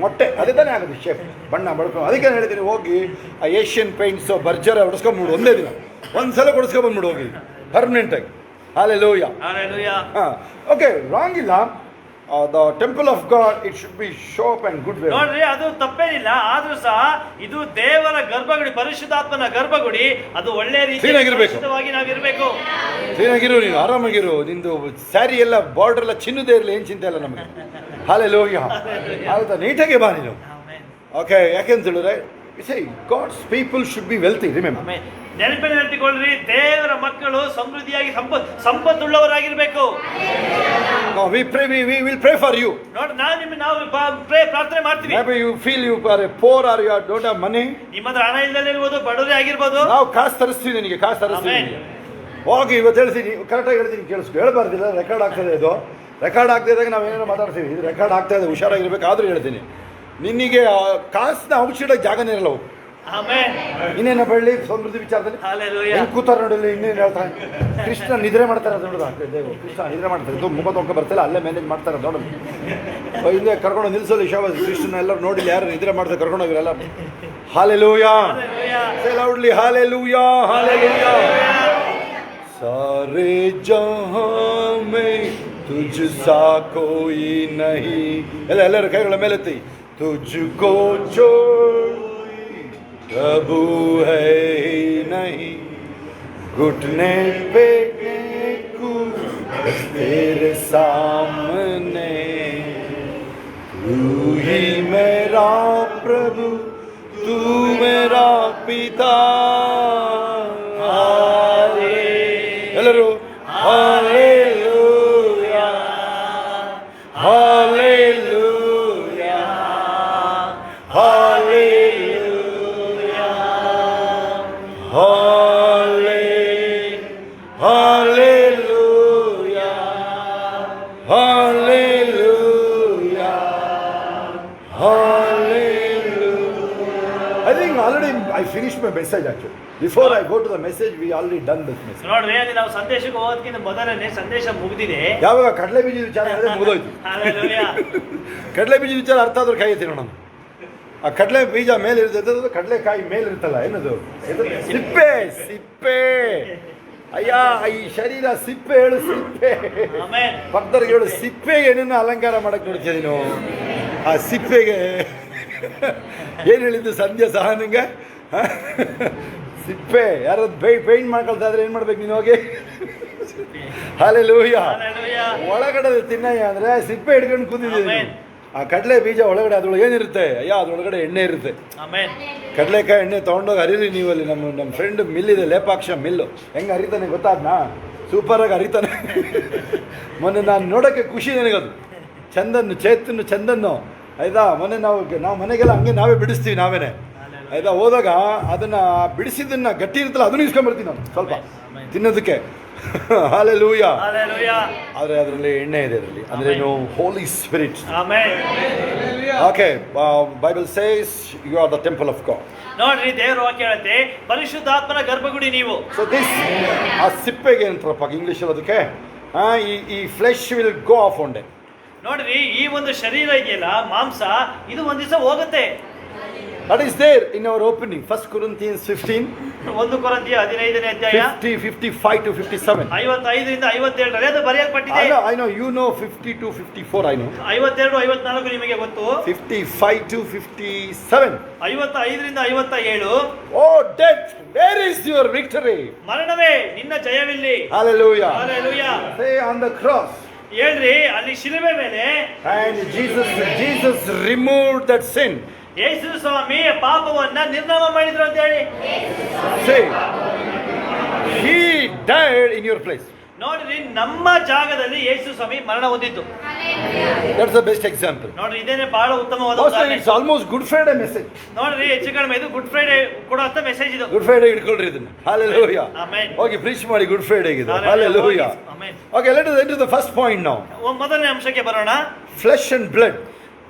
ಮೊಟ್ಟೆ ಅದೇ ತಾನೇ ಆಗುತ್ತೆ ಶೇಪ್, ಬಣ್ಣ ಬಳ್ಕೊಂಡು. ಅದಕ್ಕೆ ಹೇಳ್ತೀನಿ, ಹೋಗಿ ಆ ಏಷ್ಯನ್ ಪೇಂಟ್ಸು ಬರ್ಜರ್ ಹೊಡ್ಸ್ಕೊಂಡ್ಬಿಡು, ಒಂದೇ ದಿನ ಒಂದ್ಸಲ ಕೊಡಿಸ್ಕೊಂಡ್ಬಂದ್ಬಿಡು ಹೋಗಿ ಪರ್ಮನೆಂಟಾಗಿ. Hallelujah. Hallelujah. Okay, wrong ಇಲ್ಲ. The temple of God, it should be sharp and good way. ನೋಡ್ರಿ, ಅದು ತಪ್ಪೇನಿಲ್ಲ. ಆದ್ರೂ ಸಹ ಇದು ದೇವರ ಗರ್ಭಗುಡಿ, ಪರಿಶುದ್ಧಾತ್ಮನ ಗರ್ಭಗುಡಿ. ಅದು ಒಳ್ಳೆ ರೀತಿಯಲ್ಲಿ ಪರಿಶುದ್ಧವಾಗಿ ನಾವಿರ್ಬೇಕು. ಕ್ಲೀನಾಗಿರು, ನೀನು ಆರಾಮಾಗಿರು. ನಿಂದು ಸ್ಯಾರಿ ಎಲ್ಲ ಬಾರ್ಡರ್ ಎಲ್ಲ ಚಿನ್ನದೇ ಇರಲಿ, ಏನು ಚಿಂತೆ ಇಲ್ಲ ನಮಗೆ. Hallelujah. ಆಯ್ತಾ, ನೀಟಾಗಿ ಬಾ ನೀನು. ಓಕೆ, ಯಾಕೆಂತ ಹೇಳಿದ್ರೆ God's people should be wealthy, remember. ನೆನಪಿನಲ್ಲಿಟ್ಟುಕೊಳ್ಳ್ರಿ, ದೇವರ ಮಕ್ಕಳು ಸಮೃದ್ಧಿಯಾಗಿ ಸಂಪತ್ತುಳ್ಳವರಾಗಿರ್ಬೇಕು. No, we will pray for you. ನೋಡಿ, ನಾವು ಪ್ರಾರ್ಥನೆ ಮಾಡ್ತೀವಿ. Maybe you feel you are poor or you don't have money. ನಿಮ್ಮ ಹತ್ರ ಹಣ ಇಲ್ಲದಿರ್ಬೋದು, ಬಡವರೇ ಆಗಿರ್ಬೋದು. ನಾವು ಕಾಸು ತರಿಸ್ತೀವಿ ನಿನಗೆ, ಕಾಸು ತರಿಸ್ತೀವಿ. ಹೋಗಿ ಇವತ್ತು ಹೇಳ್ತೀನಿ, ಕರೆಕ್ಟಾಗಿ ಹೇಳ್ತೀನಿ, ಕೇಳಿಸ್ಕೊ. ಹೇಳ್ಬಾರ್ದಿಲ್ಲ, ರೆಕಾರ್ಡ್ ಆಗ್ತದೆ. ಇದು ರೆಕಾರ್ಡ್ ಆಗ್ತಾ ಇದ್ದಾಗ ನಾವು ಏನೇನೋ ಮಾತಾಡ್ತೀವಿ. ಇದು ರೆಕಾರ್ಡ್ ಆಗ್ತಾ ಇದೆ, ಹುಷಾರಾಗಿರ್ಬೇಕು. ಆದರೂ ಹೇಳ್ತೀನಿ, ನಿನಗೆ ಕಾಸನ್ನ ಔಷಧಿಗೆ ಜಾಗನೇ ಇರಲ್ಲ. ಇನ್ನೇನ ಬೆಳ್ಳಿ ಸಮೃದ್ಧಿ ವಿಚಾರದಲ್ಲಿ ಕೂತಾರ ನೋಡಿಲ್ಲ, ಇನ್ನೇನು ಹೇಳ್ತಾರೆ. ಕೃಷ್ಣ ನಿದ್ರೆ ಮಾಡ್ತಾರೆ, ಅದು ನೋಡಿದ ಕೃಷ್ಣ ನಿದ್ರೆ ಮಾಡ್ತಾರೆ. ಇದು ಮುಖ ತೊಂಕ ಬರ್ತಿಲ್ಲ, ಅಲ್ಲೇ ಮ್ಯಾನೇಜ್ ಮಾಡ್ತಾರೆ ನೋಡೋದು. ಹಿಂದೆ ಕರ್ಕೊಂಡು ನಿಲ್ಸೋದು ಶಾಬಾಸ್. ಕೃಷ್ಣ ಎಲ್ಲರೂ ನೋಡಿಲ್ಲ, ಯಾರು ನಿದ್ರೆ ಮಾಡ್ತಾರೆ ಕರ್ಕೊಂಡೋಗಿರಲ್ಲ. Hallelujah. Say loudly, Hallelujah, Hallelujah. सारे जहां में तुझसा कोई नहीं. ಎಲ್ಲರೂ ಕೈಗಳ ಮೇಲೆತ್ತಿ. तुझको छोड़ प्रभु है ही नहीं, घुटने पे तेरे सामने, तू ही मेरा प्रभु, तू मेरा पिता. ಎಲ್ಲರೂ Hallelujah, Hallelujah, Hallelujah, Hallelujah, Hallelujah, Hallelujah, Hallelujah. I think already I finished my message actually. Before I go to the message, we already done this message. ನೋಡ್ರಿ, ನಾವು ಸಂದೇಶಕ್ಕೆ ಹೋಗೋದಕ್ಕಿಂತ ಮೊದಲನೇ ಸಂದೇಶ ಮುಗಿದಿದೆ. ಯಾವಾಗ ಕಡಲೆ ಬೀಜದ ವಿಚಾರ ಹೇಳಿದ್ರೆ ಮುಗಿದೋಯ್ತು. ಕಡಲೆ ಬೀಜದ ವಿಚಾರ ಅರ್ಥ ಆದ್ರೂ ಕೈ ಎತ್ತಿ ನೋಡೋಣ. ಆ ಕಡಲೆ ಬೀಜ ಮೇಲೆ ಇರ್ತದೆ, ಕಡಲೆಕಾಯಿ ಮೇಲೆ ಇರ್ತಲ್ಲ, ಏನದು ಸಿಪ್ಪೆ. ಸಿಪ್ಪೆ ಅಯ್ಯ, ಈ ಶರೀರ ಸಿಪ್ಪೆ. ಹೇಳು ಸಿಪ್ಪೆ. ಭಕ್ತರಿಗೆ ಹೇಳು, ಸಿಪ್ಪೆಗೆ ಏನನ್ನ ಅಲಂಕಾರ ಮಾಡಕ್ ನೋಡ್ತೀಯ ನೀನು. ಆ ಸಿಪ್ಪೆಗೆ ಏನು ಹೇಳಿದ್ದು ಸಂಧ್ಯಾ ಸಹ ನಿಂಗೆ, ಸಿಪ್ಪೆ. ಯಾರು ಪೇಂಟ್ ಮಾಡ್ಕೊಳ್ತಾ ಇದ್ರೆ ಏನು ಮಾಡ್ಬೇಕು ನೀನು ಹೋಗಿ? Hallelujah. ಒಳಗಡೆ ತಿನ್ನಯ್ಯ ಅಂದ್ರೆ ಸಿಪ್ಪೆ ಹಿಡ್ಕೊಂಡು ಕೂತಿದ್ದೀವಿ. ಆ ಕಡಲೆ ಬೀಜ ಒಳಗಡೆ ಅದ್ರೊಳಗೆ ಏನಿರುತ್ತೆ? ಅಯ್ಯ, ಅದ್ರೊಳಗಡೆ ಎಣ್ಣೆ ಇರುತ್ತೆ. ಕಡಲೆಕಾಯಿ ಎಣ್ಣೆ ತೊಗೊಂಡೋಗಿ ಹರಿರಿ ನೀವಲ್ಲಿ. ನಮ್ಮ ಫ್ರೆಂಡ್ ಮಿಲ್ ಇದೆ, ಲೇಪಾಕ್ಷ ಮಿಲ್ಲು. ಹೆಂಗೆ ಹರಿತಾನೆ ಗೊತ್ತಾದ್ನಾ? ಸೂಪರಾಗಿ ಹರಿತಾನೆ. ಮೊನ್ನೆ ನಾನು ನೋಡೋಕ್ಕೆ ಖುಷಿ ನನಗದು. ಚಂದನ್ನು, ಚೇತನ್ನು, ಚಂದನ್ನು. ಆಯ್ತಾ, ಮೊನ್ನೆ ನಾವು ಮನೆಗೆಲ್ಲ ಹಂಗೆ ನಾವೇ ಬಿಡಿಸ್ತೀವಿ, ನಾವೇನೆ. ಆಯ್ತಾ, ಹೋದಾಗ ಅದನ್ನು ಬಿಡಿಸಿದ್ದನ್ನ ಗಟ್ಟಿ ಇರುತ್ತಲ್ಲ, ಅದನ್ನು ಇಸ್ಕೊಂಡ್ಬರ್ತೀನಿ ನಾನು ಸ್ವಲ್ಪ ತಿನ್ನೋದಕ್ಕೆ. Hallelujah. ಆದರೆ ಅದರಲ್ಲಿ ಎಣ್ಣೆ ಇದೆ, ಅದರಲ್ಲಿ ಅಂದ್ರೆ holy spirit. Okay, Bible says you are the temple of God. ನೋಡ್ರಿ, ದೇವರ ವಾಕ್ಯ ಹೇಳುತ್ತೆ, ಪರಿಶುದ್ಧಾತ್ಮನ ಗರ್ಭಗುಡಿ ನೀವು. ಸೊ ದಿಸ್, ಆ ಸಿಪ್ಪೆಗೆ ಏನಂತಾರಪ್ಪ ಇಂಗ್ಲಿಷ್ ಅದಕ್ಕೆ, ಈ flesh will go of one day. ನೋಡ್ರಿ, ಈ ಒಂದು ಶರೀರ ಇದೆಯಲ್ಲ, ಮಾಂಸ, ಇದು ಒಂದ್ ದಿವಸ ಹೋಗುತ್ತೆ. That is there in our opening, 1 Corinthians 15. 1 ಕೊರಿಂಥಿಯ 15ನೇ ಅಧ್ಯಾಯ 55 to 57. 55 ರಿಂದ 57 ರಲ್ಲಿ ಅದು ಬರೆಯಲ್ಪಟ್ಟಿದೆ. I know, you know 50 to 54, I know. 52 54 ನಿಮಗೆ ಗೊತ್ತು. 55 to 57. 55 ರಿಂದ 57. Oh death, where is your victory? ಮರಣವೇ, ನಿನ್ನ ಜಯವಿಲ್ಲಿ. Hallelujah. Hallelujah. Say on the cross. ಹೇಳ್ರಿ, ಅಲ್ಲಿ ಶಿಲುಬೆ ಮೇಲೆ. And Jesus removed that sin. ಯೇಸು ಸ್ವಾಮಿ ಪಾಪವನ್ನ ನಿರ್ನಾಮ ಮಾಡಿದ್ರು ಅಂತ ಹೇಳಿ. Say, He died in your place. ನೋಡ್ರಿ, ನಮ್ಮ ಜಾಗದಲ್ಲಿ ಯೇಸು ಸ್ವಾಮಿ ಮರಣ ಹೊಂದಿದ್ದು. That's the best example. ನೋಡ್ರಿ, ಇದೇನೆ ಬಹಳ ಉತ್ತಮವಾದ Also, ಉದಾಹರಣೆ. it's almost Good Friday message. ನೋಡ್ರಿ, ಹೆಚ್ಚು ಕಡಿಮೆ ಇದು ಗುಡ್ ಫ್ರೈಡೆ ಕೊಡುವಂತ ಮೆಸೇಜ್ ಇದು. Good Friday ಹಿಡ್ಕೊಳ್ರಿ ಇದನ್ನ. Hallelujah. Amen. Okay, preach ಮಾಡಿ Good Friday ಗೆ ಇದು. Hallelujah. Hallelujah. Amen. Okay, let us enter the first point now. ಮೊದಲನೇ ಅಂಶಕ್ಕೆ ಬರೋಣ. Flesh and blood.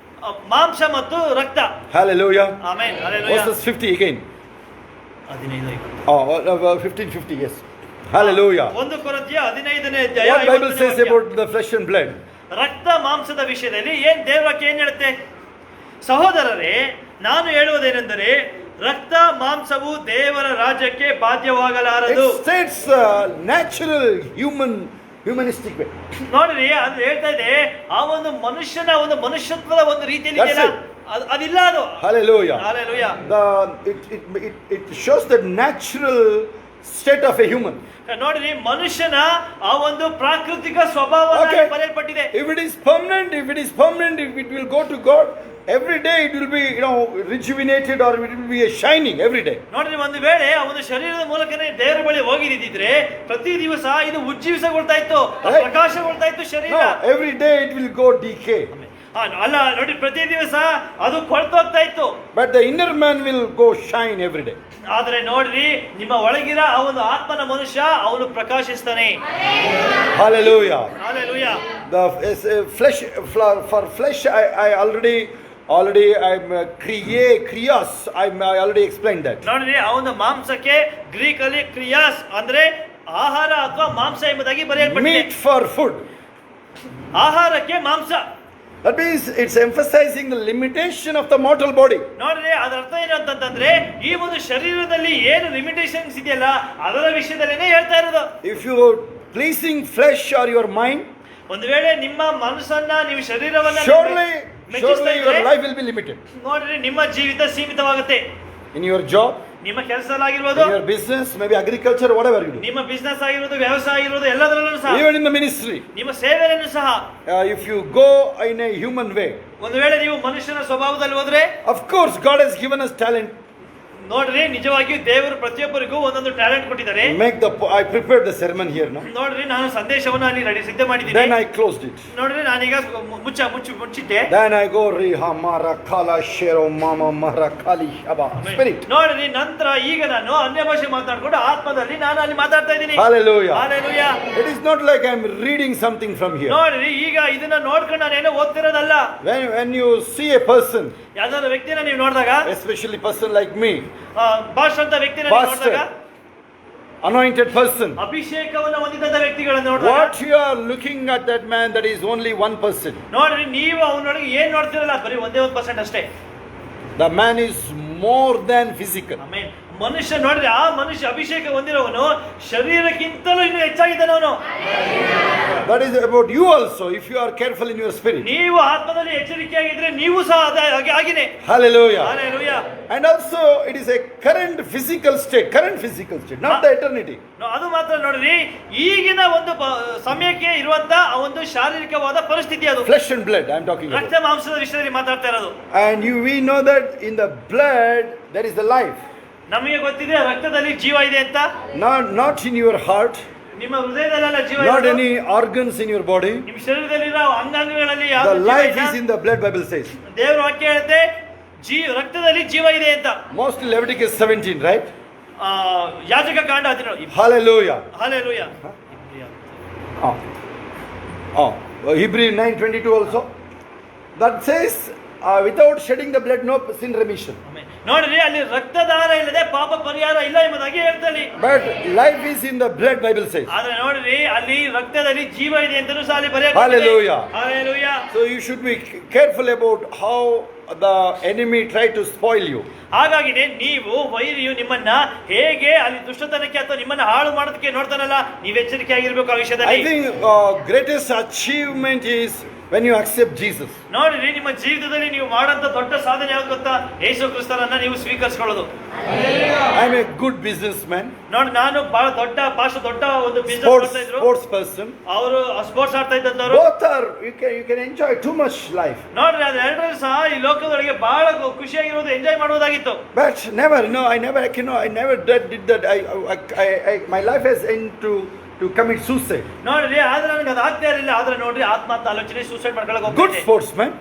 ಮಾಂಸ ಮತ್ತು ರಕ್ತ. Hallelujah. Amen. Hallelujah. Verses 50 again. 15. 15:50, yes. Hallelujah. 1 ಕೊರಿಂಥಿಯ 15ನೇ ಅಧ್ಯಾಯ What Bible 50ನೇ says ವಾಕ್ಯ. about the flesh and blood? ರಕ್ತ ಮಾಂಸದ ವಿಷಯದಲ್ಲಿ ದೇವರಕ್ಕೆ ಏನ್ ಹೇಳುತ್ತೆ? ಸಹೋದರರೇ, ನಾನು ಹೇಳುವುದೇನೆಂದರೆ ರಕ್ತ ಮಾಂಸವು ದೇವರ ರಾಜ್ಯಕ್ಕೆ ಬಾಧ್ಯವಾಗಲಾರದು. It states natural humanistic way. ನೋಡ್ರಿ, ಅದು ಹೇಳ್ತಾ ಇದೆ ಆ ಒಂದು ಮನುಷ್ಯನ ಒಂದು ಮನುಷ್ಯತ್ವದ ಒಂದು ರೀತಿಯಲ್ಲಿ That's ಇದೆಯಲ್ಲ, it. ಅದಿಲ್ಲ ಅದು. Hallelujah. Hallelujah. It shows the natural state of a human. ನೋಡ್ರಿ, ಮನುಷ್ಯನ ಆ ಒಂದು ಪ್ರಾಕೃತಿಕ ಸ್ವಭಾವವನ್ನು Okay. ಬರೆಯಲ್ಪಟ್ಟಿದೆ. If it is permanent, if it will go to God, every day it will be, rejuvenated, or it will be a shining every day. ನೋಡ್ರಿ, ಒಂದು ವೇಳೆ ಆ ಒಂದು ಶರೀರದ ಮೂಲಕನೇ ದೇವರ ಬಳಿ ಹೋಗಿದ್ದಿದ್ರೆ ಪ್ರತಿ ದಿವಸ ಇದು ಉಜ್ಜೀವಿಸಗೊಳ್ತಾ ಇತ್ತು, Right. ಪ್ರಕಾಶಗೊಳ್ತಾ ಇತ್ತು ಶರೀರ. No, every day it will go decay. ಅಲ್ಲ ನೋಡಿ, ಪ್ರತಿ ದಿವಸ ಅದು ಕೊಳ್ತೋಗ್ತಾ ಇತ್ತು. But the inner man will go shine every day. ಆದ್ರೆ ನೋಡ್ರಿ, ನಿಮ್ಮ ಒಳಗಿರ ಆ ಒಂದು ಆತ್ಮನ ಮನುಷ್ಯ ಅವನು ಪ್ರಕಾಶಿಸ್ತಾನೆ. Hallelujah. Hallelujah. The flesh, for flesh, I already I'm kriyas. I already explained that. ನೋಡ್ರಿ, ಆ ಒಂದು ಮಾಂಸಕ್ಕೆ ಗ್ರೀಕ್ ಅಲ್ಲಿ ಕ್ರಿಯಾಸ್ ಅಂದ್ರೆ ಆಹಾರ ಅಥವಾ ಮಾಂಸ ಎಂಬುದಾಗಿ ಬರೆಯಲ್ಪಟ್ಟಿದೆ. Meat for food. ಆಹಾರಕ್ಕೆ ಮಾಂಸ. That means it's emphasizing the limitation of the mortal body. ನೋಡ್ರಿ, ಅದರ ಅರ್ಥ ಏನು ಅಂತಂದ್ರೆ ಈ ಒಂದು ಶರೀರದಲ್ಲಿ ಏನು ಲಿಮಿಟೇಷನ್ಸ್ ಇದೆಯಲ್ಲ ಅದರ ವಿಷಯದಲ್ಲೇನೆ ಹೇಳ್ತಾ ಇರೋದು. If you are pleasing flesh or your mind, ಒಂದು ವೇಳೆ ನಿಮ್ಮ ಮನಸ್ಸನ್ನ ನೀವು ಶರೀರವನ್ನ surely ಮೆಚ್ಚಿಸ್ತಾ your ಇದ್ರೆ life will be limited. ನೋಡ್ರಿ, ನಿಮ್ಮ ಜೀವಿತ ಸೀಮಿತವಾಗುತ್ತೆ. In your job, ನಿಮ್ಮ ಕೆಲಸದಲ್ಲಾಗಿರ್ಬೋದು, in your business, maybe agriculture, whatever you do. ನಿಮ್ಮ ಬಿಸ್ನೆಸ್ ಆಗಿರೋದು, ವ್ಯವಸಾಯ ಆಗಿರೋದು, ಎಲ್ಲದರಲ್ಲೂ ಸಹ, Even in the ministry, ನಿಮ್ಮ ಸೇವೆಯನ್ನು ಸಹ, if you go in a human way, ಒಂದು ವೇಳೆ ನೀವು ಮನುಷ್ಯನ ಸ್ವಭಾವದಲ್ಲಿ ಹೋದ್ರೆ, of course God has given us talent. ನೋಡ್ರಿ, ನಿಜವಾಗಿಯೂ ದೇವರು ಪ್ರತಿಯೊಬ್ಬರಿಗೂ ಒಂದೊಂದು ಟ್ಯಾಲೆಂಟ್ ಕೊಟ್ಟಿದ್ದಾರೆ. I prepared the sermon here now. ನೋಡ್ರಿ, ನಾನು ಸಂದೇಶವನ್ನು ಅಲ್ಲಿ ಸಿದ್ಧ ಮಾಡಿದ್ದೀನಿ. Then I closed it. ನೋಡ್ರಿ, ನಾನೀಗ ಮುಚ್ಚಿಟ್ಟೆ. Then I go Rihamara Kala Shero Mama Mara Kali Shaba Spirit. ನೋಡ್ರಿ, ನಂತರ ಈಗ ನಾನು ಅನ್ಯ ಭಾಷೆ ಮಾತಾಡ್ಕೊಂಡು ಆತ್ಮದಲ್ಲಿ ನಾನು ಅಲ್ಲಿ ಮಾತಾಡ್ತಾ ಇದ್ದೀನಿ. Hallelujah. Hallelujah. It is not like I'm reading something from here. ನೋಡ್ರಿ, ಈಗ ಇದನ್ನ ನೋಡ್ಕೊಂಡು ನಾನೇನೋ ಓದ್ತಿರೋದಲ್ಲ. When you see a person, ಯಾವ್ದಾದ್ರು ವ್ಯಕ್ತಿನ ನೀವು ನೋಡಿದಾಗ, especially person like me, Basha ಅಂತ ವ್ಯಕ್ತಿನ ನೀವು ನೋಡಿದಾಗ, anointed person, ಅಭಿಷೇಕವನ್ನು ಹೊಂದಿದಂತ ವ್ಯಕ್ತಿಗಳನ್ನು ನೋಡಿದಾಗ, what you are looking at that man, that is only 1%. ನೋಡ್ರಿ, ನೀವು ಅವನೊಳಗೆ ಏನ್ ನೋಡ್ತಿರಲ್ಲ, ಬರೀ 1% ಅಷ್ಟೇ. The man is more than physical. Amen. ಮನುಷ್ಯ ನೋಡ್ರಿ, ಆ ಮನುಷ್ಯ ಅಭಿಷೇಕ ಹೊಂದಿರೋವನು ಶರೀರಕ್ಕಿಂತಲೂ ಇನ್ನೂ ಹೆಚ್ಚಾಗಿದ್ದಾನೆ ಅವನು. That is about you also, if you are careful in your spirit. ನೀವು ಆತ್ಮದಲ್ಲಿ ಎಚ್ಚರಿಕೆಯಾಗಿದ್ರೆ ನೀವು ಸಹ ಆಗಿನೇ. Hallelujah. Hallelujah. And also it is a current physical state, not the eternity. ಅದು ಮಾತ್ರ ನೋಡ್ರಿ, ಈಗಿನ ಒಂದು ಸಮಯಕ್ಕೆ ಇರುವಂತ ಆ ಒಂದು ಶಾರೀರಿಕವಾದ ಪರಿಸ್ಥಿತಿ ಅದು. Flesh and blood I am talking about. ರಕ್ತ ಮಾಂಸದ ವಿಷಯದಲ್ಲಿ ಮಾತಾಡ್ತಾ ಇರೋದು. And we know that in the blood there is the life. ನಮಗೆ ಗೊತ್ತಿದೆ ರಕ್ತದಲ್ಲಿ ಜೀವ ಇದೆ ಅಂತ. Not in your heart, ನಿಮ್ಮ ಹೃದಯದಲ್ಲ ಜೀವ not ಇರೋದು. any organs in your body. ನಿಮ್ಮ ಶರೀರದಲ್ಲಿರೋ ಅಂಗಾಂಗಗಳಲ್ಲಿ The ಯಾವುದು life ಜೀವ is ಇಲ್ಲ. in the blood, Bible says. ದೇವರ ವಾಕ್ಯ ಹೇಳುತ್ತೆ ರಕ್ತದಲ್ಲಿ ಜೀವ ಇದೆ ಅಂತ. Mostly Leviticus 17, right? ಯಾಜಕ ಕಾಂಡ 17. Hallelujah. Hallelujah. Hebrew 9:22 also. That says without shedding the blood no sin remission. ನೋಡ್ರಿ, ಅಲ್ಲಿ ರಕ್ತದಾನ ಇಲ್ಲದೆ ಪಾಪ ಪರಿಹಾರ ಇಲ್ಲ ಎಂಬುದಾಗಿ ಹೇಳ್ತಾರೆ. But life is in the blood, Bible says. ಆದ್ರೆ ನೋಡ್ರಿ, ಅಲ್ಲಿ ರಕ್ತದಲ್ಲಿ ಜೀವ ಇದೆ ಅಂತಲೂ ಸಹ ಅಲ್ಲಿ ಬರೆಯಲ್ಪಟ್ಟಿದೆ. Hallelujah. Hallelujah. So you should be careful about how the enemy try to spoil you. ಹಾಗಾಗಿನೇ ನೀವು ವೈರಿಯು ನಿಮ್ಮನ್ನ ಹೇಗೆ ಅಲ್ಲಿ ದುಷ್ಟತನಕ್ಕೆ ಅಥವಾ ನಿಮ್ಮನ್ನ ಹಾಳು ಮಾಡೋದಕ್ಕೆ ನೋಡ್ತಾನಲ್ಲ, ನೀವು ಎಚ್ಚರಿಕೆ ಆಗಿರ್ಬೇಕು ಆ ವಿಷಯದಲ್ಲಿ. I think greatest achievement is when you accept Jesus. ನೋಡ್ರಿ, ನಿಮ್ಮ ಜೀವಿತದಲ್ಲಿ ನೀವು ಮಾಡಂತ ದೊಡ್ಡ ಸಾಧನೆ ಯಾವ್ದು ಗೊತ್ತಾ? ಯೇಸು ಕ್ರಿಸ್ತನನ್ನ ನೀವು ಸ್ವೀಕರಿಸಿಕೊಳ್ಳೋದು. I'm a good businessman. ನೋಡಿ, ನಾನು ಬಹಳ ದೊಡ್ಡ ಒಂದು ಬಿಸ್ನೆಸ್ ಮಾಡ್ತಾ ಇದ್ರು. Sports person. ಅವರು ಸ್ಪೋರ್ಟ್ಸ್ ಆಡ್ತಾ ಇದ್ದಂತವ್ರು. Both are, you can enjoy too much life. ನೋಡ್ರಿ, ಅದು ಎರಡರೂ ಸಹ ಈ ಲೋಕದೊಳಗೆ ಬಹಳ ಖುಷಿಯಾಗಿರೋದು, enjoy ಮಾಡುವುದಾಗಿತ್ತು. But never, I never did that. My life has into to commit suicide. ನೋಡ್ರಿ, ಆದ್ರೆ ನನಗೆ ಅದು ಆಗ್ತಾ ಇರಲಿಲ್ಲ. ಆದ್ರೆ ನೋಡ್ರಿ, ಆತ್ಮಹತ್ಯೆ ಆಲೋಚನೆ, ಸೂಸೈಡ್ ಮಾಡ್ಕೊಳ್ಳೋಕೆ Good ಹೋಗ್ತಿದ್ದೆ. sportsman.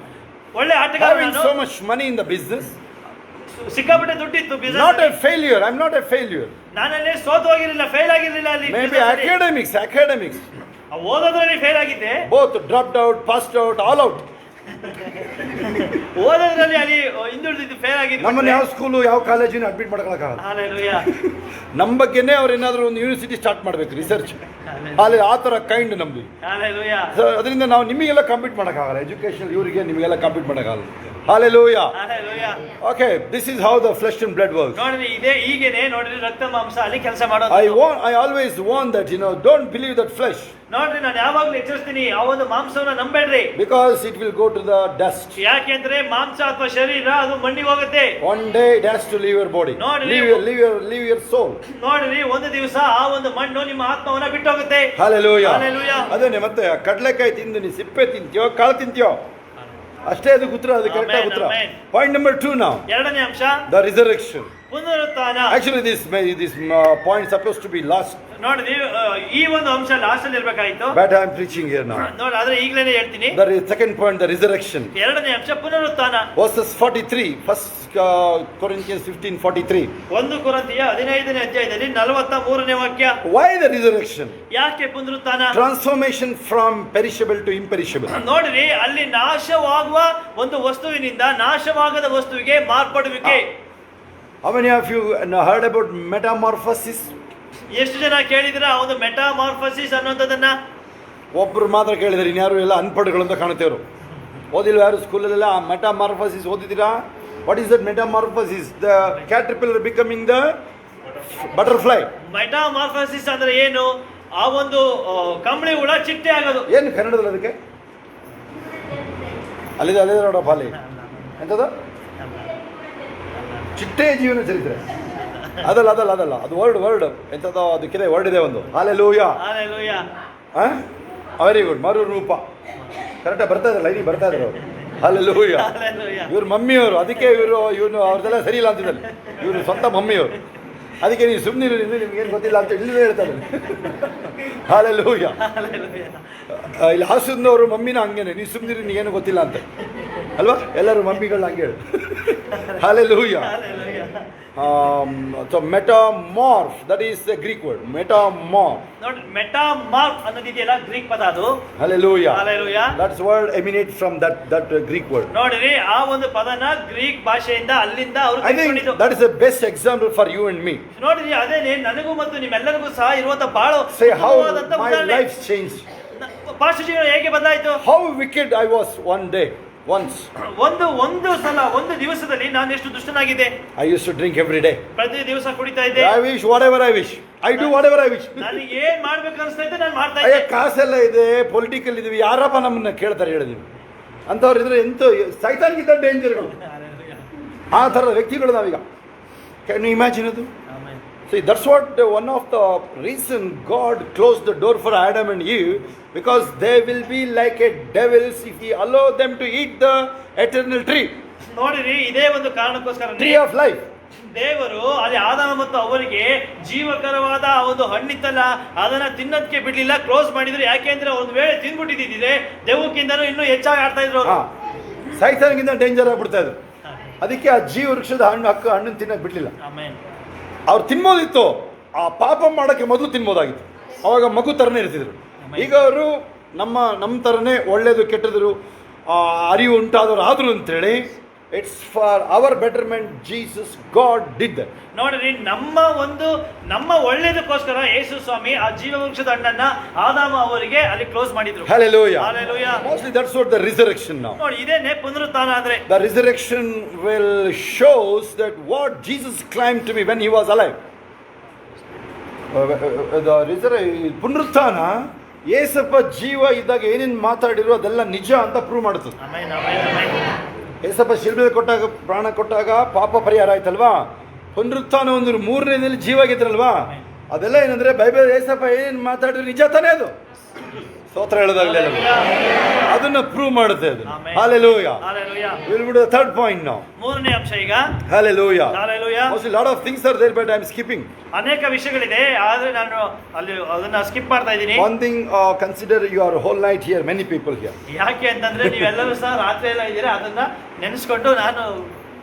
ಒಳ್ಳೆ ಆಟಗಾರ Having ನಾನು. so much money in the business. ಸಿಕ್ಕಾಪಟ್ಟೆ ದುಡ್ಡಿತ್ತು Not business. a failure. I'm not a failure. ನಾನಲ್ಲಿ ಸೋತು ಹೋಗಿರಲಿಲ್ಲ, ಫೇಲ್ ಆಗಿರಲಿಲ್ಲ ಅಲ್ಲಿ. Maybe academics. ಓದೋದ್ರಲ್ಲಿ ಫೇಲ್ ಆಗಿದ್ದೆ. Both dropped out, passed out, all out. ಓದೋದ್ರಲ್ಲಿ ಅಲ್ಲಿ ಹಿಂದುಳಿದಿದ್ದು, ಫೇಲ್ ಆಗಿದ್ದು. ನಮ್ಮನ್ನ ಯಾವ ಸ್ಕೂಲು ಯಾವ ಕಾಲೇಜಿನ ಅಡ್ಮಿಟ್ ಮಾಡಕ್ಕಾಗಲ್ಲ. ಹಲ್ಲೆಲೂಯಾ. ನಮ್ಮ ಬಗ್ಗೆನೇ ಅವ್ರು ಏನಾದ್ರು ಒಂದು ಯೂನಿವರ್ಸಿಟಿ ಸ್ಟಾರ್ಟ್ ಮಾಡ್ಬೇಕು, ರಿಸರ್ಚ್. ಅಲ್ಲಿ ಆ ಥರ ಕೈಂಡ್ ನಮ್ದು. ಹಲ್ಲೆಲೂಯಾ. ಅದರಿಂದ ನಾವು ನಿಮಗೆಲ್ಲ ಕಂಪೀಟ್ ಮಾಡೋಕ್ಕಾಗಲ್ಲ. ಎಜುಕೇಶನ್ ಇವರಿಗೆ ನಿಮಗೆಲ್ಲ ಕಂಪೀಟ್ ಮಾಡೋಕ್ಕಾಗಲ್ಲ. Hallelujah. Hallelujah. Okay, this is how the flesh and blood works. ನೋಡ್ರಿ, ಇದೇ ಹೀಗೇನೆ ನೋಡ್ರಿ, ರಕ್ತ ಮಾಂಸ ಅಲ್ಲಿ ಕೆಲಸ ಮಾಡೋದು. I always warn that, don't believe that flesh. ನೋಡ್ರಿ, ನಾನು ಯಾವಾಗ್ಲೂ ಎಚ್ಚರಿಸ್ತೀನಿ, ಆ ಒಂದು ಮಾಂಸವನ್ನ ನಂಬೇಡ್ರಿ. Because it will go to the dust. ಯಾಕೆಂದ್ರೆ ಮಾಂಸ ಅಥವಾ ಶರೀರ ಅದು ಮಣ್ಣಿಗೆ ಹೋಗುತ್ತೆ. One day it has to leave your body. Leave your soul. ನೋಡ್ರಿ, ಒಂದು ದಿವಸ ಆ ಒಂದು ಮಣ್ಣು ನಿಮ್ಮ ಆತ್ಮವನ್ನ ಬಿಟ್ಟು ಹೋಗುತ್ತೆ. Hallelujah. Hallelujah. ಅದೇನೆ, ಮತ್ತೆ ಕಡಲೆಕಾಯಿ ತಿಂದು ನೀ ಸಿಪ್ಪೆ ತಿಂತೀಯೋ ಕಾಳು ತಿಂತೀಯೋ ಅಷ್ಟೇ ಅದಕ್ಕೆ ಉತ್ತರ, ಅದು ಕರೆಕ್ಟ್ ಉತ್ತರ. Point number 2 now. ಎರಡನೇ ಅಂಶ, The resurrection. ಪುನರುತ್ಥಾನ. Actually this point supposed to be last. ನೋಡ್ರಿ, ಈ ಒಂದು ಅಂಶ ಲಾಸ್ಟ್ ಅಲ್ಲಿ ಇರ್ಬೇಕಾಯ್ತು. But I am preaching here now. ನೋಡಿ, ಆದ್ರೆ ಈಗಲೇ ಹೇಳ್ತೀನಿ. The second point, the resurrection. ಎರಡನೇ ಅಂಶ ಪುನರುತ್ಥಾನ. Verses 43, 1 Corinthians 15:43. 1 ಕೊರಿಂಥಿಯ 15ನೇ ಅಧ್ಯಾಯದಲ್ಲಿ 43ನೇ ವಾಕ್ಯ. Why the resurrection? ಯಾಕೆ ಪುನರುತ್ಥಾನ? Transformation from perishable to imperishable. ನೋಡ್ರಿ, ಅಲ್ಲಿ ನಾಶವಾಗುವ ಒಂದು ವಸ್ತುವಿನಿಂದ ನಾಶವಾಗದ ವಸ್ತುವಿಗೆ ಮಾರ್ಪಡುವಿಕೆ. How many of you heard about metamorphosis? ಎಷ್ಟು ಜನ ಕೇಳಿದ್ರ ಆ ಒಂದು ಮೆಟಾಮಾರ್ಫೋಸಿಸ್ ಅನ್ನೋದನ್ನ? ಒಬ್ರು ಮಾತ್ರ ಕೇಳಿದಾರೆ, ಇನ್ಯಾರು ಎಲ್ಲ ಅನ್ಪಡ್ಗಳು ಅಂತ ಕಾಣುತ್ತೇವರು. ಓದಿಲ್ವ ಯಾರು ಸ್ಕೂಲಲ್ಲೆಲ್ಲ ಮೆಟಾಮಾರ್ಫೋಸಿಸ್ ಓದಿದ್ದೀರಾ? What is that metamorphosis? The caterpillar becoming the butterfly. Metamorphosis ಅಂದ್ರೆ ಏನು? ಆ ಒಂದು ಕಂಬಳಿ ಹುಳ ಚಿಟ್ಟೆ ಆಗೋದು. ಏನು ಕನ್ನಡದಲ್ಲಿ ಅದಕ್ಕೆ? ಅಲ್ಲಿದೆ ನೋಡಪ್ಪ, ಅಲ್ಲಿ ಎಂತದ ಚಿಟ್ಟೆ ಜೀವನ ಚರಿತ್ರೆ. ಅದಲ್ಲ ಅದು ವರ್ಡ್ ಎಂತದೋ ಅದಕ್ಕಿದೆ, ವರ್ಡ್ ಇದೆ ಒಂದು. Hallelujah. ಹಲ್ಲೆಲೂಯಾ. Very good. ಮರು ರೂಪ ಕರೆಕ್ಟಾಗಿ ಬರ್ತಾ ಇದ್ರಲ್ಲ, ಇಲ್ಲಿ ಬರ್ತಾ ಇದ್ರು. Hallelujah. ಹಲ್ಲೆಲೂಯಾ. ಇವ್ರ ಮಮ್ಮಿಯವರು, ಅದಕ್ಕೆ ಇವನು ಅವ್ರದ್ದೆಲ್ಲ ಸರಿ ಇಲ್ಲ ಅಂತಿದ್ದಾರೆ. ಇವರು ಸ್ವಂತ ಮಮ್ಮಿಯವರು, ಅದಕ್ಕೆ ನೀವು ಸುಮ್ಮನೆ ನಿಮ್ಗೇನು ಗೊತ್ತಿಲ್ಲ ಅಂತ ಇಲ್ಲೇ ಹೇಳ್ತಾರೆ. Hallelujah. ಇಲ್ಲಿ ಹಾಸನದವರು ಮಮ್ಮಿನ ಹಂಗೇನೆ, ನೀವು ಸುಮ್ಮನೆ ನೀಗೇನು ಗೊತ್ತಿಲ್ಲ ಅಂತ ಅಲ್ವಾ? ಎಲ್ಲರೂ ಮಮ್ಮಿಗಳನ್ನ ಹಂಗೆ ಹೇಳಿ. Hallelujah. So metamorph, that is the Greek word. Metamorph. ನೋಡಿ, ಮೆಟಾಮಾರ್ಫ್ ಅನ್ನೋದಿದೆಯಲ್ಲ, ಗ್ರೀಕ್ ಪದ ಅದು. Hallelujah. Hallelujah. That's word emanates from that Greek word. ನೋಡ್ರಿ, ಆ ಒಂದು ಪದನ ಗ್ರೀಕ್ ಭಾಷೆಯಿಂದ ಅಲ್ಲಿಂದ ಅವರು I think that is the best example for you and me. ನೋಡ್ರಿ, ಅದೇನೆ ನನಗೂ ಮತ್ತು ನಿಮ್ಮೆಲ್ಲರಿಗೂ ಸಹ ಇರುವಂತ ಬಹಳ Say how ಉತ್ತಮವಾದಂತ my ಉದಾಹರಣೆ. life changed. ಪಾಸ್ಟರ್ ಜೀವನ ಹೇಗೆ ಬದಲಾಯಿತು? How wicked I was once. ಒಂದು ಸಲ, ಒಂದು ದಿವಸದಲ್ಲಿ ನಾನು ಎಷ್ಟು ದುಷ್ಟನಾಗಿದ್ದೆ. I used to drink every day. ಪ್ರತಿ ದಿವಸ ಕುಡಿತಾ ಇದ್ದೆ. I wish whatever I wish. I do whatever I wish. ನನಗೆ ಏನ್ ಮಾಡ್ಬೇಕು ಅನಿಸ್ತಾ ಇದ್ದೆ ನಾನು ಮಾಡ್ತಾ ಅಯ್ಯ, ಇದ್ದೆ. ಕಾಸೆಲ್ಲ ಇದೆ, ಪೊಲಿಟಿಕಲ್ ಇದೀವಿ, ಯಾರಪ್ಪ ನಮ್ಮನ್ನ ಕೇಳ್ತಾರೆ ಹೇಳಿ ನೀವು? ಅಂಥವ್ರು ಇದ್ರೆ ಎಂತ ಸೈತಾನ್ಗಿದ್ದ ಡೇಂಜರ್ಗಳು. ಆ ಥರದ ವ್ಯಕ್ತಿಗಳು ನಾವೀಗ. ಕ್ಯಾನ್ ಯು ಇಮ್ಯಾಜಿನ್ ಅದು? See, that's what one of the reason God closed the door for Adam and Eve, because they will be like a devils if He allow them to eat the eternal tree. ನೋಡಿರಿ, ಇದೇ ಒಂದು ಕಾರಣಕ್ಕೋಸ್ಕರ Tree of life. ದೇವರು ಅಲ್ಲಿ ಆದಾಮ ಮತ್ತು ಅವರಿಗೆ ಜೀವಕರವಾದ ಒಂದು ಹಣ್ಣಿತ್ತಲ್ಲ, ಅದನ್ನ ತಿನ್ನೋದಕ್ಕೆ ಬಿಡ್ಲಿಲ್ಲ, ಕ್ಲೋಸ್ ಮಾಡಿದ್ರು. ಯಾಕೆಂದ್ರೆ ಒಂದು ವೇಳೆ ತಿನ್ಬಿಟ್ಟಿದ್ರೆ ದೆವ್ವಕ್ಕಿಂತನೂ ಇನ್ನೂ ಹೆಚ್ಚಾಗಿ ಆಡ್ತಾ ಇದ್ರು. ಸೈತಾನ್ಗಿಂತ ಡೇಂಜರ್ ಆಗ್ಬಿಡ್ತಾ ಇದ್ರು. ಅದಕ್ಕೆ ಆ ಜೀವ ವೃಕ್ಷದ ಹಣ್ಣನ್ನು ತಿನ್ನಕ್ ಬಿಡ್ಲಿಲ್ಲ. ಅವ್ರು ತಿನ್ಬೋದಿತ್ತು, ಆ ಪಾಪ ಮಾಡೋಕ್ಕೆ ಮೊದಲು ತಿನ್ಬೋದಾಗಿತ್ತು. ಅವಾಗ ಮಗು ಥರನೇ ಇರ್ತಿದ್ರು. ಈಗ ಅವರು ನಮ್ಮ ಥರನೇ ಒಳ್ಳೇದು ಕೆಟ್ಟದ್ರು ಅರಿವು ಉಂಟಾದವರು ಆದ್ರು ಅಂತೇಳಿ, it's for our betterment. Jesus god did that. ನೋಡ್ರಿ, ನಮ್ಮ ಒಳ್ಳೇದಕ್ಕೋಸ್ಕರ ಯೇಸು ಸ್ವಾಮಿ ಆ ಜೀವವೃಕ್ಷದ ಹಣ್ಣನ್ನ ಆದಾಮ ಅವರಿಗೆ ಅಲ್ಲಿ ಕ್ಲೋಸ್ ಮಾಡಿದ್ರು. Hallelujah. Hallelujah. Mostly that's what the resurrection now. ನೋಡಿ, ಇದೇನೆ ಪುನರುತ್ಥಾನ ಅಂದ್ರೆ. The resurrection will shows that what Jesus claimed to be when he was alive. The ಪುನರುತ್ಥಾನ ಏಸಪ್ಪ ಜೀವ ಇದ್ದಾಗ ಏನೇನು ಮಾತಾಡಿರೋ ಅದೆಲ್ಲ ನಿಜ ಅಂತ ಪ್ರೂವ್ ಮಾಡುತ್ತದೆ. Amen, amen, amen. ಏಸಪ್ಪ ಶಿಲ್ಬೆ ಕೊಟ್ಟಾಗ, ಪ್ರಾಣ ಕೊಟ್ಟಾಗ ಪಾಪ ಪರಿಹಾರ ಆಯ್ತಲ್ವಾ, ಪುನರುತ್ಥಾನ ಒಂದು 3ನೇ ದಿನದಲ್ಲಿ ಜೀವ ಆಗಿದ್ರಲ್ವಾ, ಅದೆಲ್ಲ ಏನಂದ್ರೆ ಬೈಬಲ್ ಏಸಪ್ಪ ಏನೇನು ಮಾತಾಡಿದ್ರೆ ನಿಜ ತಾನೇ ಅದು. ಸ್ತೋತ್ರ ಹೇಳೋದಾಗ್ಲಿ ಅದನ್ನ ಪ್ರೂವ್ ಮಾಡುತ್ತೆ ಅದು. Hallelujah. Hallelujah. We will go to the third point now. ಮೂರನೇ ಅಂಶ ಈಗ. Hallelujah. Hallelujah. Mostly lot of things are there but I am skipping. ಅನೇಕ ವಿಷಯಗಳಿದೆ, ಆದ್ರೆ ನಾನು ಅಲ್ಲಿ ಅದನ್ನ ಸ್ಕಿಪ್ ಮಾಡ್ತಾ ಇದ್ದೀನಿ. One thing, consider you are whole night here, many people here. ಯಾಕೆ ಅಂತಂದ್ರೆ ನೀವೆಲ್ಲರೂ ಸಹ ರಾತ್ರಿ ಎಲ್ಲ ಇದ್ದೀರಾ, ಅದನ್ನ ನೆನೆಸ್ಕೊಂಡು ನಾನು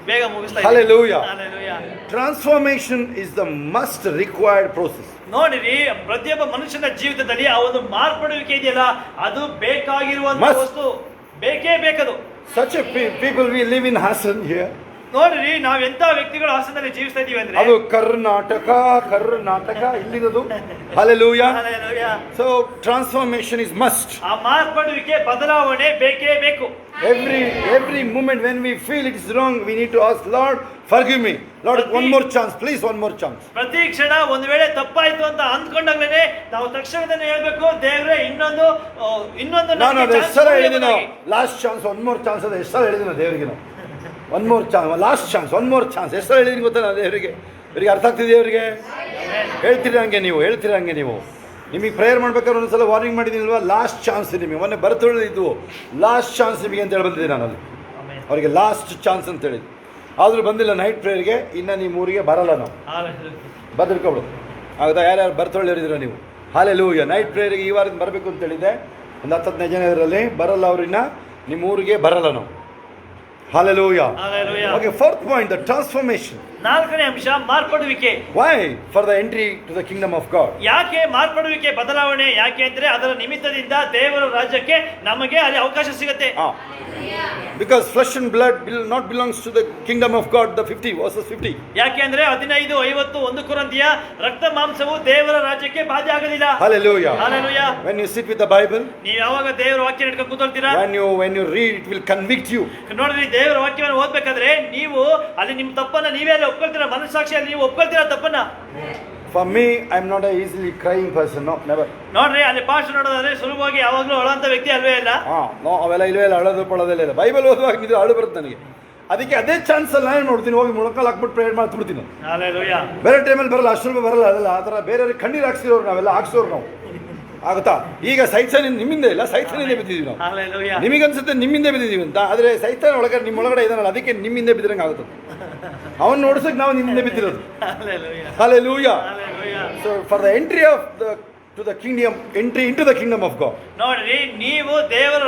ಬೇಗ ಮುಗಿಸ್ತಾ ಇದ್ದೀನಿ. Hallelujah. Hallelujah. Transformation is the must required process. ನೋಡಿರಿ, ಪ್ರತಿಯೊಬ್ಬ ಮನುಷ್ಯನ ಜೀವಿತದಲ್ಲಿ ಆ ಒಂದು ಮಾರ್ಪಡುವಿಕೆ ಇದೆಯಲ್ಲ, ಅದು ಬೇಕಾಗಿರುವಂತ Must. ವಸ್ತು, ಬೇಕೇ ಬೇಕದು. Such a people we live in Hassan here. ನೋಡಿರಿ, ನಾವ್ ಎಂತ ವ್ಯಕ್ತಿಗಳು ಹಾಸನದಲ್ಲಿ ಜೀವಿಸ್ತಾ ಇದೀವಿ ಅಂದ್ರೆ ಅದು ಕರ್ನಾಟಕ ಇಲ್ಲಿರೋದು. Hallelujah. Hallelujah. So transformation is must. ಆ ಮಾರ್ಪಡುವಿಕೆ, ಬದಲಾವಣೆ ಬೇಕೇ ಬೇಕು. Every moment when we feel it is wrong, we need to ask, Lord, forgive me. Lord, one more chance, please, one more chance. ಪ್ರತಿ ಕ್ಷಣ ಒಂದು ವೇಳೆ ತಪ್ಪಾಯ್ತು ಅಂತ ಅಂದ್ಕೊಂಡಾಗ್ಲೇನೆ ನಾವು ತಕ್ಷಣದಲ್ಲಿ ಹೇಳ್ಬೇಕು, ದೇವ್ರೆ ಇನ್ನೊಂದು ನಾನು ಅದು ಎಷ್ಟು ಸಲ ಹೇಳಿದೀನೋ, last chance, one more chance ಅದು ಎಷ್ಟು ಸಲ ಹೇಳಿದೀನೋ ದೇವರಿಗೆ. ನಾವು one more chance, last chance, one more chance ಎಷ್ಟು ಸಲ ಹೇಳಿದೀನಿ ಗೊತ್ತಾ ದೇವರಿಗೆ. ಇವರಿಗೆ ಅರ್ಥ ಆಗ್ತಿದೆ ಅವರಿಗೆ? ಹೇಳ್ತೀರಾ ಹಂಗೆ ನೀವು ನಿಮಗೆ ಪ್ರೇಯರ್ ಮಾಡ್ಬೇಕಾದ್ರೆ ಒಂದ್ಸಲ ವಾರ್ನಿಂಗ್ ಮಾಡಿದ್ದೀನಲ್ವಾ, ಲಾಸ್ಟ್ ಚಾನ್ಸ್ ನಿಮಗೆ. ಮೊನ್ನೆ ಬರ್ತೊಳ್ಳಿದ್ದು ಲಾಸ್ಟ್ ಚಾನ್ಸ್ ನಿಮಗೆ ಅಂತ ಹೇಳಿ ಬಂದಿದ್ದೆ ನಾನು ಅಲ್ಲಿ ಅವರಿಗೆ, ಲಾಸ್ಟ್ ಚಾನ್ಸ್ ಅಂತ ಹೇಳಿದ್ದು. ಆದರೂ ಬಂದಿಲ್ಲ ನೈಟ್ ಪ್ರೇಯರ್ಗೆ, ಇನ್ನು ನಿಮ್ಮ ಊರಿಗೆ ಬರಲ್ಲ ನಾವು, ಬದರ್ಕೊಬಿಡು ಆಗುತ್ತಾ. ಯಾರ್ಯಾರು ಬರ್ತೊಳ್ಳಿರಿದ್ದೀರ ನೀವು? Hallelujah. ನೈಟ್ ಪ್ರೇಯರ್ಗೆ ಈ ವಾರದಿಂದ ಬರಬೇಕು ಅಂತ ಹೇಳಿದ್ದೆ, ಒಂದು 10-15 ಜನ ಇದರಲ್ಲಿ ಬರಲ್ಲ, ಅವ್ರನ್ನ ನಿಮ್ಮ ಊರಿಗೆ ಬರಲ್ಲ ನಾವು. Hallelujah. Hallelujah. Okay, fourth point, the transformation. ನಾಲ್ಕನೇ ಅಂಶ, ಮಾರ್ಪಡುವಿಕೆ. Why? For the entry to the kingdom of God. ಯಾಕೆ ಮಾರ್ಪಡುವಿಕೆ, ಬದಲಾವಣೆ? ಯಾಕೆ ಅಂದ್ರೆ ಅದರ ನಿಮಿತ್ತದಿಂದ ದೇವರ ರಾಜ್ಯಕ್ಕೆ ನಮಗೆ ಅಲ್ಲಿ ಅವಕಾಶ ಸಿಗುತ್ತೆ. Because flesh and blood not belongs to the kingdom of God. The 50 verses 50. ಯಾಕೆ ಅಂದ್ರೆ 15:50 1 ಕೊರಿಂಥಿಯ, ರಕ್ತ ಮಾಂಸವು ದೇವರ ರಾಜ್ಯಕ್ಕೆ ಬಾಧ್ಯ ಆಗೋದಿಲ್ಲ. Hallelujah. Hallelujah. When you sit with the Bible, ನೀವು ಯಾವಾಗ ದೇವರ ವಾಕ್ಯ ಹಿಡ್ಕೊಂಡು ಕೂತ್ಕೊಳ್ತೀರಾ, when you read, it will convict you. ನೋಡ್ರಿ, ದೇವರ ವಾಕ್ಯವನ್ನು ಓದ್ಬೇಕಾದ್ರೆ ನೀವು ಅಲ್ಲಿ ನಿಮ್ಮ ತಪ್ಪನ್ನ ನೀವೇ ಅಲ್ಲಿ ಒಪ್ಕೊಳ್ತೀರಾ, ಮನಸ್ಸಾಕ್ಷಿಯಲ್ಲಿ ನೀವು ಒಪ್ಕೊಳ್ತೀರಾ ತಪ್ಪನ್ನ. For me, I'm not a easily crying person. No, never. ನೋಡ್ರಿ, ಅಲ್ಲಿ ಪಾಸ್ಟ್ ನೋಡೋದಾದ್ರೆ ಸುಲಭವಾಗಿ ಯಾವಾಗಲೂ ಅಳುವಂತ ವ್ಯಕ್ತಿ ಅಲ್ವೇ ಇಲ್ಲ. ನೋ, ಅವೆಲ್ಲ ಇಲ್ವೇ ಇಲ್ಲ, ಅಳೋದು ಪಳೋದೆಲ್ಲ ಇಲ್ಲ. ಬೈಬಲ್ ಓದುವಾಗ ನಿದ್ರೆ ಅಳು ಬರುತ್ತೆ ನನಗೆ. ಅದಕ್ಕೆ ಅದೇ ಚಾನ್ಸ್ ಅಲ್ಲಿ ನಾನು ನೋಡ್ತೀನಿ, ಹೋಗಿ ಮೊಳಕಾಲು ಹಾಕ್ಬಿಟ್ಟು ಪ್ರೇಯರ್ ಮಾಡ್ಬಿಡ್ತೀನಿ. Hallelujah. ಬೇರೆ ಟೈಮಲ್ಲಿ ಬರಲ್ಲ, ಅಷ್ಟೊಂದು ಬರಲ್ಲ. ಅದಲ್ಲ ಆ ಥರ ಬೇರೆಯವ್ರಿಗೆ ಕಣ್ಣೀರು ಹಾಕ್ಸಿರೋರು ನಾವೆಲ್ಲ, ಹಾಕ್ಸೋರು ನಾವು. ಆಗುತ್ತಾ? ಈಗ ಸೈತಾನ ನಿಮ್ಮಿಂದ ಇಲ್ಲ, ಸೈತಾನಿಂದ ಬಿದ್ದಿದ್ದೀವಿ ನಾವು. Hallelujah. ನಿಮಗನ್ಸುತ್ತೆ ನಿಮ್ಮಿಂದ ಬಿದ್ದಿದ್ದೀವಿ ಅಂತ, ಆದರೆ ಸೈತಾನ ಒಳಗಡೆ ನಿಮ್ಮ ಒಳಗಡೆ ಇದಾನಲ್ಲ, ಅದಕ್ಕೆ ನಿಮ್ಮಿಂದ ಬಿದ್ದಿರಂಗೆ ಆಗುತ್ತದೆ. ಅವನು ನೋಡ್ಸಕ್ಕೆ ನಾವು ನಿಮ್ಮಿಂದ ಬಿದ್ದಿರೋದು. Hallelujah. Hallelujah. Hallelujah. So for the entry into the kingdom of God. ನೋಡ್ರಿ, ನೀವು ದೇವರ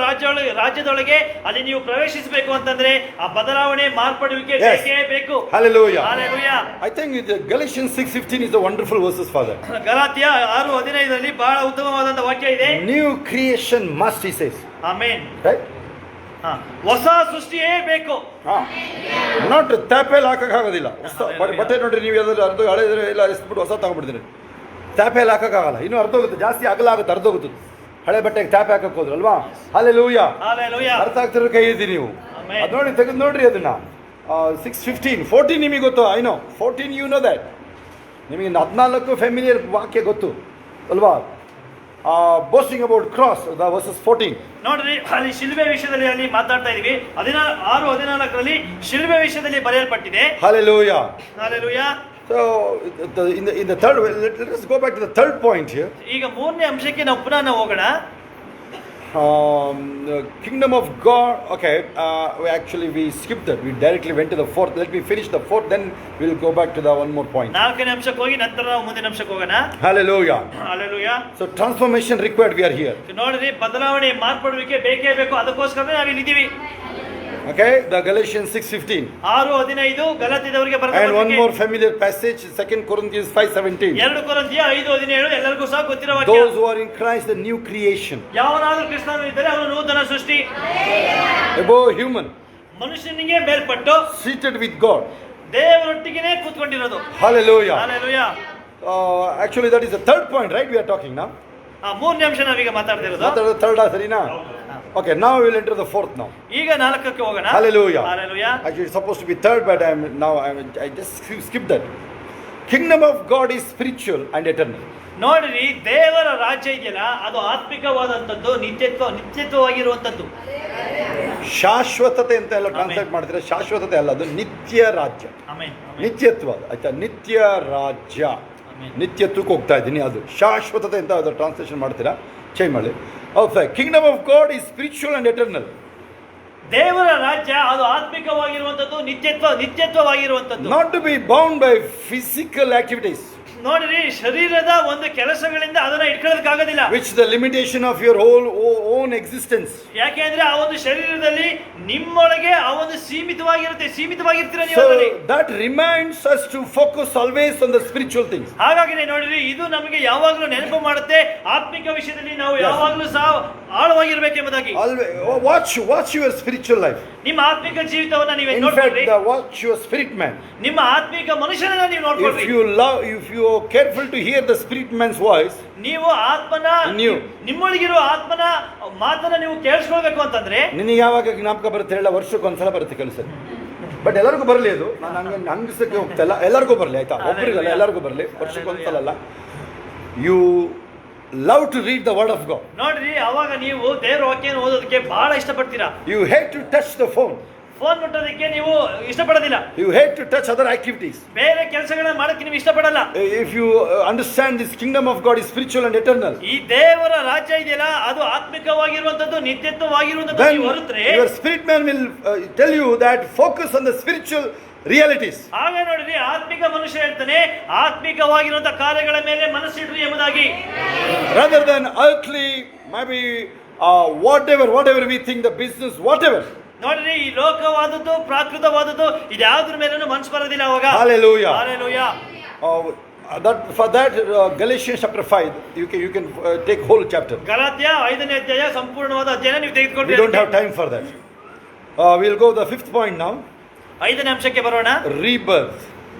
ರಾಜ್ಯದೊಳಗೆ ಅಲ್ಲಿ ನೀವು ಪ್ರವೇಶಿಸಬೇಕು ಅಂತಂದ್ರೆ ಆ ಬದಲಾವಣೆ, ಮಾರ್ಪಡುವಿಕೆ ಬೇಕೇ ಬೇಕು. Hallelujah. Hallelujah. I think Galatians 6:15 is a wonderful verses, Father. Galatia 6:15 ಬಹಳ ಉತ್ತಮವಾದಂತ ವಾಕ್ಯ ಇದೆ. New creation must, he says. Amen. Right? ಹೊಸ ಸೃಷ್ಟಿಯೇ ಬೇಕು. ನಾಟ್ ಟ್ಯಾಪೆಲ್ ಹಾಕೋಕ್ಕಾಗೋದಿಲ್ಲ. ಬಟ್ಟೆ ನೋಡ್ರಿ, ನೀವು ಯಾವ್ದಾದ್ರು ಅರ್ಧ ಹಳೆದ್ರೆ ಎಲ್ಲ ಎಸ್ಬಿಟ್ಟು ಹೊಸ ತಗೊಂಡ್ಬಿಡ್ತೀರಿ. ಟ್ಯಾಪೆಲ್ ಹಾಕೋಕ್ಕಾಗಲ್ಲ, ಇನ್ನೂ ಅರ್ಧೋಗುತ್ತೆ, ಜಾಸ್ತಿ ಅಗಲ ಆಗುತ್ತೆ, ಅರ್ಧೋಗುತ್ತೆ. ಹಳೆ ಬಟ್ಟೆಗೆ ಟ್ಯಾಪ್ ಹಾಕಕ್ಕೆ ಹೋದ್ರು ಅಲ್ವಾ? Hallelujah. Hallelujah. ಅರ್ಥ ಆಗ್ತಿರೋ ಕೈ ಇದ್ದೀವಿ ನೀವು. ಅದು ನೋಡಿ, ತೆಗೆದು ನೋಡ್ರಿ ಅದನ್ನ. 6:15 14 ನಿಮಗೆ ಗೊತ್ತು. I know 14, you know that. ನಿಮಗೆ 14 ಫೆಮಿಲಿಯರ್ ವಾಕ್ಯ ಗೊತ್ತು ಅಲ್ವಾ? Boasting about cross, versus 14. ನೋಡ್ರಿ, ಅಲ್ಲಿ ಶಿಲ್ಬೆ ವಿಷಯದಲ್ಲಿ ಅಲ್ಲಿ ಮಾತಾಡ್ತಾ ಇದೀವಿ. 6:14 ಶಿಲ್ಬೆ ವಿಷಯದಲ್ಲಿ ಬರೆಯಲ್ಪಟ್ಟಿದೆ. Hallelujah. Hallelujah. So in the third, let us go back to the third point here. ಈಗ ಮೂರನೇ ಅಂಶಕ್ಕೆ ನಾವು ಪುನಃ ಹೋಗೋಣ. The kingdom of God. Okay, we skipped that. We directly went to the fourth. Let me finish the fourth, then we'll go back to the one more point. ನಾಲ್ಕನೇ ಅಂಶಕ್ಕೆ ಹೋಗಿ ನಂತರ ನಾವು ಮುಂದಿನ ಅಂಶಕ್ಕೆ ಹೋಗೋಣ. Hallelujah. Hallelujah. So transformation required, we are here. ನೋಡ್ರಿ, ಬದಲಾವಣೆ, ಮಾರ್ಪಡುವಿಕೆ ಬೇಕೇ ಬೇಕು. ಅದಕ್ಕೋಸ್ಕರ ನಾವು ಇಲ್ಲಿದ್ದೀವಿ. Okay, the Galatians 6:15. 6:15 ಗಲಾತ್ಯದವರಿಗೆ ಬರೆದ And one more familiar passage, 2 Corinthians 5:17. 2 ಕೊರಿಂಥಿಯ 5:17 ಎಲ್ಲರಿಗೂ ಸಹ ಗೊತ್ತಿರೋ ವಾಕ್ಯ. Those who are in Christ, the new creation. ಯಾವನಾದರೂ ಕ್ರಿಸ್ತನಿದ್ದರೆ ಅವನು ನೂತನ ಸೃಷ್ಟಿ. Above human. ಮನುಷ್ಯನಿಗೆ ಮೇಲ್ಪಟ್ಟು Seated with God. ದೇವರೊಟ್ಟಿಗೆ ಕೂತ್ಕೊಂಡಿರೋದು. Hallelujah. Hallelujah. Actually, that is the third point, right? We are talking now. ಮೂರನೇ ಅಂಶ ನಾವೀಗ ಮಾತಾಡ್ತಿರೋದು. Third, ಸರಿನಾ? Okay, now we will enter the fourth now. ಈಗ ನಾಲ್ಕಕ್ಕೆ ಹೋಗೋಣ. Hallelujah. Hallelujah. Actually, it's supposed to be third, but I just skipped that. Kingdom of God is spiritual and eternal. ನೋಡ್ರಿ, ದೇವರ ರಾಜ್ಯ ಇದೆಯಲ್ಲ ಅದು ಆತ್ಮಿಕವಾದಂಥದ್ದು, ನಿತ್ಯತ್ವವಾಗಿರುವಂಥದ್ದು. ಶಾಶ್ವತತೆ ಅಂತ ಎಲ್ಲ ಟ್ರಾನ್ಸ್ಲೇಟ್ ಮಾಡ್ತೀರಾ, ಶಾಶ್ವತತೆ ಅಲ್ಲ, ಅದು ನಿತ್ಯ ರಾಜ್ಯ, ಆಮೆನ್. ನಿತ್ಯತ್ವ ಆಯ್ತಾ, ನಿತ್ಯ ರಾಜ್ಯ, ನಿತ್ಯತ್ವಕ್ಕೆ ಹೋಗ್ತಾ ಇದ್ದೀನಿ, ಅದು ಶಾಶ್ವತತೆ ಅಂತ ಅದು ಟ್ರಾನ್ಸ್ಲೇಷನ್ ಮಾಡ್ತೀರಾ, ಚೇಂಜ್ ಮಾಡಿ. ಹೌದು, kingdom of God is spiritual and eternal. ದೇವರ ರಾಜ್ಯ ಅದು ಆತ್ಮಿಕವಾಗಿರುವಂಥದ್ದು, ನಿತ್ಯತ್ವವಾಗಿರುವಂಥದ್ದು. Not to be bound by physical activities. ನೋಡ್ರಿ, ಶರೀರದ ಒಂದು ಕೆಲಸಗಳಿಂದ ಅದನ್ನ ಇಟ್ಕೊಳ್ಳೋದಕ್ಕಾಗೋದಿಲ್ಲ. Which the limitation of your own existence. ಯಾಕೆಂದ್ರೆ ಆ ಒಂದು ಶರೀರದಲ್ಲಿ ನಿಮ್ಮೊಳಗೆ ಆ ಒಂದು ಸೀಮಿತವಾಗಿರ್ತೀರ ನೀವು. That reminds us to focus always on the spiritual things. ಹಾಗಾಗಿ ನೋಡ್ರಿ, ಇದು ನಮಗೆ ಯಾವಾಗಲೂ ನೆನಪು ಮಾಡುತ್ತೆ, ಆತ್ಮಿಕ ವಿಷಯದಲ್ಲಿ ನಾವು ಯಾವಾಗಲೂ ಸಹ ಆಳವಾಗಿರ್ಬೇಕೆಂಬುದಾಗಿ. Watch your spiritual life. ನಿಮ್ಮ ಆತ್ಮಿಕ ಜೀವಿತವನ್ನ ನೀವೇ ನೋಡ್ಕೊಳ್ಳಿ. Watch your spirit man. ನಿಮ್ಮ ಆತ್ಮಿಕ ಮನುಷ್ಯನನ್ನ ನೀವು ನೋಡ್ಕೊಳ್ಳಿ. If you are careful to hear the spirit man's voice, ನೀವು ನಿಮ್ಮೊಳಗಿರುವ ಆತ್ಮನ ಮಾತನ್ನ ನೀವು ಕೇಳಿಸ್ಕೊಳ್ಬೇಕು ಅಂತಂದ್ರೆ, ನಿನಗೆ ಯಾವಾಗ ಜ್ಞಾಪಕ ಬರುತ್ತೆ ಹೇಳ? ವರ್ಷಕ್ಕೊಂದ್ಸಲ ಬರುತ್ತೆ ಕೆಲಸ. ಬಟ್ ಎಲ್ಲರಿಗೂ ಬರಲಿ, ಅದು ನಾನು ಹಂಗೆ ಹಂಗಿಸಕ್ಕೆ ಹೋಗ್ತಾ ಇಲ್ಲ, ಎಲ್ಲರಿಗೂ ಬರಲಿ ಆಯ್ತಾ, ಒಬ್ಬರಿಗಲ್ಲ ಎಲ್ಲರಿಗೂ ಬರಲಿ, ವರ್ಷಕ್ಕೊಂದ್ಸಲ ಅಲ್ಲ. You love to read the word of God. ನೋಡ್ರಿ, ಅವಾಗ ನೀವು ದೇವರ ವಾಕ್ಯನ ಓದೋದಕ್ಕೆ ಬಹಳ ಇಷ್ಟಪಡ್ತೀರಾ. You hate to touch the phone ಮುಟ್ಟೋದಕ್ಕೆ ನೀವು ಇಷ್ಟಪಡೋದಿಲ್ಲ. You hate to touch other activities. ಬೇರೆ ಕೆಲಸಗಳನ್ನ ಮಾಡಕ್ಕೆ ನೀವು ಇಷ್ಟಪಡಲ್ಲ. If you understand this kingdom of God is spiritual and eternal. ಈ ದೇವರ ರಾಜ್ಯ ಇದೆಯಲ್ಲ ಅದು ಆತ್ಮಿಕವಾಗಿರುವಂತದ್ದು, ನಿತ್ಯತ್ವವಾಗಿರುವಂತದ್ದು ನೀವು ಹೊರತ್ರೆ, your spirit man will tell you that focus on the spiritual realities. ಆಗ ನೋಡ್ರಿ, ಆತ್ಮಿಕ ಮನುಷ್ಯ ಹೇಳ್ತಾನೆ, ಆತ್ಮಿಕವಾಗಿರುವಂತಹ ಕಾರ್ಯಗಳ ಮೇಲೆ ಮನಸ್ಸಿಡ್ರಿ ಎಂಬುದಾಗಿ, rather than earthly maybe whatever we think, the business whatever. ನೋಡ್ರಿ, ಈ ಲೋಕವಾದದ್ದು, ಪ್ರಾಕೃತವಾದದ್ದು, ಇದ್ಯಾವುದ್ರ ಮೇಲೂ ಮನಸ್ಸು ಬರೋದಿಲ್ಲ ಅವಾಗ. Hallelujah. Hallelujah. For that Galatians chapter 5 you can take whole chapter. Galatia 5ನೇ ಅಧ್ಯಾಯ ಸಂಪೂರ್ಣವಾದ ಅಧ್ಯಾಯ ನೀವು ತೆಗೆದುಕೊಳ್ಳಿ. We don't have time for that. We'll go the 5th point now. 5ನೇ ಅಂಶಕ್ಕೆ ಬರೋಣ. Rebirth.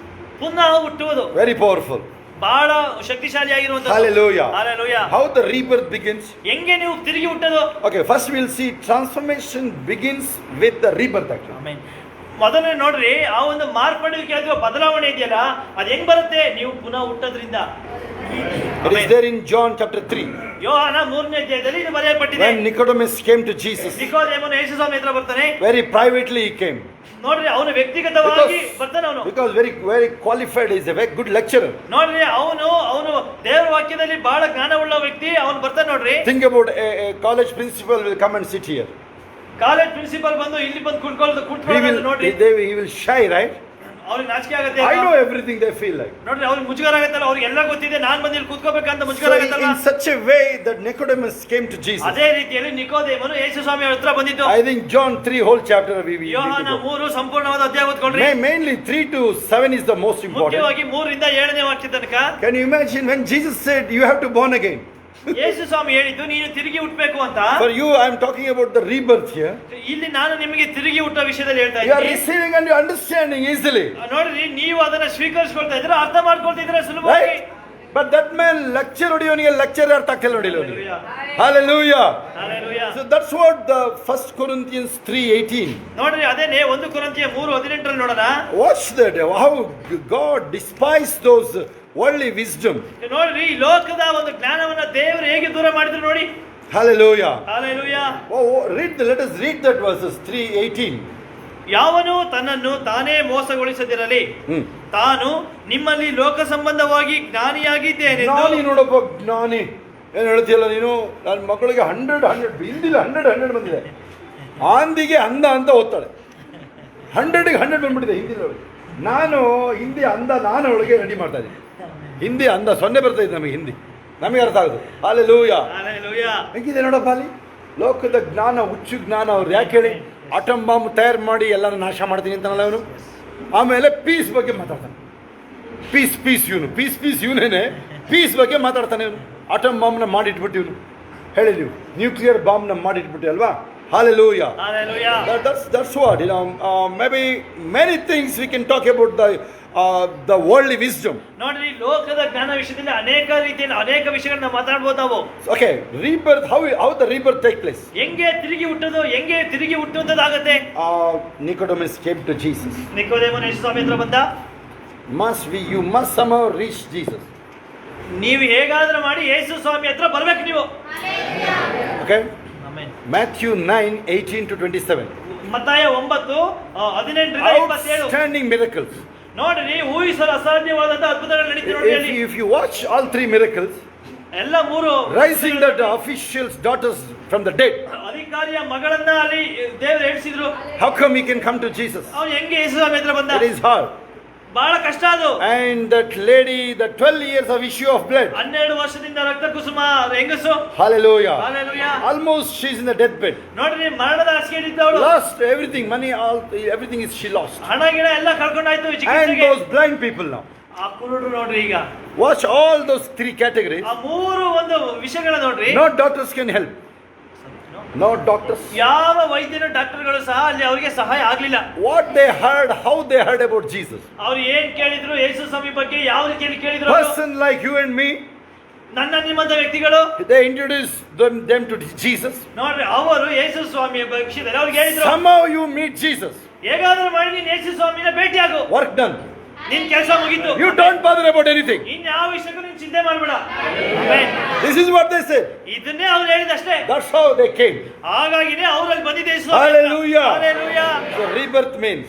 ಪುನಃ ಹುಟ್ಟುವುದು. Very powerful. ಬಹಳ ಶಕ್ತಿಶಾಲಿಯಾಗಿರುವಂತದ್ದು. Hallelujah. Hallelujah. How the rebirth begins? ಹೆಂಗೆ ನೀವು ತಿರುಗಿ ಹುಟ್ಟೋದು? Okay, first we'll see transformation begins with the rebirth actually. Amen. ಮೊದಲನೇ ನೋಡ್ರಿ, ಆ ಒಂದು ಮಾರ್ಪಡುವಿಕೆ ಅಥವಾ ಬದಲಾವಣೆ ಇದೆಯಲ್ಲ, ಅದು ಹೆಂಗ್ ಬರುತ್ತೆ? ನೀವು ಪುನಃ ಹುಟ್ಟೋದ್ರಿಂದ. It is there in John chapter 3. ಯೋಹಾನ 3ನೇ ಅಧ್ಯಾಯದಲ್ಲಿ ಇದು ಬರೆಯಲ್ಪಟ್ಟಿದೆ. When Nicodemus came to Jesus, ನಿಕೋದೇಮನು ಯೇಸು ಸ್ವಾಮಿ ಹತ್ರ ಬರ್ತಾನೆ. very privately he came. ನೋಡ್ರಿ, ಅವನು ವ್ಯಕ್ತಿಗತವಾಗಿ ಬರ್ತಾನೆ. ಅವನು because very qualified, is a very good lecturer. ನೋಡ್ರಿ, ಅವನು ದೇವರ ವಾಕ್ಯದಲ್ಲಿ ಬಹಳ ಜ್ಞಾನವುಳ್ಳ ವ್ಯಕ್ತಿ. ಅವನು ಬರ್ತಾನೆ. ನೋಡ್ರಿ, think about a college principal will come and sit here. College principal ಬಂದು ಇಲ್ಲಿ ಬಂದು ಕೂತ್ಕೊಳ್ಳೋದು ನೋಡ್ರಿ, he will shy, right? ಅವ್ರಿಗೆ ನಾಚಿಕೆ ಆಗುತ್ತೆ. I know everything they feel like. ನೋಡ್ರಿ, ಅವ್ರಿಗೆ ಮುಜುಗರ ಆಗುತ್ತಲ್ಲ, ಅವ್ರಿಗೆ ಎಲ್ಲ ಗೊತ್ತಿದೆ, ನಾನು ಬಂದು ಇಲ್ಲಿ ಕೂತ್ಕೋಬೇಕಂತ ಮುಜುಗರ ಆಗುತ್ತಲ್ಲ. In such a way that Nicodemus came to Jesus. ಅದೇ ರೀತಿಯಲ್ಲಿ ನಿಕೋದೇಮನು ಯೇಸು ಸ್ವಾಮಿ ಹತ್ರ ಬಂದಿದ್ದು. I think John 3 whole chapter ಯೋಹಾನ 3 ಸಂಪೂರ್ಣವಾದ ಅಧ್ಯಾಯ ಓದ್ಕೊಂಡ್ರಿ. Mainly 3 to 7 is the most important. ಮುಖ್ಯವಾಗಿ 3 ರಿಂದ 7ನೇ ವಾಕ್ಯ ತನಕ. Can you imagine when Jesus said you have to born again? ಯೇಸು ಸ್ವಾಮಿ ಹೇಳಿದ್ದು ನೀನು ತಿರುಗಿ ಹುಟ್ಟಬೇಕು ಅಂತ. For you I am talking about the rebirth here. ಇಲ್ಲಿ ನಾನು ನಿಮಗೆ ತಿರುಗಿ ಹುಟ್ಟೋ ವಿಷಯದಲ್ಲಿ ಹೇಳ್ತಾ ಇದ್ದೀನಿ. You are ಇದ್ದೀನಿ. receiving and you are understanding easily. ನೋಡ್ರಿ, ನೀವು ಅದನ್ನ ಸ್ವೀಕರಿಸಿಕೊಳ್ತಾ ಇದ್ದೀರಾ, ಅರ್ಥ ಮಾಡ್ಕೊಳ್ತಿದ್ದೀರಾ ಸುಲಭವಾಗಿ. But that man lecture ಹೊಡಿಯೋನಿಗೆ ಲೆಕ್ಚರ್ ಅರ್ಥ ಆಗ್ತಿಲ್ಲ ನೋಡಿ. Hallelujah. Hallelujah. So that's what the 1 Corinthians 3:18. ನೋಡ್ರಿ, ಅದೇನೇ 1 ಕೊರಿಂಥಿಯ 3:18 ನೋಡೋಣ. Watch that, how God despised those worldly wisdom. ನೋಡ್ರಿ, ಈ ಲೋಕದ ಒಂದು ಜ್ಞಾನವನ್ನ ದೇವರು ಹೇಗೆ ದೂರ ಮಾಡಿದ್ರು ನೋಡಿ. Hallelujah. Hallelujah. Let us read that verses 3:18. ಯಾವನು ತನ್ನನ್ನು ತಾನೇ ಮೋಸಗೊಳಿಸದಿರಲಿ, ತಾನು ನಿಮ್ಮಲ್ಲಿ ಲೋಕ ಸಂಬಂಧವಾಗಿ ಜ್ಞಾನಿಯಾಗಿದ್ದೇನೆಂದು. ಜ್ಞಾನಿ ನೋಡಪ್ಪ, ಜ್ಞಾನಿ ಏನು ಹೇಳ್ತೀಯಲ್ಲ ನೀನು? ನನ್ನ ಮಕ್ಕಳಿಗೆ 100 ಹಿಂದಿಲ್ಲ 100 ಬಂದಿದೆ. ಆಂದಿಗೆ ಅಂದ ಅಂತ ಓದ್ತಾಳೆ, 100ಗೆ 100 ಬಂದ್ಬಿಟ್ಟಿದೆ ಹಿಂದಿಲ್ಲ. ನಾನು ಹಿಂದಿ ಅಂದ, ನಾನು ಅವಳಿಗೆ ರೆಡಿ ಮಾಡ್ತಾ ಇದ್ದೀನಿ. ಹಿಂದಿ ಅಂದ 0 ಬರ್ತಾ ಇದೆ ನಮಗೆ, ಹಿಂದಿ ನಮಗೆ ಅರ್ಥ ಆಗೋದು. Hallelujah. ಹೆಂಗಿದೆ ನೋಡಪ್ಪ ಅಲ್ಲಿ ಲೋಕದ ಜ್ಞಾನ, ಹುಚ್ಚು ಜ್ಞಾನ. ಅವ್ರು ಯಾಕೆ ಹೇಳಿ ಆಟಮ್ ಬಾಂಬ್ ತಯಾರು ಮಾಡಿ ಎಲ್ಲರೂ ನಾಶ ಮಾಡ್ತೀನಿ ಅಂತಾನಲ್ಲ ಅವನು. ಆಮೇಲೆ ಪೀಸ್ ಬಗ್ಗೆ ಮಾತಾಡ್ತಾನೆ. ಪೀಸ್ ಇವನೇನೆ ಪೀಸ್ ಬಗ್ಗೆ ಮಾತಾಡ್ತಾನೆ ಇವನು. ಆಟಮ್ ಬಾಂಬ್ನ ಮಾಡಿಟ್ಬಿಟ್ಟು ಇವನು ಹೇಳಿ, ನೀವು ನ್ಯೂಕ್ಲಿಯರ್ ಬಾಂಬ್ನ ಮಾಡಿಟ್ಬಿಟ್ಟು ಅಲ್ವಾ. Hallelujah. That's what, maybe many things we can talk about the worldly wisdom. ನೋಡ್ರಿ, ಲೋಕದ ಜ್ಞಾನ ವಿಷಯದಲ್ಲಿ ಅನೇಕ ರೀತಿಯಲ್ಲಿ ಅನೇಕ ವಿಷಯಗಳನ್ನ ಮಾತಾಡಬಹುದು ನಾವು. Okay, rebirth, how the rebirth take place? ಹೆಂಗೆ ತಿರುಗಿ ಹುಟ್ಟೋದು, ಹೆಂಗೆ ತಿರುಗಿ ಹುಟ್ಟುವಂತದ್ದಾಗತ್ತೆ? Nicodemus came to Jesus. ನಿಕೋದೇಮನು ಯೇಸು ಸ್ವಾಮಿ ಹತ್ರ ಬಂದ. you must somehow reach Jesus. ನೀವು ಹೇಗಾದ್ರೂ ಮಾಡಿ ಯೇಸು ಸ್ವಾಮಿ ಹತ್ರ ಬರ್ಬೇಕು ನೀವು. Okay? ಆಮೆನ್. Matthew 9:18-27. ಮತ್ತಾಯ 9:18-27. Outstanding miracles. ನೋಡ್ರಿ, ಊಹಿಸಲು ಅಸಾಧ್ಯವಾದಂತ ಅದ್ಭುತಗಳು ನಡೀತಿದೆ ನೋಡಿ ಅಲ್ಲಿ. If you watch all three miracles, ಎಲ್ಲ ಮೂರು rising the officials' daughters from the dead, ಅಧಿಕಾರಿಯ ಮಗಳನ್ನ ಅಲ್ಲಿ ದೇವರು ಎಳಿಸಿದ್ರು. how come he can come to Jesus? ಅವನು ಹೆಂಗೆ ಯೇಸು ಸ್ವಾಮಿ ಹತ್ರ ಬಂದ? It is hard. ಬಹಳ ಕಷ್ಟ ಅದು. And that lady, the 12 years of issue of blood. 12 ವರ್ಷದಿಂದ ರಕ್ತ ಕುಸುಮ ಹೆಂಗಸು. Hallelujah. Hallelujah. Almost she's in the deathbed. ನೋಡ್ರಿ, ಮರಣದ ಹಾಸಿಗೆಯಲ್ಲಿದ್ದವಳು. Lost everything, money, everything is she lost. ಹಣ ಗಿಡ ಎಲ್ಲ ಕಳ್ಕೊಂಡಾಯ್ತು And ಚಿಕಿತ್ಸೆಗೆ. those blind people now. ಆ ಕುರುಡರು ನೋಡ್ರಿ ಈಗ. Watch all those three categories. ಆ ಮೂರು ಒಂದು ವಿಷಯಗಳ ನೋಡ್ರಿ. No doctors can help. No doctors. ಯಾವ ವೈದ್ಯರು ಡಾಕ್ಟರ್ಗಳು ಸಹ ಅಲ್ಲಿ ಅವರಿಗೆ ಸಹಾಯ ಆಗ್ಲಿಲ್ಲ. What they heard, how they heard about Jesus. ಅವ್ರು ಏನ್ ಕೇಳಿದ್ರು ಯೇಸು ಸ್ವಾಮಿ ಬಗ್ಗೆ, ಯಾವ ರೀತಿಯಲ್ಲಿ ಕೇಳಿದ್ರು? Person like you and me, ನನ್ನ ನಿಮ್ಮಂತ ವ್ಯಕ್ತಿಗಳು they introduced them to Jesus. ನೋಡ್ರಿ, ಅವರು ಯೇಸು ಸ್ವಾಮಿಯ ವಿಷಯದಲ್ಲಿ ಅವ್ರಿಗೆ ಹೇಳಿದ್ರು, Somehow you meet Jesus. ಹೇಗಾದ್ರೂ ಮಾಡಿ ನೀನ್ ಯೇಸು ಸ್ವಾಮಿನ ಭೇಟಿ ಆಗು, Work done. ನಿನ್ ಕೆಲಸ ಮುಗೀತು. You don't bother about anything. ಇನ್ ಯಾವ ವಿಷಯಕ್ಕೂ ನೀನ್ ಚಿಂತೆ ಮಾಡ್ಬೇಡ. Amen. This is what they said. ಇದನ್ನೇ ಅವ್ರು ಹೇಳಿದಷ್ಟೇ. That's how they came. ಹಾಗಾಗಿನೇ ಅವರಲ್ಲಿ ಬಂದಿದೆ ಯೇಸು. Hallelujah. Hallelujah. So rebirth means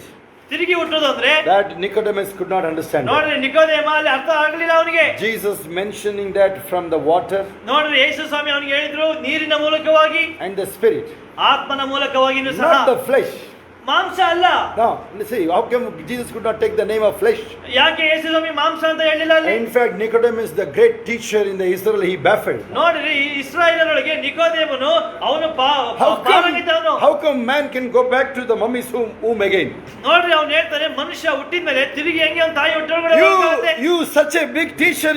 ತಿರುಗಿ ಹುಟ್ಟೋದು ಅಂದ್ರೆ that Nicodemus could not understand. ನೋಡ್ರಿ, ನಿಕೋದೇಮ ಅಲ್ಲಿ ಅರ್ಥ ಆಗ್ಲಿಲ್ಲ ಅವನಿಗೆ. Jesus mentioning that from the water ನೋಡ್ರಿ, ಯೇಸು ಸ್ವಾಮಿ ಅವನಿಗೆ ಹೇಳಿದ್ರು ನೀರಿನ ಮೂಲಕವಾಗಿ and the spirit, ಆತ್ಮನ ಮೂಲಕವಾಗಿನೂ ಸಹ, not the flesh. ಮಾಂಸ ಅಲ್ಲ. No, see, how come Jesus could not take the name of flesh? ಯಾಕೆ ಯೇಸು ಸ್ವಾಮಿ ಮಾಂಸ ಅಂತ ಹೇಳಿಲ್ಲ ಅಲ್ಲಿ? In fact, Nicodemus, the great teacher in the Israel, he baffled. ನೋಡ್ರಿ, ಇಸ್ರಾಯೇಲರೊಳಗೆ ನಿಕೋದೇಮನು ಅವನು How come man can go back to the mummy's womb again? ನೋಡ್ರಿ, ಅವ್ನು ಹೇಳ್ತಾನೆ, ಮನುಷ್ಯ ಹುಟ್ಟಿದ ಮೇಲೆ ತಿರುಗಿ ಹೆಂಗೆ ಅವ್ನ ತಾಯಿ ಹೊಟ್ಟೆಯೊಳಗಡೆ ಹೋಗುತ್ತೆ? You such a big teacher,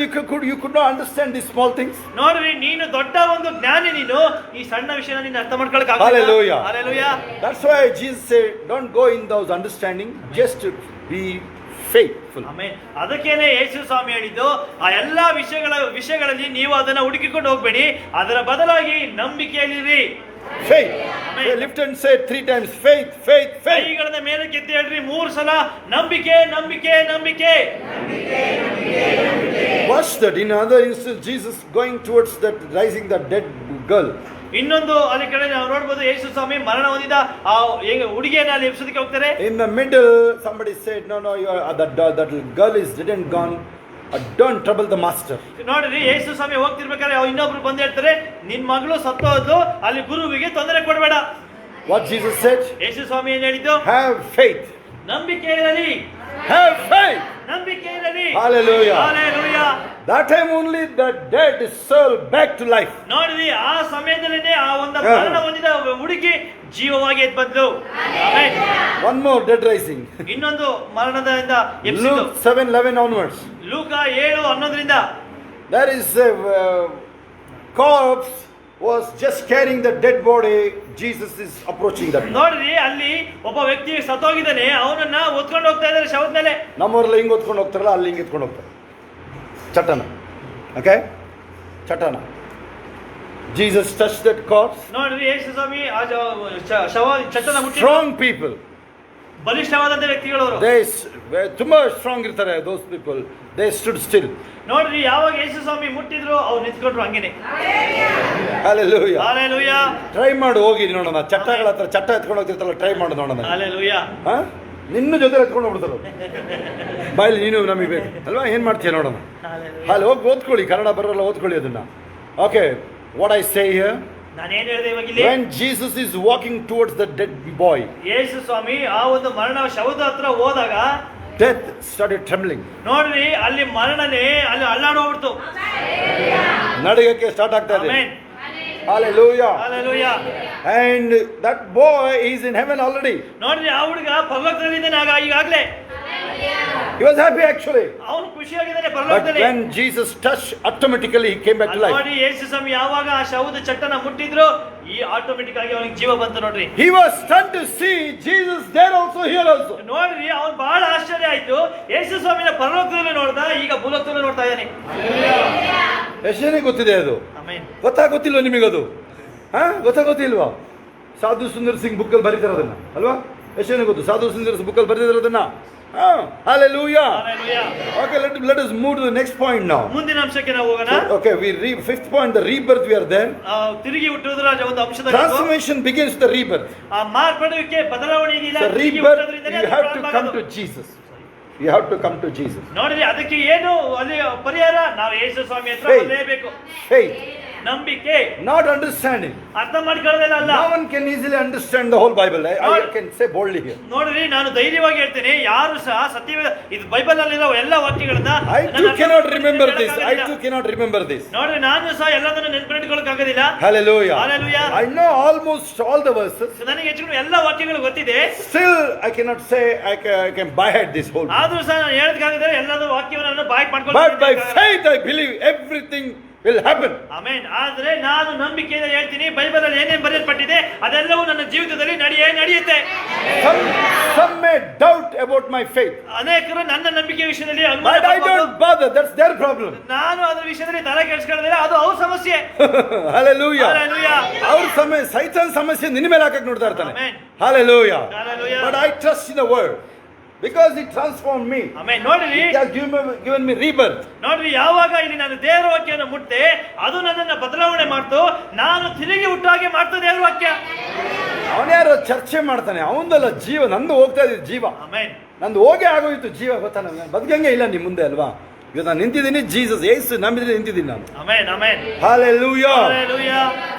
you could not understand these small things. ನೋಡ್ರಿ, ನೀನು ದೊಡ್ಡ ಒಂದು ಜ್ಞಾನಿ, ನೀನು ಈ ಸಣ್ಣ ವಿಷಯನ ನೀನು ಅರ್ಥ ಮಾಡ್ಕೊಳಕ್ ಆಗಲ್ಲ. Hallelujah. Hallelujah. That's why Jesus said, don't go in those understanding, just be faithful. Amen. ಅದಕ್ಕೇನೆ ಯೇಸು ಸ್ವಾಮಿ ಹೇಳಿದ್ದು, ಆ ಎಲ್ಲಾ ವಿಷಯಗಳಲ್ಲಿ ನೀವು ಅದನ್ನ ಹುಡುಕಿಕೊಂಡು ಹೋಗ್ಬೇಡಿ, ಅದರ ಬದಲಾಗಿ ನಂಬಿಕೆಯಲ್ಲಿರಿ. Faith. They lift and say 3 times, faith, faith, faith. ಕೈಗಳನ್ನ ಮೇಲಕ್ಕೆ ಎತ್ತಿ ಹೇಳ್ರಿ 3 ಸಲ, ನಂಬಿಕೆ, ನಂಬಿಕೆ, ನಂಬಿಕೆ. Watch that. In another instance, Jesus going towards that rising the dead girl. ಇನ್ನೊಂದು ಅಲ್ಲಿ ಕಡೆ ನಾವು ನೋಡಬಹುದು, ಯೇಸು ಸ್ವಾಮಿ ಮರಣ ಹೊಂದಿದ ಆ ಹುಡುಗಿಯನ್ನ ಅಲ್ಲಿ ಎಬ್ಸೋದಕ್ಕೆ ಹೋಗ್ತಾರೆ. In the middle, somebody said, no, you are, that girl is dead and gone. Don't trouble the master. ನೋಡ್ರಿ, ಯೇಸು ಸ್ವಾಮಿ ಹೋಗ್ತಿರ್ಬೇಕಾದ್ರೆ ಇನ್ನೊಬ್ರು ಬಂದು ಹೇಳ್ತಾರೆ, ನಿನ್ ಮಗಳು ಸತ್ತೋದು, ಅಲ್ಲಿ ಗುರುವಿಗೆ ತೊಂದರೆ ಕೊಡಬೇಡ. What Jesus said? ಯೇಸು ಸ್ವಾಮಿ ಏನ್ ಹೇಳಿದ್ದು? Have faith. ನಂಬಿಕೆ ಇರಲಿ. Have faith. ನಂಬಿಕೆ ಇರಲಿ. Hallelujah. Hallelujah. That time only the dead soul back to life. ನೋಡ್ರಿ, ಆ ಸಮಯದಲ್ಲಿನೇ ಆ ಒಂದು ಮರಣ ಹೊಂದಿದ ಹುಡುಗಿ ಜೀವವಾಗಿ ಎದ್ದು ಬಂದ್ಲು. Amen. One more dead rising. ಇನ್ನೊಂದು ಮರಣದಿಂದ ಎಬ್ಸಿದ್ದು. Luke 7:11 onwards. ಲೂಕ 7:11ರಿಂದ. There is a corpse was just carrying the dead body. Jesus is approaching that. ನೋಡ್ರಿ, ಅಲ್ಲಿ ಒಬ್ಬ ವ್ಯಕ್ತಿ ಸತ್ತೋಗಿದ್ದಾನೆ, ಅವನನ್ನ ಹೊತ್ಕೊಂಡು ಹೋಗ್ತಾ ಇದ್ದಾರೆ ಶವದ ಮೇಲೆ. ನಮ್ಮವರೆಲ್ಲ ಹಿಂಗೆ ಹೊತ್ಕೊಂಡು ಹೋಗ್ತಾರಲ್ಲ, ಅಲ್ಲಿ ಹಿಂಗೆ ಎತ್ಕೊಂಡು ಹೋಗ್ತಾರೆ. ಚಟನ. Okay? ಚಟನ. Jesus touched that corpse. ನೋಡ್ರಿ, ಯೇಸು ಸ್ವಾಮಿ ಆ ಶವ ಚಟ್ಟನ ಮುಟ್ಟಿ. Strong people. ಬಲಿಷ್ಠವಾದಂತ ವ್ಯಕ್ತಿಗಳು ಅವರು. They ತುಂಬಾ ಸ್ಟ್ರಾಂಗ್ ಇರ್ತಾರೆ. Those people, they stood still. ನೋಡ್ರಿ, ಯಾವಾಗ ಯೇಸು ಸ್ವಾಮಿ ಮುಟ್ಟಿದ್ರು ಅವ್ರು ನಿಂತ್ಕೊಂಡ್ರು ಹಂಗೇನೆ. Hallelujah. Hallelujah. ಟ್ರೈ ಮಾಡಿ ಹೋಗಿ ನೋಡೋಣ. ಚಟ್ಟಗಳ ಹತ್ರ ಚಟ್ಟ ಎತ್ಕೊಂಡು ಹೋಗ್ತಿರ್ತಾರಲ್ಲ, ಟ್ರೈ ಮಾಡೋದು ನೋಡೋಣ. Hallelujah. ನಿನ್ನ ಜೊತೆ ಎತ್ಕೊಂಡು ಹೋಗ್ಬಿಡ್ತಾರೆ. ಬಾಯಲ್ಲಿ ನೀನು ನಮಗೆ ಬೇಕು ಅಲ್ವಾ? ಏನ್ ಮಾಡ್ತೀಯ ನೋಡೋಣ. ಅಲ್ಲಿ ಹೋಗಿ ಓದ್ಕೊಳ್ಳಿ, ಕನ್ನಡ ಬರೋಲ್ಲ, ಓದ್ಕೊಳ್ಳಿ ಅದನ್ನ. Okay, what I say here, ನಾನು ಏನು ಹೇಳಿದೆ ಇವಾಗ ಇಲ್ಲಿ? when Jesus is walking towards the dead boy, ಯೇಸು ಸ್ವಾಮಿ ಆ ಒಂದು ಮರಣ ಶವದ ಹತ್ರ ಹೋದಾಗ death started trembling. ನೋಡ್ರಿ, ಅಲ್ಲಿ ಮರಣನೇ ಅಲ್ಲಿ ಅಲ್ಲಾಡೋಗ್ಬಿಡ್ತು. ನಡಿಗಕ್ಕೆ ಸ್ಟಾರ್ಟ್ ಆಗ್ತಾ ಇದೆ. Amen. Hallelujah. Hallelujah. And that boy is in heaven already. ನೋಡ್ರಿ, ಆ ಹುಡುಗ ಪರಲೋಕದಲ್ಲಿದ್ದಾನೆ ಈಗಾಗಲೇ. He was happy actually. ಅವನು ಖುಷಿಯಾಗಿದ್ದಾನೆ But ಪರಲೋಕದಲ್ಲಿ. when Jesus touched, automatically he came back to life. ನೋಡಿ, ಯೇಸು ಸ್ವಾಮಿ ಯಾವಾಗ ಆ ಶವದ ಚಟ್ಟನ ಮುಟ್ಟಿದ್ರು, ಈ ಆಟೋಮೆಟಿಕ್ ಆಗಿ ಅವನಿಗೆ ಜೀವ ಬಂತು. ನೋಡ್ರಿ, He was stunned to see Jesus there also, here also. ನೋಡ್ರಿ, ಅವನು ಬಹಳ ಆಶ್ಚರ್ಯ ಆಯ್ತು. ಯೇಸು ಸ್ವಾಮಿನ ಪರಲೋಕದಲ್ಲಿ ನೋಡ್ದ, ಈಗ ಭೂಲೋಕದಲ್ಲಿ ನೋಡ್ತಾ ಇದ್ದಾನೆ. ಎಷ್ಟು ಜನ ಗೊತ್ತಿದೆ ಅದು? ಆಮೆನ್. ಗೊತ್ತಿಲ್ವ ನಿಮಗದು? ಗೊತ್ತಿಲ್ವಾ? ಸಾಧು ಸುಂದರ್ ಸಿಂಗ್ ಬುಕ್ಕಲ್ಲಿ ಬರೀತಾರೆ ಅದನ್ನ ಅಲ್ವಾ? ಎಷ್ಟು ಜನ ಗೊತ್ತು? ಸಾಧು ಸುಂದರ್ ಬುಕ್ಕಲ್ಲಿ ಬರೆದಿರೋದನ್ನ Hallelujah. Hallelujah. Okay, let us move to the next point now. ಮುಂದಿನ ಅಂಶಕ್ಕೆ ನಾವು ಹೋಗೋಣ. So, okay, fifth point, the rebirth we are there. ತಿರುಗಿ ಹುಟ್ಟುವುದರ ಒಂದು ಅಂಶದಲ್ಲಿ Transformation begins with the rebirth. ಮಾರ್ಪಡುವಿಕೆ ಬದಲಾವಣೆ ಇದೆಯಲ್ಲ, The ತಿರುಗಿ rebirth, ಹುಟ್ಟೋದ್ರಿಂದಲೇ you ಅದು have to ಪ್ರಾರಂಭ come ಆಗೋದು. to Jesus. You have to come to Jesus. ನೋಡಿರಿ, ಅದಕ್ಕೆ ಏನು ಅಲ್ಲಿ ಪರಿಹಾರ? ನಾವು ಯೇಸು ಸ್ವಾಮಿ ಹತ್ರ Faith. ಬರಲೇಬೇಕು. Faith, ನಂಬಿಕೆ, not understanding. ಅರ್ಥ ಮಾಡ್ಕೊಳ್ಳೋದಿಲ್ಲ ಅಲ್ಲ. No one can easily understand the whole Bible. I can say boldly here. ನೋಡ್ರಿ, ನಾನು ಧೈರ್ಯವಾಗಿ ಹೇಳ್ತೇನೆ, ಯಾರು ಸಹ ಸತ್ಯ ಇದು ಬೈಬಲ್ ನಲ್ಲಿರೋ ಎಲ್ಲ ವಾಕ್ಯಗಳನ್ನ I too cannot remember this. I too cannot remember this. ನೋಡ್ರಿ, ನಾನು ಸಹ ಎಲ್ಲದನ್ನು ನೆನಪಿಟ್ಕೊಳ್ಳೋಕ್ಕಾಗೋದಿಲ್ಲ. Hallelujah. Hallelujah. I know almost all the verses. ನನಗೆ ಹೆಚ್ಚು ಎಲ್ಲ ವಾಕ್ಯಗಳು ಗೊತ್ತಿದೆ. Still, I cannot say I can buy head this whole. ಆದ್ರೂ ಸಹ ನಾನು ಹೇಳೋದಕ್ಕಾಗದೆ ಎಲ್ಲದೂ ವಾಕ್ಯವನ್ನು ಬಾಯ್ But by ಮಾಡ್ಕೊಂಡು faith, I believe everything will happen. Amen. ಆದ್ರೆ ನಾನು ನಂಬಿಕೆಯಿಂದ ಹೇಳ್ತೀನಿ, ಬೈಬಲ್ ಅಲ್ಲಿ ಏನೇನು ಬರೆಯಲ್ಪಟ್ಟಿದೆ ಅದೆಲ್ಲವೂ ನನ್ನ ಜೀವಿತದಲ್ಲಿ ನಡೆಯುತ್ತೆ. Some may doubt about my faith. ಅನೇಕರು ನನ್ನ ನಂಬಿಕೆ ವಿಷಯದಲ್ಲಿ ಅನುಮಾನ But I ಪಡ್ಬೋದು. don't bother. That's their problem. ನಾನು ಅದರ ವಿಷಯದಲ್ಲಿ ತಲೆ ಕೆಡಿಸ್ಕೊಳ್ಳೋದಿಲ್ಲ, ಅದು ಅವ್ರ ಸಮಸ್ಯೆ. Hallelujah. Hallelujah. ಅವ್ರ ಸೈತಾನ್ ಸಮಸ್ಯೆ ನಿನ್ನ ಮೇಲೆ ಹಾಕಕ್ ನೋಡ್ತಾ ಇರ್ತಾನೆ. Amen. Hallelujah. Hallelujah. But I trust in the word because it transformed me. Amen. ನೋಡ್ರಿ, It has given me rebirth. ನೋಡ್ರಿ, ಯಾವಾಗ ಇಲ್ಲಿ ನಾನು ದೇವರ ವಾಕ್ಯವನ್ನು ಮುಟ್ತೆ, ಅದು ನನ್ನನ್ನು ಬದಲಾವಣೆ ಮಾಡ್ತು, ನಾನು ತಿರುಗಿ ಹುಟ್ಟಾಗೆ ಮಾಡ್ತು ದೇವರ ವಾಕ್ಯ. ಅವನ್ಯಾರೋ ಚರ್ಚೆ ಮಾಡ್ತಾನೆ, ಅವನದಲ್ಲ ಜೀವ, ನಂದು ಹೋಗ್ತಾ ಇದ್ದ ಜೀವ, ಆಮೆನ್. ನಂದು ಹೋಗೇ ಆಗೋಯ್ತು ಜೀವ, ಗೊತ್ತಾ? ನನಗೆ ಬದುಕಂಗೆ ಇಲ್ಲ ನಿಮ್ಮ ಮುಂದೆ ಅಲ್ವಾ? ಇವತ್ತು ನಾನು ನಿಂತಿದ್ದೀನಿ, ಜೀಸಸ್ ಯೇಸು ನಂಬಿದ್ರೆ ನಿಂತಿದ್ದೀನಿ ನಾನು. Amen. Amen. Hallelujah. Hallelujah.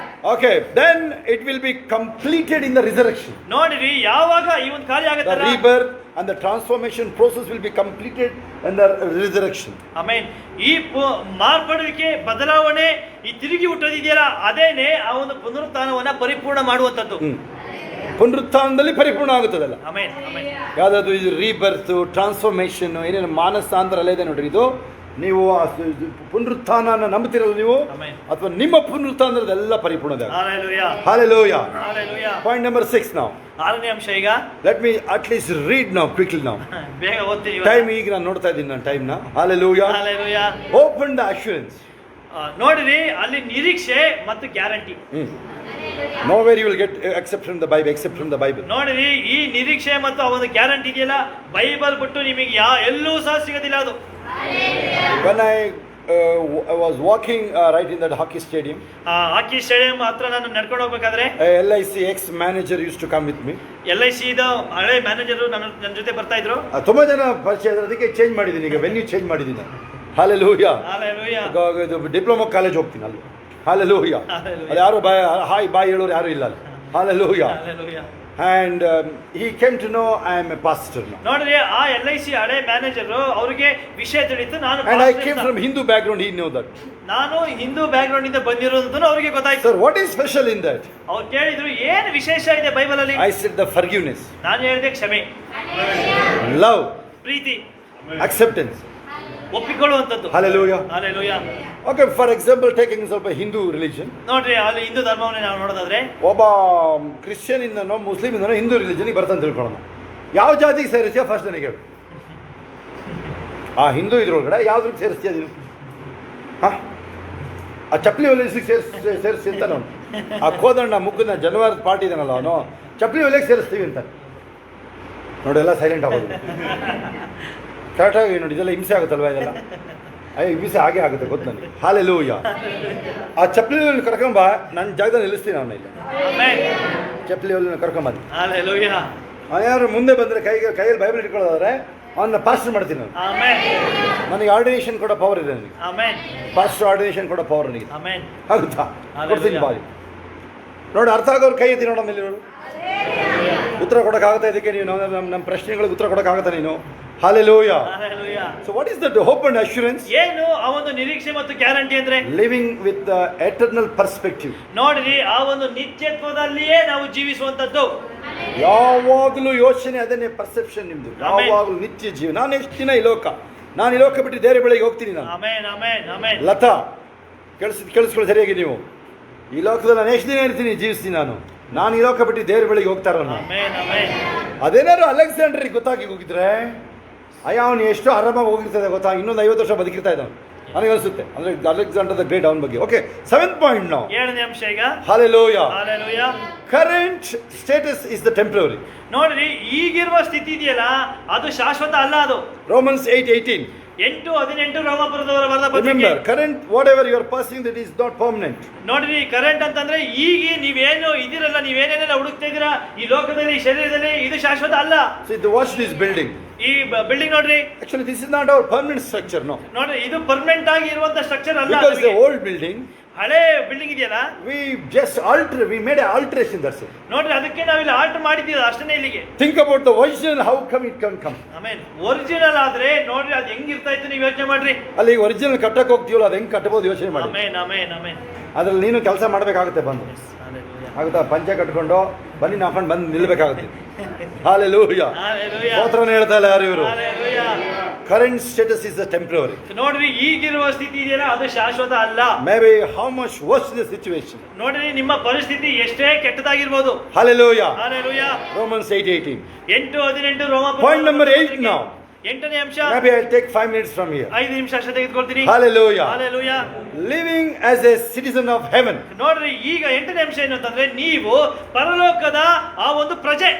Okay, then it will be completed in the resurrection. ನೋಡಿರಿ, ಯಾವಾಗ ಈ ಒಂದು ಕಾರ್ಯ The ಆಗುತ್ತಲ್ಲ, rebirth and the transformation process will be completed in the resurrection. Amen. ಈ ಮಾರ್ಪಡುವಿಕೆ, ಬದಲಾವಣೆ, ಈ ತಿರುಗಿ ಹುಟ್ಟೋದಿದೆಯಲ್ಲ, ಅದೇನೆ ಆ ಒಂದು ಪುನರುತ್ಥಾನವನ್ನ ಪರಿಪೂರ್ಣ ಮಾಡುವಂತದ್ದು. ಪುನರುತ್ಥಾನದಲ್ಲಿ ಪರಿಪೂರ್ಣ ಆಗುತ್ತದಲ್ಲ. ಆಮೆನ್. ಆಮೆನ್. ಯಾವ್ದಾದ್ರು ಇದು ರೀಬರ್ತ್, ಟ್ರಾನ್ಸ್ಫಾರ್ಮೇಶನ್, ಏನೇನು ಮಾನಸಾಂತರ ಎಲ್ಲ ಇದೆ ನೋಡ್ರಿ. ಇದು ನೀವು ಪುನರುತ್ಥಾನ ನಂಬುತ್ತಿರಲ್ಲ ನೀವು, Amen. ಅಥವಾ ನಿಮ್ಮ ಪುನರುತ್ಥಾನದೆಲ್ಲ ಪರಿಪೂರ್ಣದ. Hallelujah. Hallelujah. Hallelujah. Point number 6 now. 6ನೇ ಅಂಶ ಈಗ. Let me at least read now quickly now. ಬೇಗ ಓದ್ತೀನಿ. ಟೈಮ್ ಈಗ ನಾನು ನೋಡ್ತಾ ಇದ್ದೀನಿ ನಾನು ಟೈಮ್ ನ. Hallelujah. Hallelujah. Open the assurance. ನೋಡಿರಿ, ಅಲ್ಲಿ ನಿರೀಕ್ಷೆ ಮತ್ತು guarantee. Nowhere you will get except from the Bible. ನೋಡಿರಿ, ಈ ನಿರೀಕ್ಷೆ ಮತ್ತು ಆ ಒಂದು ಗ್ಯಾರಂಟಿ ಇದೆಯಲ್ಲ, ಬೈಬಲ್ ಬಿಟ್ಟು ನಿಮಗೆ ಎಲ್ಲೂ ಸಹ ಸಿಗೋದಿಲ್ಲ ಅದು. When I was walking right in that hockey stadium, hockey stadium ಹತ್ರ ನಾನು ನಡ್ಕೊಂಡು ಹೋಗ್ಬೇಕಾದ್ರೆ LIC ex-manager used to come with me. LIC ಹಳೆ ಮ್ಯಾನೇಜರ್ ನನ್ನ ಜೊತೆ ಬರ್ತಾ ಇದ್ರು. ತುಂಬಾ ಜನ ಪರಿಚಯ ಇದ್ರು, ಅದಕ್ಕೆ ಚೇಂಜ್ ಮಾಡಿದ್ದೀನಿ, ಈಗ ವೆನ್ಯೂ ಚೇಂಜ್ ಮಾಡಿದ್ದೀನಿ. Hallelujah. Hallelujah. ಡಿಪ್ಲೊಮಾ ಕಾಲೇಜ್ ಹೋಗ್ತೀನಿ ಅಲ್ಲಿ. Hallelujah. ಅಲ್ಲಿ ಯಾರು ಹಾಯ್ ಬಾಯ್ ಹೇಳೋರು ಯಾರು ಇಲ್ಲ ಅಲ್ಲಿ. Hallelujah. Hallelujah. And he came to know I am a pastor now. ನೋಡ್ರಿ, ಆ LIC ಹಳೆ ಮ್ಯಾನೇಜರ್ ಅವರಿಗೆ ವಿಷಯ ತಿಳಿತು, ನಾನು And I came from Hindu background, he knew that. ನಾನು ಹಿಂದೂ ಬ್ಯಾಕ್ ಗ್ರೌಂಡ್ ಇಂದ ಬಂದಿರೋದು ಅವರಿಗೆ ಗೊತ್ತಾಯ್ತು. Sir, what is special in that? ಅವ್ರು ಕೇಳಿದ್ರು, ಏನು ವಿಶೇಷ ಇದೆ ಬೈಬಲ್ ಅಲ್ಲಿ? I said the forgiveness, ನಾನು ಹೇಳಿದೆ ಕ್ಷಮೆ, love, Preethi, acceptance. ಒಪ್ಪಿಕೊಳ್ಳುವಂತದ್ದು. Hallelujah. Hallelujah. Okay, for example, taking ಸ್ವಲ್ಪ ಹಿಂದೂ ರಿಲಿಜನ್, ನೋಡ್ರಿ, ಅಲ್ಲಿ ಹಿಂದೂ ಧರ್ಮವನ್ನು ನಾವು ನೋಡೋದಾದ್ರೆ, ಒಬ್ಬ ಕ್ರಿಶ್ಚಿಯನ್ ಇಂದನೋ ಮುಸ್ಲಿಂ ಇಂದನೋ ಹಿಂದೂ ರಿಲಿಜನ್ಗೆ ಬರ್ತಾನೆ ತಿಳ್ಕೊಳ್ಳೋಣ. ಯಾವ ಜಾತಿಗೆ ಸೇರಿಸ್ತೀಯ ಫಸ್ಟ್ ನನಗೆ ಹೇಳು. ಆ ಹಿಂದೂ ಇದ್ರೊಳಗಡೆ ಯಾವ್ದ್ರಿಗೆ ಸೇರಿಸ್ತೀಯ ನೀನು? ಆ ಚಪ್ಪಲಿ ಹೊಲಿಸಿಗೆ ಸೇರಿಸ್ತಿ ಅಂತ ಅವನು. ಆ ಕೋದಂಡ ಮುಖದ ಜನವಾರದ ಪಾರ್ಟಿ ಇದಾನಲ್ಲ ಅವನು, ಚಪ್ಪಲಿ ಹೊಲಿಗೆ ಸೇರಿಸ್ತೀವಿ ಅಂತ ನೋಡಿ. ಎಲ್ಲ ಸೈಲೆಂಟ್ ಆಗೋದು ಕರೆಕ್ಟಾಗಿ ನೋಡಿ. ಇದೆಲ್ಲ ಹಿಂಸೆ ಆಗುತ್ತಲ್ವ ಇದೆಲ್ಲ? ಹಿಂಸೆ ಹಾಗೆ ಆಗುತ್ತೆ ಗೊತ್ತು ನನಗೆ. Hallelujah. ಆ ಚಪ್ಪಲಿ ಹೊಲಿ ಕರ್ಕೊಂಬ, ನನ್ನ ಜಾಗದಲ್ಲಿ ನಿಲ್ಲಿಸ್ತೀನಿ ಅವನ್ನ. ಇಲ್ಲ ಚಪ್ಪಲಿ ಹೊಲಿ ಕರ್ಕೊಂಬಂದು Hallelujah. ಯಾರು ಮುಂದೆ ಬಂದರೆ ಕೈಯಲ್ಲಿ ಬೈಬಲ್ ಇಟ್ಕೊಳ್ಳೋದಾದ್ರೆ ಅವನ್ನ ಪಾಸ್ಟರ್ ಮಾಡ್ತೀನಿ ನಾನು. ಆಮೆನ್. ನನಗೆ ಆರ್ಡಿನೇಷನ್ ಕೊಡೋ ಪವರ್ ಇದೆ ನನಗೆ. ಆಮೆನ್. ಪಾಸ್ಟರ್ ಆರ್ಡಿನೇಷನ್ ಕೊಡೋ ಪವರ್ ನನಗೆ. ಆಮೆನ್. ಆಗುತ್ತಾ? ಕೊಡ್ತೀನಿ ಬಾಯಿ. ನೋಡಿ, ಅರ್ಥ ಆಗೋರು ಕೈ ಎತ್ತಿ ನೋಡಮ್ಮ ಇಲ್ಲಿ ನೋಡು. ಉತ್ತರ ಕೊಡೋಕ್ಕಾಗುತ್ತೆ ಇದಕ್ಕೆ? ನೀವು ನಮ್ಮ ಪ್ರಶ್ನೆಗಳಿಗೆ ಉತ್ತರ ಕೊಡೋಕ್ಕಾಗತ್ತಾ ನೀನು? Hallelujah. Hallelujah. So what is that hope and assurance? ಏನು ಆ ಒಂದು ನಿರೀಕ್ಷೆ ಮತ್ತು ಗ್ಯಾರಂಟಿ ಅಂದ್ರೆ? Living with the eternal perspective. ನೋಡ್ರಿ, ಆ ಒಂದು ನಿತ್ಯತ್ವದಲ್ಲಿಯೇ ನಾವು ಜೀವಿಸುವಂತದ್ದು. ಯಾವಾಗಲೂ ಯೋಚನೆ ಅದನ್ನೇ, ಪರ್ಸೆಪ್ಷನ್ ನಿಮ್ದು. ಯಾವಾಗಲೂ ನಿತ್ಯ ಜೀವ. ನಾನು ಎಷ್ಟು ದಿನ ಈ ಲೋಕ, ನಾನು ಈ ಲೋಕ ಬಿಟ್ಟು ಬೇರೆ ಬೆಳೆಗೆ ಹೋಗ್ತೀನಿ ನಾನು. ಆಮೆನ್. ಆಮೆನ್. ಆಮೆನ್. ಲತಾ ಕೇಳಿಸ್ಕೊಳ್ಳಿ ಸರಿಯಾಗಿ ನೀವು. ಈ ಲೋಕದಲ್ಲಿ ನಾನು ಎಷ್ಟು ದಿನ ಇರ್ತೀನಿ, ಜೀವಿಸ್ತೀನಿ ನಾನು ಈ ಲೋಕ ಬಿಟ್ಟು ದೇವ್ರ ಬೆಳಿಗ್ಗೆ ಹೋಗ್ತಾರ. ಆಮೆನ್. ಆಮೆನ್. ಅದೇನಾದ್ರು ಅಲೆಕ್ಸಾಂಡ್ರಿಗೆ ಗೊತ್ತಾಗಿ ಹೋಗಿದ್ರೆ, ಅವನು ಎಷ್ಟು ಆರಾಮಾಗಿ ಹೋಗಿರ್ತದೆ ಗೊತ್ತಾ? ಇನ್ನೊಂದು 50 ವರ್ಷ ಬದುಕಿರ್ತಾ ಇದ್ದಾನೆ. ನನಗನ್ಸುತ್ತೆ ಅಂದ್ರೆ ಅಲೆಕ್ಸಾಂಡರ್ ದ ಗ್ರೇಟ್ ಅವನ ಬಗ್ಗೆ. ಓಕೆ, 7th ಪಾಯಿಂಟ್ ನಾವು. 7ನೇ ಅಂಶ ಈಗ. Hallelujah. Hallelujah. Current status is the temporary. ನೋಡ್ರಿ, ಈಗಿರುವ ಸ್ಥಿತಿ ಇದೆಯಲ್ಲ ಅದು ಶಾಶ್ವತ ಅಲ್ಲ. ಅದು Romans 8:18. 8:18 ರೋಮಾಪುರದವರ ಬರೆದ ಪತ್ರಿಕೆ. Remember, current whatever you are passing, that is not permanent. ನೋಡ್ರಿ, ಕರೆಂಟ್ ಅಂತಂದ್ರೆ ಈಗ ನೀವೇನು ಇದಿರಲ್ಲ, ನೀವೇನೇನೆಲ್ಲ ಹುಡುಕ್ತಾ ಇದೀರಾ ಈ ಲೋಕದಲ್ಲಿ, ಈ ಶರೀರದಲ್ಲಿ, ಇದು ಶಾಶ್ವತ ಅಲ್ಲ. See, watch this building. ಈ ಬಿಲ್ಡಿಂಗ್ ನೋಡ್ರಿ, Actually, this is not our permanent structure, no. ನೋಡ್ರಿ, ಇದು ಪರ್ಮನೆಂಟ್ ಆಗಿ ಇರುವಂತ ಸ್ಟ್ರಕ್ಚರ್ ಅಲ್ಲ. Because the old building, ಹಳೆ ಬಿಲ್ಡಿಂಗ್ ಇದೆಯಲ್ಲ, we made an alteration, that's it. ನೋಡ್ರಿ, ಅದಕ್ಕೆ ನಾವಿಲ್ಲಿ ಆಲ್ಟರ್ ಮಾಡಿದ್ದೀವಿ ಅಷ್ಟೇ. ಇಲ್ಲಿಗೆ Think about the original, how come it can come. Amen. Original ಆದ್ರೆ ನೋಡ್ರಿ ಅದು ಹೆಂಗಿರ್ತಾ ಇತ್ತು ನೀವು ಯೋಚನೆ ಮಾಡ್ರಿ. ಅಲ್ಲಿ ಒರಿಜಿನಲ್ ಕಟ್ಟಕ್ಕೆ ಹೋಗ್ತೀವಲ್ಲ, ಅದು ಹೆಂಗ್ ಕಟ್ಟಬಹುದು ಯೋಚನೆ ಮಾಡಿ. ಆಮೇನ್, ಆಮೇನ್, ಆಮೇನ್. ಅದ್ರಲ್ಲಿ ನೀನು ಕೆಲಸ ಮಾಡಬೇಕಾಗುತ್ತೆ, ಬಂದು ಆಗುತ್ತಾ, ಪಂಚೆ ಕಟ್ಕೊಂಡು ಬನ್ನಿ ಹಾಕೊಂಡು ಬಂದು ನಿಲ್ಬೇಕಾಗುತ್ತೆ. Hallelujah. Hallelujah. ಸ್ತೋತ್ರನ ಹೇಳ್ತಾ ಇಲ್ಲ ಯಾರು ಇವರು. Hallelujah. Current status is the temporary. ನೋಡ್ರಿ, ಈಗಿರುವ ಸ್ಥಿತಿ ಇದೆಯಲ್ಲ ಅದು ಶಾಶ್ವತ ಅಲ್ಲ. Maybe how much worse the situation. ನೋಡ್ರಿ, ನಿಮ್ಮ ಪರಿಸ್ಥಿತಿ ಎಷ್ಟೇ ಕೆಟ್ಟದಾಗಿರ್ಬೋದು. Hallelujah. Hallelujah. Romans 8:18. 8:18 ರೋಮಾಪುರ. Point number 8 now. 8ನೇ ಅಂಶ. Maybe I'll take 5 minutes from here. 5 ನಿಮಿಷ ಅಷ್ಟೇ ತೆಗೆದುಕೊಳ್ತೀನಿ. Hallelujah. Hallelujah. Living as a citizen of heaven. ನೋಡ್ರಿ, ಈಗ 8ನೇ ಅಂಶ ಏನು ಅಂತಂದ್ರೆ ನೀವು ಪರಲೋಕದ ಆ ಒಂದು ಪ್ರಜೆ.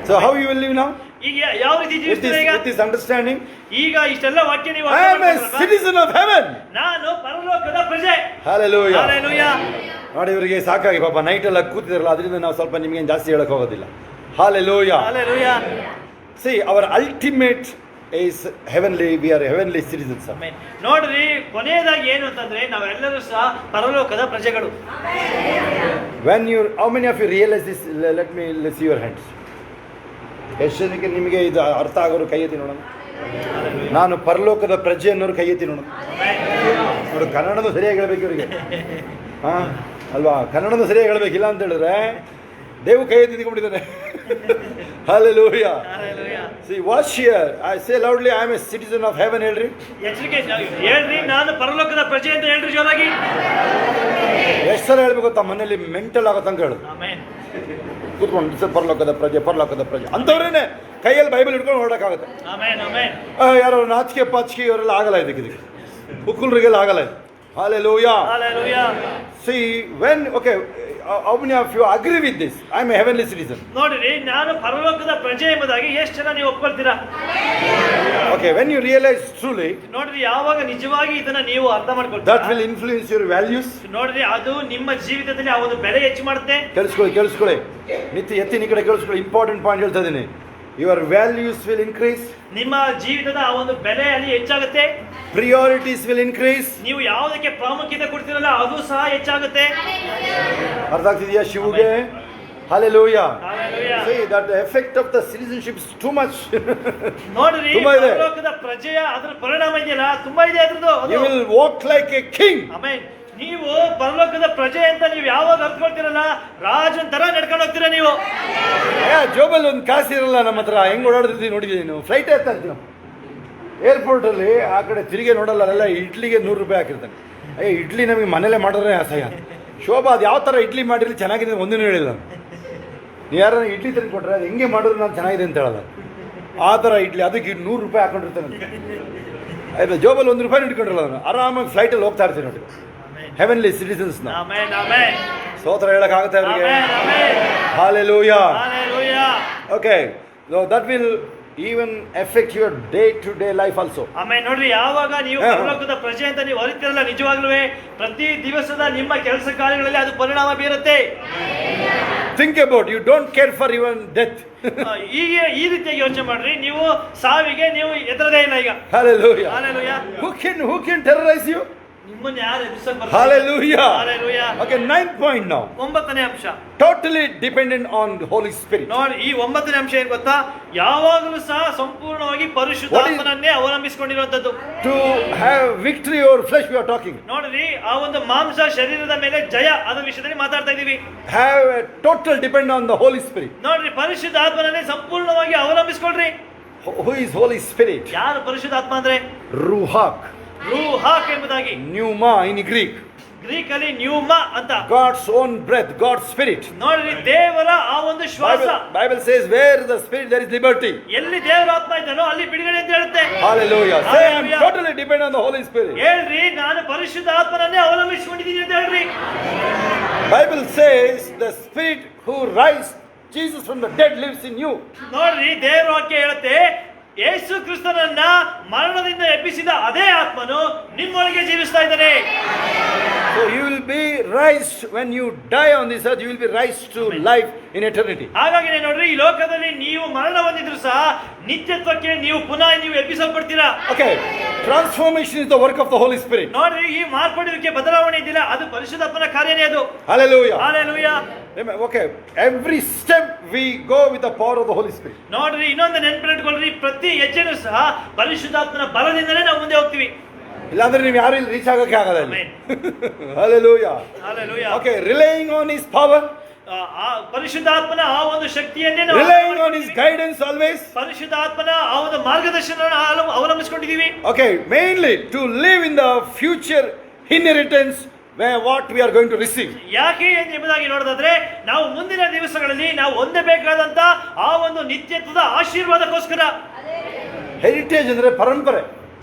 So how you will live now? ಈಗ ಯಾವ ರೀತಿ ಜೀವಿಸ್ತೀರಾ ಈಗ? With this understanding, ಈಗ ಇಷ್ಟೆಲ್ಲ ವಾಕ್ಯ ನೀವು I am a citizen of heaven. ನಾನು ಪರಲೋಕದ ಪ್ರಜೆ. Hallelujah. Hallelujah. ನೋಡಿ, ಇವರಿಗೆ ಸಾಕಾಗಿ ಪಾಪ ನೈಟ್ ಎಲ್ಲ ಕೂತಿದ್ರಲ್ಲ, ಅದರಿಂದ ನಾವು ಸ್ವಲ್ಪ ನಿಮಗೆ ಜಾಸ್ತಿ ಹೇಳಕ್ ಹೋಗೋದಿಲ್ಲ. Hallelujah. Hallelujah. See, our ultimate is heavenly. We are heavenly citizens. Amen. ನೋಡ್ರಿ, ಕೊನೆಯದಾಗಿ ಏನು ಅಂತಂದ್ರೆ ನಾವೆಲ್ಲರೂ ಸಹ ಪರಲೋಕದ ಪ್ರಜೆಗಳು. How many of you realize this? Let's see your hands. ಎಷ್ಟು ಜನಕ್ಕೆ ನಿಮಗೆ ಇದು ಅರ್ಥ ಆಗೋರು ಕೈ ಎತ್ತಿ ನೋಡೋಣ. ನಾನು ಪರಲೋಕದ ಪ್ರಜೆ ಅನ್ನೋರು ಕೈ ಎತ್ತಿ ನೋಡೋಣ. ನೋಡು, ಕನ್ನಡನೂ ಸರಿಯಾಗಿ ಹೇಳ್ಬೇಕು ಇವರಿಗೆ. ಹಾ ಅಲ್ವಾ, ಕನ್ನಡನೂ ಸರಿಯಾಗಿ ಹೇಳ್ಬೇಕಿಲ್ಲ ಅಂತ ಹೇಳಿದ್ರೆ ದೇವು ಕೈ ಎತ್ತಿ ನಿಂತ್ಕೊಂಡಿದ್ದಾನೆ. Hallelujah. Hallelujah. See, watch here. I say loudly, I am a citizen of heaven. ಹೇಳ್ರಿ, ಹೇಳ್ರಿ, ನಾನು ಪರಲೋಕದ ಪ್ರಜೆ ಅಂತ ಹೇಳ್ರಿ ಜೋರಾಗಿ. ಎಷ್ಟು ಸಲ ಹೇಳ್ಬೇಕು ಗೊತ್ತಾ, ಮನೇಲಿ ಮೆಂಟಲ್ ಆಗತ್ತಂತ ಹೇಳು. ಆಮೆನ್. ಕೂತ್ಕೊಂಡು ಪರಲೋಕದ ಪ್ರಜೆ ಅಂತವ್ರೇನೆ ಕೈಯಲ್ಲಿ ಬೈಬಲ್ ಹಿಡ್ಕೊಂಡು ಹೊರಡಕ್ಕಾಗುತ್ತೆ. Amen, amen. ಯಾರೋ ನಾಚಿಕೆ ಪಾಚಿಕೆ ಇವರೆಲ್ಲ ಆಗಲ್ಲ, ಇದಕ್ಕೆ ಹುಕ್ಕುಲ್ರಿಗೆಲ್ಲ ಆಗಲ್ಲ. Hallelujah. Hallelujah. See, how many of you agree with this? I am a heavenly citizen. ನೋಡ್ರಿ, ನಾನು ಪರಲೋಕದ ಪ್ರಜೆ ಎಂಬುದಾಗಿ ಎಷ್ಟು ಜನ ನೀವು ಒಪ್ಕೊಳ್ತೀರಾ? Okay, when you realize truly, ನೋಡ್ರಿ, ಯಾವಾಗ ನಿಜವಾಗಿ ಇದನ್ನ ನೀವು ಅರ್ಥ ಮಾಡ್ಕೊಳ್ತೀರಾ, that will influence your values. ನೋಡ್ರಿ, ಅದು ನಿಮ್ಮ ಜೀವಿತದಲ್ಲಿ ಆ ಒಂದು ಬೆಲೆ ಹೆಚ್ಚು ಮಾಡುತ್ತೆ. ಕೇಳಿಸ್ಕೊಳ್ಳಿ ಎತ್ತಿ ಈ ಕಡೆ ಕೇಳಿಸ್ಕೊಳ್ಳಿ, ಇಂಪಾರ್ಟೆಂಟ್ ಪಾಯಿಂಟ್ ಹೇಳ್ತಾ ಇದೀನಿ. Your values will increase. ನಿಮ್ಮ ಜೀವಿತದ ಆ ಒಂದು ಬೆಲೆ ಅಲ್ಲಿ ಹೆಚ್ಚಾಗುತ್ತೆ. Priorities will increase. ನೀವು ಯಾವುದಕ್ಕೆ ಪ್ರಾಮುಖ್ಯತೆ ಕೊಡ್ತೀರಲ್ಲ ಅದು ಸಹ ಹೆಚ್ಚಾಗುತ್ತೆ. ಅರ್ಥ ಆಗ್ತಿದೆಯಾ ಶಿವಗೆ? Hallelujah. Hallelujah. See, that the effect of the citizenship is too much. ನೋಡ್ರಿ, ತುಂಬಾ ಇದೆ. ಪರಲೋಕದ ಪ್ರಜೆಯ ಅದರ ಪರಿಣಾಮ ಇದೆಯಲ್ಲ ತುಂಬಾ ಇದೆ ಅದ್ರದ್ದು. You will walk like a king. Amen. ನೀವು ಪರಲೋಕದ ಪ್ರಜೆ ಅಂತ ನೀವು ಯಾವಾಗ ಅರ್ತ್ಕೊಳ್ತೀರಲ್ಲ, ರಾಜನ್ ತರ ನಡ್ಕೊಂಡು ಹೋಗ್ತೀರಾ ನೀವು. ಜೋಬಲ್ಲಿ ಒಂದು ಕಾಸು ಇರಲ್ಲ ನಮ್ಮ ಹತ್ರ, ಹೆಂಗ್ ಓಡಾಡ್ತಿದ್ದೀವಿ ನೋಡಿದೀನಿ. ನೀವು ಫ್ಲೈಟ್ ಏರ್ತಾ ಇರ್ತೀವಿ ನಾವು ಏರ್ಪೋರ್ಟ್ ಅಲ್ಲಿ, ಆ ಕಡೆ ತಿರುಗಿ ನೋಡಲ್ಲ, ಅಲ್ಲೆಲ್ಲ ಇಡ್ಲಿಗೆ 100 ರೂಪಾಯಿ ಹಾಕಿರ್ತಾನೆ. ಇಡ್ಲಿ ನಮಗೆ ಮನೇಲೆ ಮಾಡಿದ್ರೆ ಅಸಹ್ಯ. ಶೋಭಾ ಅದು ಯಾವ ಥರ ಇಡ್ಲಿ ಮಾಡಿರಲಿ ಚೆನ್ನಾಗಿದೆ ಒಂದಿನ ಹೇಳಿಲ್ಲ. ನೀವು ಯಾರು ಇಡ್ಲಿ ತಂದು ಕೊಟ್ರೆ ಅದು ಹೆಂಗೆ ಮಾಡಿದ್ರು ನಾನು ಚೆನ್ನಾಗಿದೆ ಅಂತ ಹೇಳಲ್ಲ. ಆ ಥರ ಇಡ್ಲಿ ಅದಕ್ಕೆ 100 ರೂಪಾಯಿ ಹಾಕೊಂಡಿರ್ತಾನೆ. ಆಯ್ತು, ಜೋಬಲ್ಲಿ 1 ರೂಪಾಯಿ ಇಟ್ಕೊಂಡಿರಲ್ಲ. ನಾನು ಆರಾಮಾಗಿ ಫ್ಲೈಟಲ್ಲಿ ಹೋಗ್ತಾ ಇರ್ತೀನಿ ನೋಡಿ. ಹೆವೆನ್ಲಿ ಸಿಟಿಸನ್ಸ್ ನಾವು. Amen, amen. ಸ್ತೋತ್ರ ಹೇಳಕ್ಕಾಗುತ್ತೆ ಅವರಿಗೆ. Amen, amen. Hallelujah. Hallelujah. Okay, so that will even affect your day-to-day life also. Amen. ನೋಡ್ರಿ, ಯಾವಾಗ ನೀವು ಪರಲೋಕದ ಪ್ರಜೆ ಅಂತ ನೀವು ಅರಿತಿರಲ್ಲ, ನಿಜವಾಗ್ಲೂ ಪ್ರತಿ ದಿವಸದ ನಿಮ್ಮ ಕೆಲಸ ಕಾರ್ಯಗಳಲ್ಲಿ ಅದು ಪರಿಣಾಮ ಬೀರುತ್ತೆ. Think about, you don't care for even death. ಈಗ ಈ ರೀತಿಯಾಗಿ ಯೋಚನೆ ಮಾಡ್ರಿ, ನೀವು ಸಾವಿಗೆ ನೀವು ಎದುರದೇ ಇಲ್ಲ ಈಗ. Hallelujah. Hallelujah. Who can terrorize you? ನಿಮ್ಮನ್ನ ಯಾರು ಎದುರಿಸಕ್ ಬರ್ತಾರೆ? Hallelujah. Hallelujah. Okay, 9th point now. 9ನೇ ಅಂಶ. Totally dependent on the Holy Spirit. ನೋಡಿ, ಈ 9ನೇ ಅಂಶ ಏನ್ ಗೊತ್ತಾ, ಯಾವಾಗಲೂ ಸಹ ಸಂಪೂರ್ಣವಾಗಿ ಪರಿಶುದ್ಧಾತ್ಮನನ್ನೇ ಅವಲಂಬಿಸಿಕೊಂಡಿರುವಂತದ್ದು. To have victory over flesh we are talking. ನೋಡ್ರಿ, ಆ ಒಂದು ಮಾಂಸ ಶರೀರದ ಮೇಲೆ ಜಯ ಅದರ ವಿಷಯದಲ್ಲಿ ಮಾತಾಡ್ತಾ ಇದೀವಿ. Have a total depend on the Holy Spirit. ನೋಡ್ರಿ, ಪರಿಶುದ್ಧಾತ್ಮನನ್ನೇ ಸಂಪೂರ್ಣವಾಗಿ ಅವಲಂಬಿಸಿಕೊಳ್ಳ್ರಿ. Who is Holy Spirit? ಯಾರು ಪರಿಶುದ್ಧಾತ್ಮ ಅಂದ್ರೆ? Ruach. ರೂಹಾಕ್ ಎಂಬುದಾಗಿ. Pneuma in Greek. ಗ್ರೀಕ್ ಅಲ್ಲಿ ನ್ಯೂಮಾ ಅಂತ. God's own breath, God's spirit. ನೋಡ್ರಿ, ದೇವರ ಆ ಒಂದು ಶ್ವಾಸ. Bible says where the spirit there is liberty. ಎಲ್ಲಿ ದೇವರ ಆತ್ಮ ಇದ್ದಾನೋ ಅಲ್ಲಿ ಬಿಡುಗಡೆ ಅಂತ ಹೇಳುತ್ತೆ. Hallelujah. Say I am totally depend on the Holy Spirit. ಹೇಳ್ರಿ, ನಾನು ಪರಿಶುದ್ಧಾತ್ಮನನ್ನೇ ಅವಲಂಬಿಸಿಕೊಂಡಿದ್ದೀನಿ ಅಂತ ಹೇಳ್ರಿ. Bible says the Spirit who raised Jesus from the dead lives in you. ನೋಡ್ರಿ, ದೇವರ ವಾಕ್ಯ ಹೇಳುತ್ತೆ, ಯೇಸು ಕ್ರಿಸ್ತನನ್ನ ಮರಣದಿಂದ ಎಬ್ಬಿಸಿದ ಅದೇ ಆತ್ಮನು ನಿಮ್ಮೊಳಗೆ ಜೀವಿಸ್ತಾ ಇದ್ದಾನೆ. So you will be raised when you die on this earth. You will be raised to life in eternity. ಹಾಗಾಗಿ ನೋಡ್ರಿ, ಈ ಲೋಕದಲ್ಲಿ ನೀವು ಮರಣ ಹೊಂದಿದ್ರು ಸಹ ನಿತ್ಯತ್ವಕ್ಕೆ ನೀವು ಪುನಃ ಎಬ್ಬಿಸಲ್ಪಡ್ತೀರಾ. Okay, transformation is the work of the Holy Spirit. ನೋಡ್ರಿ, ಈ ಮಾರ್ಪಡುವಿಕೆ ಬದಲಾವಣೆ ಇದೆಯಲ್ಲ, ಅದು ಪರಿಶುದ್ಧಾತ್ಮನ ಕಾರ್ಯನೇ ಅದು. Hallelujah. Hallelujah. Okay, every step we go with the power of the Holy Spirit. ನೋಡ್ರಿ, ಇನ್ನೊಂದು ನೆನಪಿಟ್ಕೊಳ್ರಿ, ಪ್ರತಿ ಹೆಜ್ಜೆನೂ ಸಹ ಪರಿಶುದ್ಧಾತ್ಮನ ಬಲದಿಂದಲೇ ನಾವು ಮುಂದೆ ಹೋಗ್ತೀವಿ. ಇಲ್ಲಾಂದ್ರೆ ನೀವು ಯಾರು ಇಲ್ಲಿ ರೀಚ್ ಆಗಕ್ಕೆ ಆಗಲ್ಲ. Amen. Hallelujah. Hallelujah. Okay, relying on His power, ಆ ಪರಿಶುದ್ಧಾತ್ಮನ ಆ ಒಂದು ಶಕ್ತಿಯನ್ನೇ ನಾವು relying on His guidance always. ಪರಿಶುದ್ಧಾತ್ಮನ ಆ ಒಂದು ಮಾರ್ಗದರ್ಶನ ಅವಲಂಬಿಸಿಕೊಂಡಿದ್ದೀವಿ. Okay, mainly to live in the future inheritance where what we are going to receive. ಯಾಕೆ ಎಂಬುದಾಗಿ ನೋಡೋದಾದ್ರೆ, ನಾವು ಮುಂದಿನ ದಿವಸಗಳಲ್ಲಿ ನಾವು ಹೊಂದಬೇಕಾದಂತ ಆ ಒಂದು ನಿತ್ಯತ್ವದ ಆಶೀರ್ವಾದಕ್ಕೋಸ್ಕರ. Heritage ಅಂದ್ರೆ ಪರಂಪರೆ.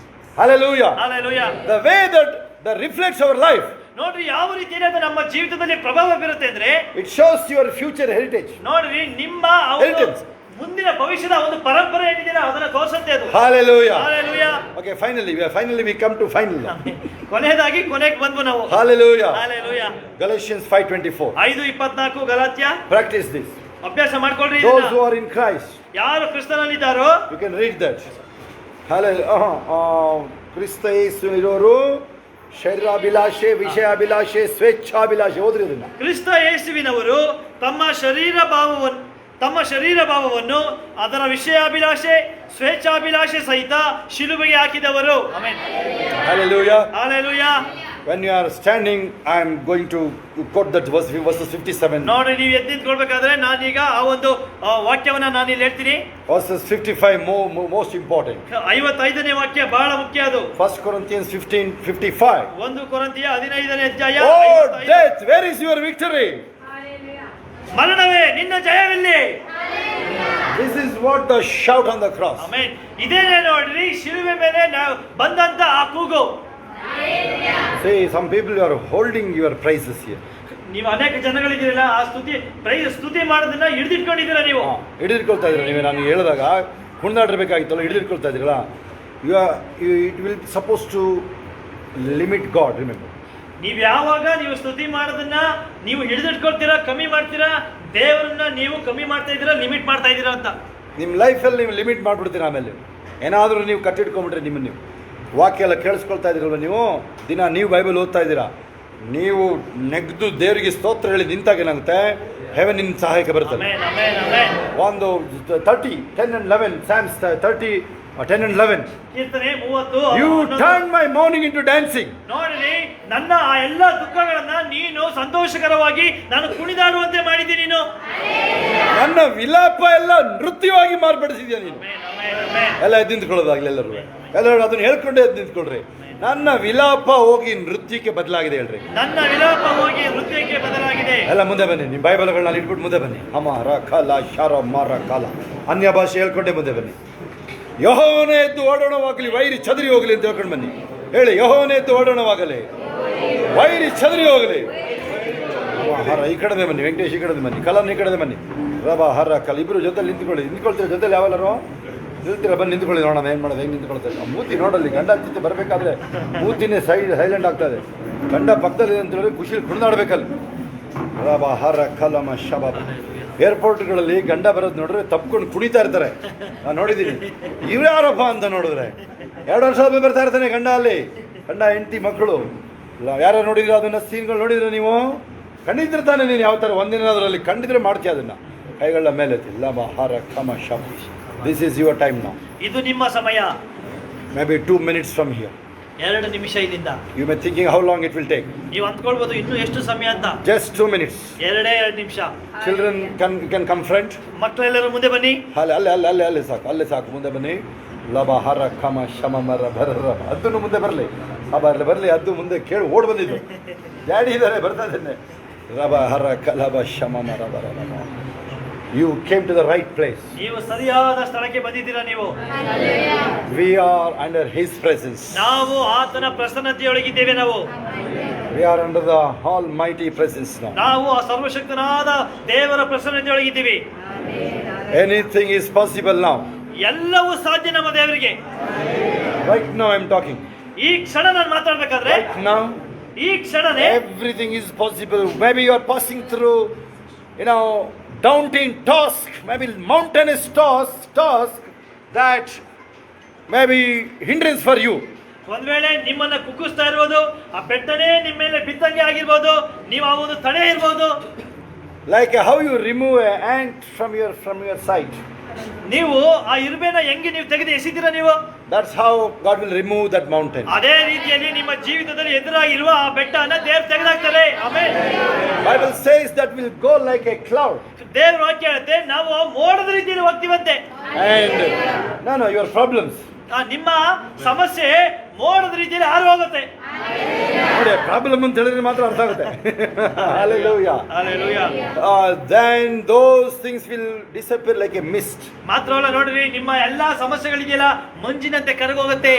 Hallelujah. Hallelujah. The way that reflects our life. ನೋಡ್ರಿ, ಯಾವ ರೀತಿಯಲ್ಲಿ ಅದು ನಮ್ಮ ಜೀವಿತದಲ್ಲಿ ಪ್ರಭಾವ ಬೀರುತ್ತೆ ಅಂದ್ರೆ, It shows your future heritage. ನೋಡ್ರಿ, ನಿಮ್ಮ ಆ ಒಂದು Heritage. ಮುಂದಿನ ಭವಿಷ್ಯದ ಒಂದು ಪರಂಪರೆ ಏನಿದೆ ಅದನ್ನ ತೋರಿಸುತ್ತೆ ಅದು. Hallelujah. Hallelujah. Okay, finally we come to final. ಕೊನೆಯದಾಗಿ ಕೊನೆಗೆ ಬಂದ್ವು ನಾವು. Hallelujah. Hallelujah. Galatians 5:24. 5:24 Galatia. Practice this. ಅಭ್ಯಾಸ ಮಾಡ್ಕೊಳ್ರಿ. Those who are in Christ. ಯಾರು ಕ್ರಿಸ್ತನಲ್ಲಿದ್ದಾರೋ, You can read that. Hallelujah. ಕ್ರಿಸ್ತ ಯೇಸುವಿನವರು ಶರೀರಾಭಿಲಾಷೆ, ವಿಷಯಾಭಿಲಾಷೆ, ಸ್ವೇಚ್ಛಾಭಿಲಾಷೆ. ಓದ್ರಿ ಅದನ್ನ. ಕ್ರಿಸ್ತ ಯೇಸುವಿನವರು ತಮ್ಮ ಶರೀರ ಭಾವವನ್ನು ಅದರ ವಿಷಯಾಭಿಲಾಷೆ, ಸ್ವೇಚ್ಛಾಭಿಲಾಷೆ ಸಹಿತ ಶಿಲುಬೆಗೆ ಹಾಕಿದವರು. Amen. Hallelujah. Hallelujah. When you are standing, I am going to quote that verses 57. ನೋಡಿ, ನೀವು ಎದ್ದು ನಿಂತ್ಕೊಳ್ಬೇಕಾದ್ರೆ ನಾನೀಗ ಆ ಒಂದು ವಾಕ್ಯವನ್ನ ನಾನು ಇಲ್ಲಿ ಹೇಳ್ತೀನಿ. Verses 55 most important. 55ನೇ ವಾಕ್ಯ ಬಹಳ ಮುಖ್ಯ ಅದು. 1 Corinthians 15:55. 1 ಕೊರಿಂಥಿಯ 15ನೇ ಅಧ್ಯಾಯ. Oh death, where is your victory? ಮರಣವೇ, ನಿನ್ನ ಜಯವಿಲ್ಲಿ. This is what the shout on the cross. Amen. ಇದೇನೇ ನೋಡ್ರಿ, ಶಿಲುಬೆ ಮೇಲೆ ನಾವು ಬಂದಂತ ಆ ಕೂಗು. See, some people are holding your praises here. ನೀವು ಅನೇಕ ಜನಗಳಿದ್ದೀರಲ್ಲ, ಆ ಸ್ತುತಿ ಮಾಡೋದನ್ನ ಹಿಡಿದಿಟ್ಕೊಂಡಿದ್ದೀರಾ ನೀವು. ಹಿಡಿದಿಟ್ಕೊಳ್ತಾ ಇದ್ದೀರಾ ನೀವು. ನಾನು ಹೇಳಿದಾಗ ಕುಣಿದಾಡಿರ್ಬೇಕಾಗಿತ್ತಲ್ಲ, ಹಿಡಿದಿಟ್ಕೊಳ್ತಾ ಇದ್ದೀರಲ್ಲ. It will supposed to limit God, remember. ನೀವು ಯಾವಾಗ ನೀವು ಸ್ತುತಿ ಮಾಡೋದನ್ನ ನೀವು ಹಿಡಿದಿಟ್ಕೊಳ್ತೀರಾ, ಕಮ್ಮಿ ಮಾಡ್ತೀರಾ, ದೇವರನ್ನ ನೀವು ಕಮ್ಮಿ ಮಾಡ್ತಾ ಇದ್ದೀರಾ, ಲಿಮಿಟ್ ಮಾಡ್ತಾ ಇದ್ದೀರಾ ಅಂತ. ನಿಮ್ಮ ಲೈಫಲ್ಲಿ ನೀವು ಲಿಮಿಟ್ ಮಾಡಿಬಿಡ್ತೀರಾ. ಆಮೇಲೆ ಏನಾದರೂ ನೀವು ಕಟ್ಟಿಟ್ಕೊಂಡ್ಬಿಟ್ರೆ ನೀವು ವಾಕ್ಯ ಎಲ್ಲ ಕೇಳಿಸ್ಕೊಳ್ತಾ ಇದ್ದೀರಲ್ವ, ನೀವು ದಿನ ನೀವು ಬೈಬಲ್ ಓದ್ತಾ ಇದ್ದೀರಾ, ನೀವು ನೆಗ್ದು ದೇವರಿಗೆ ಸ್ತೋತ್ರ ಹೇಳಿ ನಿಂತಾಗ ಏನಾಗುತ್ತೆ, ಹೆವೆನ್ ನಿನ್ನ ಸಹಾಯಕ್ಕೆ ಬರ್ತದೆ. ಒಂದು 10:11 Psalms 10:11. ಕೀರ್ತನೆ 30. You turned my mourning into dancing. ನೋಡ್ರಿ, ನನ್ನ ಆ ಎಲ್ಲ ದುಃಖಗಳನ್ನ ನೀನು ಸಂತೋಷಕರವಾಗಿ ನಾನು ಕುಣಿದಾಡುವಂತೆ ಮಾಡಿದ್ದೀನಿ. ನೀನು ನನ್ನ ವಿಲಾಪ ಎಲ್ಲ ನೃತ್ಯವಾಗಿ ಮಾರ್ಪಡಿಸಿದ್ಯಾ ನೀನು. ಎಲ್ಲ ಎದ್ದು ನಿಂತ್ಕೊಳ್ಳೋದಾಗ್ಲಿ, ಎಲ್ಲರೂ ಅದನ್ನ ಹೇಳ್ಕೊಂಡೇ ಎದ್ದು ನಿಂತ್ಕೊಳ್ರಿ. ನನ್ನ ವಿಲಾಪ ಹೋಗಿ ನೃತ್ಯಕ್ಕೆ ಬದಲಾಗಿದೆ ಹೇಳ್ರಿ. ನನ್ನ ವಿಲಾಪ ಹೋಗಿ ನೃತ್ಯಕ್ಕೆ ಬದಲಾಗಿದೆ. ಎಲ್ಲ ಮುಂದೆ ಬನ್ನಿ, ನಿಮ್ಮ ಬೈಬಲ್ಗಳನ್ನ ಇಟ್ಬಿಟ್ಟು ಮುಂದೆ ಬನ್ನಿ. ಅಮರ ಕಾಲ ಶಾರ ಮಾರ ಕಾಲ, ಅನ್ಯ ಭಾಷೆ ಹೇಳ್ಕೊಂಡೆ ಮುಂದೆ ಬನ್ನಿ. ಯೆಹೋವನೇ ಎದ್ದು ಓಡೋಣವಾಗಲಿ, ವೈರಿ ಚದರಿ ಹೋಗಲಿ ಅಂತ ಹೇಳ್ಕೊಂಡು ಬನ್ನಿ. ಹೇಳಿ, ಯೆಹೋವನೇ ಎದ್ದು ಓಡೋಣವಾಗಲಿ, ವೈರಿ ಚದರಿ ಹೋಗಲಿ. ಹರ ಈ ಕಡೆ ಬನ್ನಿ, ವೆಂಕಟೇಶ್ ಈ ಕಡೆ ಬನ್ನಿ, ಕಲನ್ ಈ ಕಡೆ ಬನ್ನಿ. ರಬ ಹರ ಕಲ ಇಬ್ಬರು ಜೊತೆಲಿ ನಿಂತ್ಕೊಳ್ತೀರ ಜೊತೆಲಿ ಯಾವೆಲ್ಲರೂ ನಿಲ್ತೀರ, ಬಂದು ನಿಂತ್ಕೊಳ್ಳಿ ನೋಡೋಣ ಏನು ಮಾಡೋದು, ಹೆಂಗೆ ನಿಂತ್ಕೊಳ್ತಾರೆ. ಮೂತಿ ನೋಡಲ್ಲಿ ಗಂಡ ಜೊತೆ ಬರಬೇಕಾದ್ರೆ ಮೂತಿನೇ ಸೈಲೆಂಟ್ ಆಗ್ತದೆ. ಗಂಡ ಪಕ್ಕದಲ್ಲಿ ಅಂತ ಹೇಳಿದ್ರೆ ಖುಷಿಲಿ ಕುಣಿದಾಡ್ಬೇಕಲ್ಲಿ. ರಬ ಹರ ಕಲಮ ಶಬ. ಏರ್ಪೋರ್ಟ್ಗಳಲ್ಲಿ ಗಂಡ ಬರೋದು ನೋಡಿದ್ರೆ ತಪ್ಕೊಂಡು ಕುಣಿತಾ ಇರ್ತಾರೆ, ನಾನು ನೋಡಿದ್ದೀನಿ. ಇವ್ರು ಯಾರಪ್ಪ ಅಂತ ನೋಡಿದ್ರೆ 2 ವರ್ಷ ಆದ್ಮೇಲೆ ಬರ್ತಾ ಇರ್ತಾನೆ ಗಂಡ, ಅಲ್ಲಿ ಗಂಡ ಹೆಂಡತಿ ಮಕ್ಕಳು ಯಾರು ನೋಡಿದ್ರೆ ಅದನ್ನ ಸೀನ್ಗಳು ನೋಡಿದ್ರೆ ನೀವು ಕಂಡಿದ್ದಿರ್ತಾನೆ. ನೀನು ಯಾವ ಥರ ಒಂದಿನಾದ್ರಲ್ಲಿ ಕಂಡಿದ್ರೆ ಮಾಡ್ತೀಯ ಅದನ್ನ. ಕೈಗಳ ಮೇಲೆ ಲಬ ಹರ ಕಮ ಶಬ. This is your time now. ಇದು ನಿಮ್ಮ ಸಮಯ. May be 2 minutes from here. 2 ನಿಮಿಷ ಇಲ್ಲಿಂದ. You may thinking how long it will take. ನೀವು ಅಂದ್ಕೊಳ್ಬೋದು ಇನ್ನೂ ಎಷ್ಟು ಸಮಯ ಅಂತ. Just 2 minutes. 2 ನಿಮಿಷ. Children can come front. ಮಕ್ಕಳೆಲ್ಲರೂ ಮುಂದೆ ಬನ್ನಿ. ಅಲ್ಲೇ ಸಾಕು ಮುಂದೆ ಬನ್ನಿ. ಲಬ ಹರ ಕಮ ಶಮ ಮರ ಭರ. ಅದನ್ನು ಮುಂದೆ ಬರಲಿ, ಬರಲಿ ಅದು ಮುಂದೆ ಕೇಳಿ ಓಡ್ ಬಂದಿದ್ದು. ಡ್ಯಾಡಿ ಇದ್ದಾರೆ, ಬರ್ತಾ ಇದ್ದೇನೆ. ರಬ ಹರ ಕಲಬ ಶಮ ಮರ ಬರ. You came to the right place. ನೀವು ಸರಿಯಾದ ಸ್ಥಳಕ್ಕೆ ಬಂದಿದ್ದೀರಾ. ನೀವು We are under His presence. ನಾವು ಆತನ ಪ್ರಸನ್ನತೆಯೊಳಗಿದ್ದೇವೆ. We are under the Almighty presence now. ನಾವು ಆ ಸರ್ವಶಕ್ತನಾದ ದೇವರ ಪ್ರಸನ್ನತೆಯೊಳಗಿದ್ದೀವಿ. Anything is possible now. ಎಲ್ಲವೂ ಸಾಧ್ಯ ನಮ್ಮ ದೇವರಿಗೆ. Right now I am talking. ಈ ಕ್ಷಣ ನಾನು ಮಾತಾಡ್ಬೇಕಾದ್ರೆ, Right now ಈ ಕ್ಷಣನೇ everything is possible. Maybe you are passing through, daunting task, maybe mountainous task that may be hindrance for you. ಒಂದ್ ವೇಳೆ ನಿಮ್ಮನ್ನ ಕುಗ್ಗಿಸ್ತಾ ಇರ್ಬೋದು, ಆ ಬೆಟ್ಟನೇ ನಿಮ್ಮ ಮೇಲೆ ಬಿದ್ದಂಗೆ ಆಗಿರ್ಬೋದು, ನೀವು ಆ ಒಂದು ತಡೆ ಇರ್ಬೋದು. Like how you remove an ant from your sight. ನೀವು ಆ ಇರುವೆನ ಹೆಂಗೆ ನೀವು ತೆಗೆದು ಎಸಿತೀರಾ ನೀವು? That's how God will remove that mountain. ಅದೇ ರೀತಿಯಲ್ಲಿ ನಿಮ್ಮ ಜೀವಿತದಲ್ಲಿ ಎದುರಾಗಿರುವ ಆ ಬೆಟ್ಟವನ್ನ ದೇವರು ತೆಗೆದಾಕ್ತಾರೆ. Amen. Bible says that will go like a cloud. ದೇವರು ವಾಕ್ಯ ಹೇಳುತ್ತೆ, ನಾವು ಮೋಡದ ರೀತಿಯಲ್ಲಿ ಹೋಗ್ತೀವಂತೆ. And your problems. ನಿಮ್ಮ ಸಮಸ್ಯೆ ಮೋಡದ ರೀತಿಯಲ್ಲಿ ಹಾರಿ ಹೋಗುತ್ತೆ. ನೋಡಿ, ಪ್ರಾಬ್ಲಮ್ ಅಂತ ಹೇಳಿದ್ರೆ ಮಾತ್ರ ಅರ್ಥ ಆಗುತ್ತೆ. Hallelujah. Hallelujah. Then those things will disappear like a mist. ಮಾತ್ರವಲ್ಲ, ನೋಡ್ರಿ, ನಿಮ್ಮ ಎಲ್ಲಾ ಸಮಸ್ಯೆಗಳಿಗೆಲ್ಲ ಮಂಜಿನಂತೆ ಕರಗೋಗುತ್ತೆ.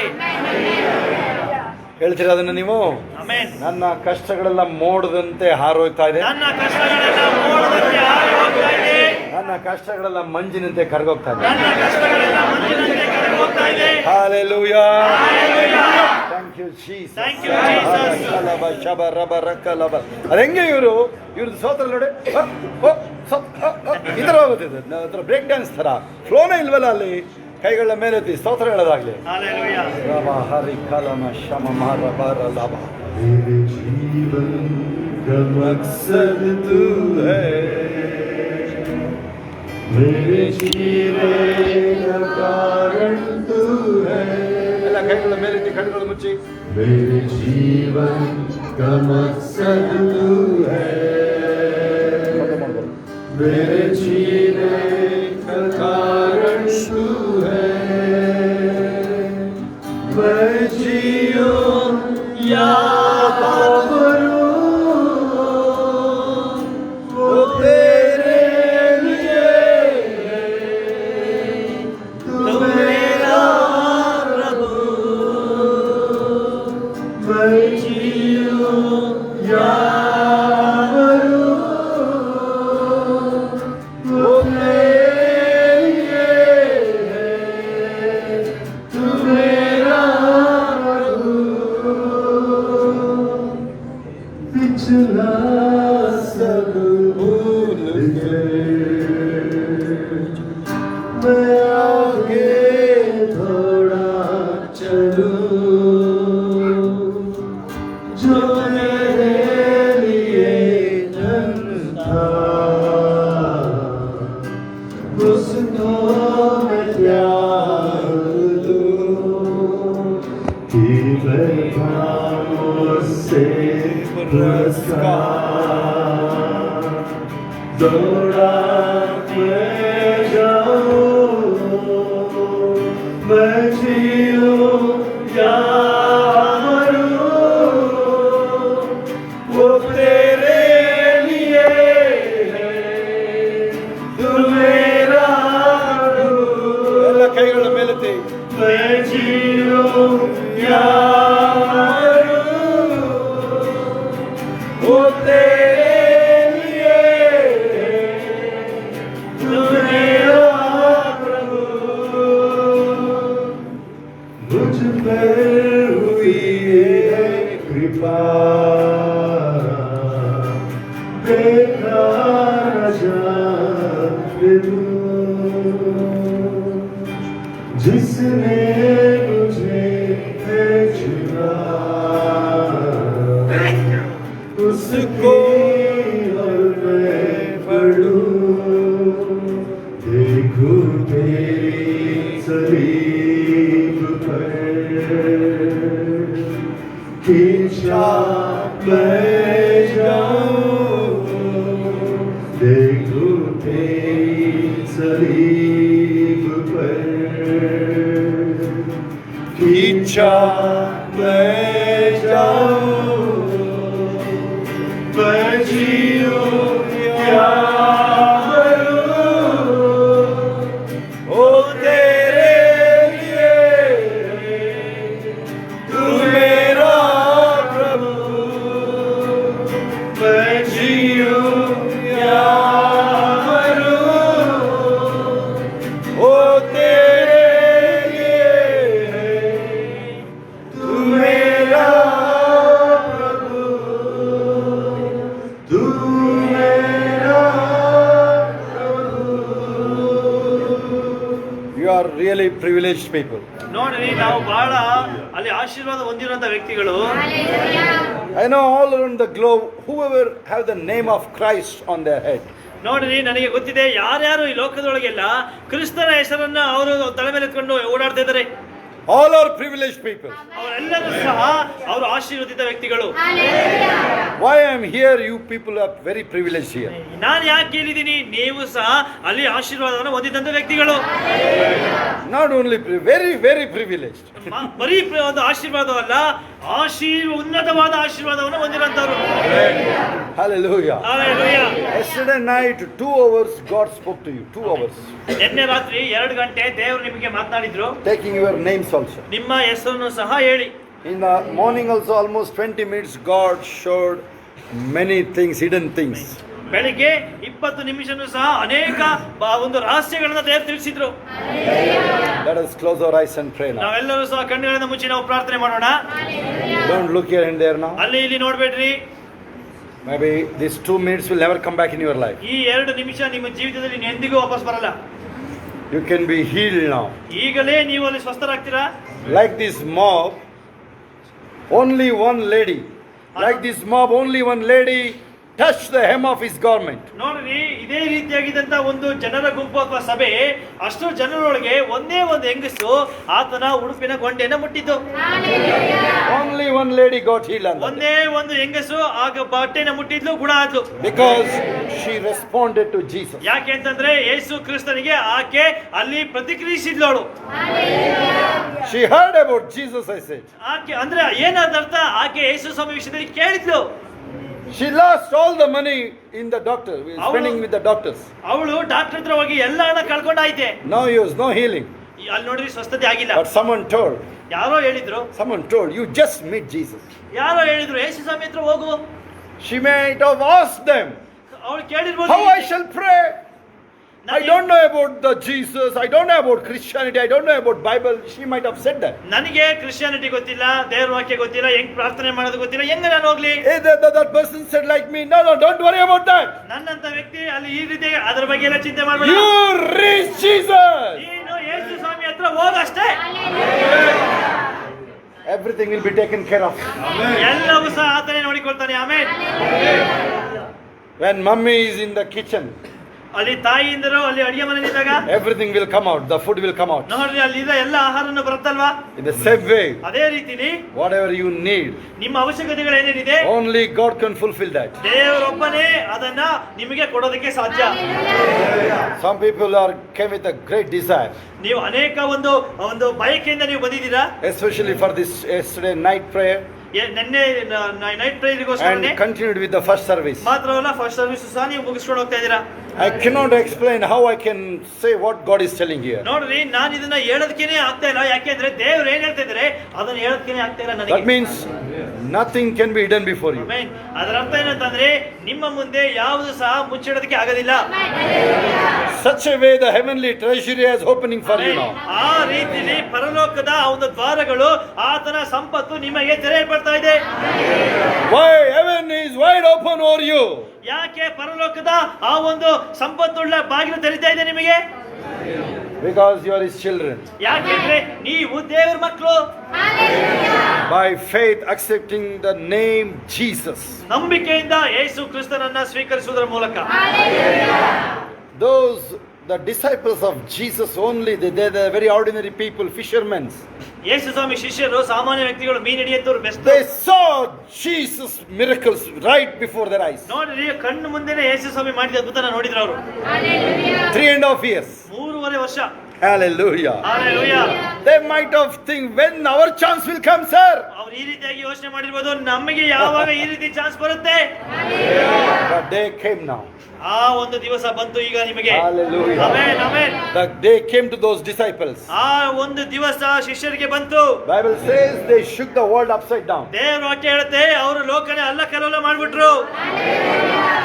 ಹೇಳ್ತೀರಾ ಅದನ್ನ ನೀವು? ಆಮೆನ್. ನನ್ನ ಕಷ್ಟಗಳೆಲ್ಲ ಮೋಡದಂತೆ ಹಾರೋಗ್ತಾ ಇದೆ. ನನ್ನ ಕಷ್ಟಗಳೆಲ್ಲ ಮೋಡದಂತೆ ಹಾರಿ ಹೋಗ್ತಾ ಇದೆ. ನನ್ನ ಕಷ್ಟಗಳೆಲ್ಲ ಮಂಜಿನಂತೆ ಕರಗೋಗ್ತಾ ಇದೆ. ನನ್ನ ಕಷ್ಟಗಳೆಲ್ಲ ಮಂಜಿನಂತೆ ಕರಗೋಗ್ತಾ ಇದೆ. Hallelujah. Hallelujah. Thank you Jesus. Thank you Jesus. ಅದು ಹೆಂಗೆ ಇವ್ರದ್ದು ಸ್ತೋತ್ರ ನೋಡಿ, ಈ ಥರ ಹೋಗುತ್ತೆ. ಇದು ಬ್ರೇಕ್ ಡ್ಯಾನ್ಸ್ ಥರ ಫ್ಲೋನೇ ಇಲ್ವಲ್ಲ ಅಲ್ಲಿ. ಕೈಗಳ ಮೇಲೆತ್ತಿ ಸ್ತೋತ್ರ ಹೇಳೋದಾಗ್ಲಿ. Hallelujah. ರಬ ಹರಿ ಕಲಮ ಶಮ ರಬ ರಬ. मेरे जीवन का मकसद तू है, मेरे जीवन का कारण तू है. ಎಲ್ಲ ಕೈಗಳ ಮೇಲೆತ್ತಿ, ಕಣ್ಣುಗಳು ಮುಚ್ಚಿ. मेरे जीवन का मकसद तू है, मेरे जीवन का कारण तू है. मैं जियूं या मरूं, वो तेरे लिए है. तू मेरा प्रभु. मैं जियूं या मरूं, वो तेरे लिए है. तू मेरा प्रभु. पिछला सब भूल के मैं आगे थोड़ा चलूं, जो मेरे लिए धन था उसको मैं त्याग दूं. कि बरखाओं से पुरस्कार दौड़ा मैं जाऊं. मैं जीऊं या मरूं, वो तेरे लिए है. तू मेरा प्रभु. ಎಲ್ಲ ಕೈಗಳ ಮೇಲೆತ್ತಿ. मैं जीऊं या मरूं, वो तेरे लिए है. तू मेरा प्रभु. मुझ पर हुई है कृपा, देखा न जाने दूं. जिसने मुझे चुना उसको और मैं पढ़ूं. देखूं तेरी सलीब पर खींचा मैं जाऊं. देखूं तेरी सलीब पर खींचा मैं जाऊं. मैं जीऊं या मरूं, privileged people. ನೋಡ್ರಿ, ನಾವು ಬಹಳ ಅಲ್ಲಿ ಆಶೀರ್ವಾದ ಹೊಂದಿರುವಂತ ವ್ಯಕ್ತಿಗಳು. I know all around the globe, whoever have the name of Christ on their head. ನೋಡ್ರಿ, ನನಗೆ ಗೊತ್ತಿದೆ ಯಾರ್ಯಾರು ಈ ಲೋಕದೊಳಗೆಲ್ಲ ಕ್ರಿಸ್ತನ ಹೆಸರನ್ನ ಅವರು ತಲೆ ಮೇಲೆ ಎತ್ಕೊಂಡು ಓಡಾಡ್ತಾ ಇದ್ದಾರೆ. All are privileged people. ಅವರೆಲ್ಲರೂ ಸಹ ಅವರು ಆಶೀರ್ವದಿತ ವ್ಯಕ್ತಿಗಳು. Why I am here, you people are very privileged here. ನಾನು ಯಾಕೆ ಹೇಳಿದ್ದೀನಿ, ನೀವು ಸಹ ಅಲ್ಲಿ ಆಶೀರ್ವಾದವನ್ನು ಹೊಂದಿದಂತ ವ್ಯಕ್ತಿಗಳು. Not only very, very privileged. ಬರೀ ಒಂದು ಆಶೀರ್ವಾದವಲ್ಲ, ಉನ್ನತವಾದ ಆಶೀರ್ವಾದವನ್ನು ಹೊಂದಿರುವಂತವ್ರು. Hallelujah. Hallelujah. Yesterday night, 2 hours, God spoke to you. 2 hours. ನಿನ್ನೆ ರಾತ್ರಿ 2 ಗಂಟೆ ದೇವರು ನಿಮಗೆ ಮಾತನಾಡಿದ್ರು. Taking your names also. ನಿಮ್ಮ ಹೆಸರನ್ನು ಸಹ ಹೇಳಿ. In the morning also, almost 20 minutes, God showed many things, hidden things. ಬೆಳಿಗ್ಗೆ 20 ನಿಮಿಷನೂ ಸಹ ಅನೇಕ ಒಂದು ರಹಸ್ಯಗಳನ್ನ ದೇವರು ತಿಳಿಸಿದ್ರು. Let us close our eyes and pray now. ನಾವೆಲ್ಲರೂ ಸಹ ಕಣ್ಣುಗಳಿಂದ ಮುಚ್ಚಿ ನಾವು ಪ್ರಾರ್ಥನೆ ಮಾಡೋಣ. Don't look here and there now. ಅಲ್ಲಿ ಇಲ್ಲಿ ನೋಡ್ಬೇಡ್ರಿ. Maybe these 2 minutes will never come back in your life. ಈ 2 ನಿಮಿಷ ನಿಮ್ಮ ಜೀವಿತದಲ್ಲಿ ಎಂದಿಗೂ ವಾಪಸ್ ಬರಲ್ಲ. You can be healed now. ಈಗಲೇ ನೀವು ಅಲ್ಲಿ ಸ್ವಸ್ಥರಾಗ್ತೀರಾ. Like this mob, only one lady. Like this mob, only one lady touched the hem of his garment. ನೋಡ್ರಿ, ಇದೇ ರೀತಿಯಾಗಿದ್ದಂತ ಒಂದು ಜನರ ಗುಂಪು ಅಥವಾ ಸಭೆ, ಅಷ್ಟು ಜನರೊಳಗೆ ಒಂದೇ ಒಂದು ಹೆಂಗಸು ಆತನ ಉಡುಪಿನ ಗೊಂಡೆಯನ್ನು ಮುಟ್ಟಿದ್ದು. Only one lady got healed. ಒಂದೇ ಒಂದು ಹೆಂಗಸು ಆಗ ಬಟ್ಟೆನ ಮುಟ್ಟಿದ್ಲು, ಗುಣ ಆದ್ಲು. Because she responded to Jesus. ಯಾಕೆ ಅಂತಂದ್ರೆ ಯೇಸು ಕ್ರಿಸ್ತನಿಗೆ ಆಕೆ ಅಲ್ಲಿ ಪ್ರತಿಕ್ರಿಯಿಸಿದ್ಲೋಳು. She heard about Jesus, I said. ಆಕೆ ಅಂದ್ರೆ ಏನಾದ ಅರ್ಥ, ಆಕೆ ಯೇಸು ಸ್ವಾಮಿ ವಿಷಯದಲ್ಲಿ ಕೇಳಿದ್ಲು. She lost all the money in the doctor, spending with the doctors. ಅವಳು ಡಾಕ್ಟರ್ ಹತ್ರ ಹೋಗಿ ಎಲ್ಲ ಹಣ ಕಳ್ಕೊಂಡಾಯ್ತೆ. No use, no healing. ಅಲ್ಲಿ ನೋಡ್ರಿ, ಸ್ವಸ್ಥತೆ ಆಗಿಲ್ಲ. But someone told, ಯಾರೋ ಹೇಳಿದ್ರು, you just meet Jesus. ಯಾರೋ ಹೇಳಿದ್ರು, ಯೇಸು ಸ್ವಾಮಿ ಹತ್ರ ಹೋಗು. She might have asked them, ಅವಳು ಕೇಳಿರ್ಬೋದು, how I shall pray? I don't know about the Jesus, I don't know about Christianity, I don't know about Bible. She might have said that. ನನಗೆ Christianity ಗೊತ್ತಿಲ್ಲ, ದೇವರ ವಾಕ್ಯ ಗೊತ್ತಿಲ್ಲ, ಹೆಂಗ್ ಪ್ರಾರ್ಥನೆ ಮಾಡೋದು ಗೊತ್ತಿಲ್ಲ, ಹೆಂಗ ನಾನು ಹೋಗ್ಲಿ? Hey, that person said like me, no, don't worry about that. ನನ್ನಂತ ವ್ಯಕ್ತಿ ಅಲ್ಲಿ ಈ ರೀತಿ ಅದರ ಬಗ್ಗೆ ಎಲ್ಲ ಚಿಂತೆ ಮಾಡಬೇಡ. You reach Jesus. ನೀನು ಯೇಸು ಸ್ವಾಮಿ ಹತ್ರ ಹೋಗಷ್ಟೇ. Everything will be taken care of. ಎಲ್ಲವೂ ಸಹ ಆತನೇ ನೋಡಿಕೊಳ್ತಾನೆ. Amen. When mummy is in the kitchen, ಅಲ್ಲಿ ತಾಯಿಯಿಂದರು ಅಲ್ಲಿ ಅಡಿಗೆ ಮನೆಯಲ್ಲಿದ್ದಾಗ everything will come out, the food will come out. ನೋಡ್ರಿ, ಅಲ್ಲಿದ್ದ ಎಲ್ಲ ಆಹಾರನು ಬರುತ್ತಲ್ವಾ? In the same way, ಅದೇ ರೀತಿಲಿ whatever you need, ನಿಮ್ಮ ಅವಶ್ಯಕತೆಗಳು ಏನೇನಿದೆ, only God can fulfill that. ದೇವರೊಬ್ಬನೇ ಅದನ್ನ ನಿಮಗೆ ಕೊಡೋದಕ್ಕೆ ಸಾಧ್ಯ. Some people came with a great desire, ನೀವು ಅನೇಕ ಒಂದು ಬಯಕೆಯಿಂದ ನೀವು ಬಂದಿದ್ದೀರಾ, especially for this yesterday night prayer, ನಿನ್ನೆ ನೈಟ್ ಪ್ರೇಯರ್ಗೋಸ್ಕರ and continued with the first service. ಮಾತ್ರವಲ್ಲ, ಫಸ್ಟ್ ಸರ್ವಿಸ್ ಸಹ ನೀವು ಮುಗಿಸ್ಕೊಂಡು ಹೋಗ್ತಾ ಇದ್ದೀರಾ. I cannot explain how I can say what God is telling here. ನೋಡ್ರಿ, ನಾನು ಇದನ್ನ ಹೇಳೋದಕ್ಕೇನೆ ಆಗ್ತಾ ಇಲ್ಲ. ಯಾಕೆಂದ್ರೆ ದೇವ್ರು ಏನ್ ಹೇಳ್ತಾ ಇದ್ದಾರೆ ಅದನ್ನ ಹೇಳೋದಕ್ಕೇನೆ ಆಗ್ತಾ ಇಲ್ಲ ನನಗೆ. That means nothing can be hidden before you. Amen. ಅದರ ಅರ್ಥ ಏನಂತಂದ್ರೆ ನಿಮ್ಮ ಮುಂದೆ ಯಾವುದು ಸಹ ಮುಚ್ಚಿಡೋದಕ್ಕೆ ಆಗೋದಿಲ್ಲ. Such a way the heavenly treasury is opening for you now. ಆ ರೀತಿಲಿ ಪರಲೋಕದ ಒಂದು ದ್ವಾರಗಳು, ಆತನ ಸಂಪತ್ತು ನಿಮಗೆ ತೆರೆಯಲ್ಪಡ್ತಾ ಇದೆ. Why heaven is wide open over you? ಯಾಕೆ ಪರಲೋಕದ ಆ ಒಂದು ಸಂಪತ್ತುಳ್ಳ ಬಾಗಿಲು ತೆರೀತಾ ಇದೆ ನಿಮಗೆ? Because you are his children. ಯಾಕೆಂದ್ರೆ ನೀವು ದೇವರ ಮಕ್ಕಳು. By faith accepting the name Jesus. ನಂಬಿಕೆಯಿಂದ ಯೇಸು ಕ್ರಿಸ್ತನನ್ನ ಸ್ವೀಕರಿಸುವುದರ ಮೂಲಕ. The disciples of Jesus only, they're the very ordinary people, fishermen. ಯೇಸು ಸ್ವಾಮಿ ಶಿಷ್ಯರು ಸಾಮಾನ್ಯ ವ್ಯಕ್ತಿಗಳು, ಮೀನು ಹಿಡಿಯುತ್ತವರು best. They saw Jesus miracles right before their eyes. ನೋಡ್ರಿ, ಕಣ್ಣು ಮುಂದೆನೆ ಯೇಸು ಸ್ವಾಮಿ ಮಾಡಿದ ಅದ್ಭುತನ ನೋಡಿದ್ರು ಅವರು. 3.5 years. 3.5 ವರ್ಷ. Hallelujah. Hallelujah. They might have think, when our chance will come, sir. ಅವರು ಈ ರೀತಿಯಾಗಿ ಯೋಚನೆ ಮಾಡಿರ್ಬೋದು, ನಮಗೆ ಯಾವಾಗ ಈ ರೀತಿ ಚಾನ್ಸ್ ಬರುತ್ತೆ. The day came now. ಆ ಒಂದು ದಿವಸ ಬಂತು ಈಗ ನಿಮಗೆ. Hallelujah. Amen, amen. The day came to those disciples. ಆ ಒಂದು ದಿವಸ ಶಿಷ್ಯರಿಗೆ ಬಂತು. Bible says they shook the world upside down. ದೇವರ ವಾಕ್ಯ ಹೇಳುತ್ತೆ, ಅವರು ಲೋಕನೇ ಅಲ್ಲಕಲ್ಲೋಲ ಮಾಡ್ಬಿಟ್ರು.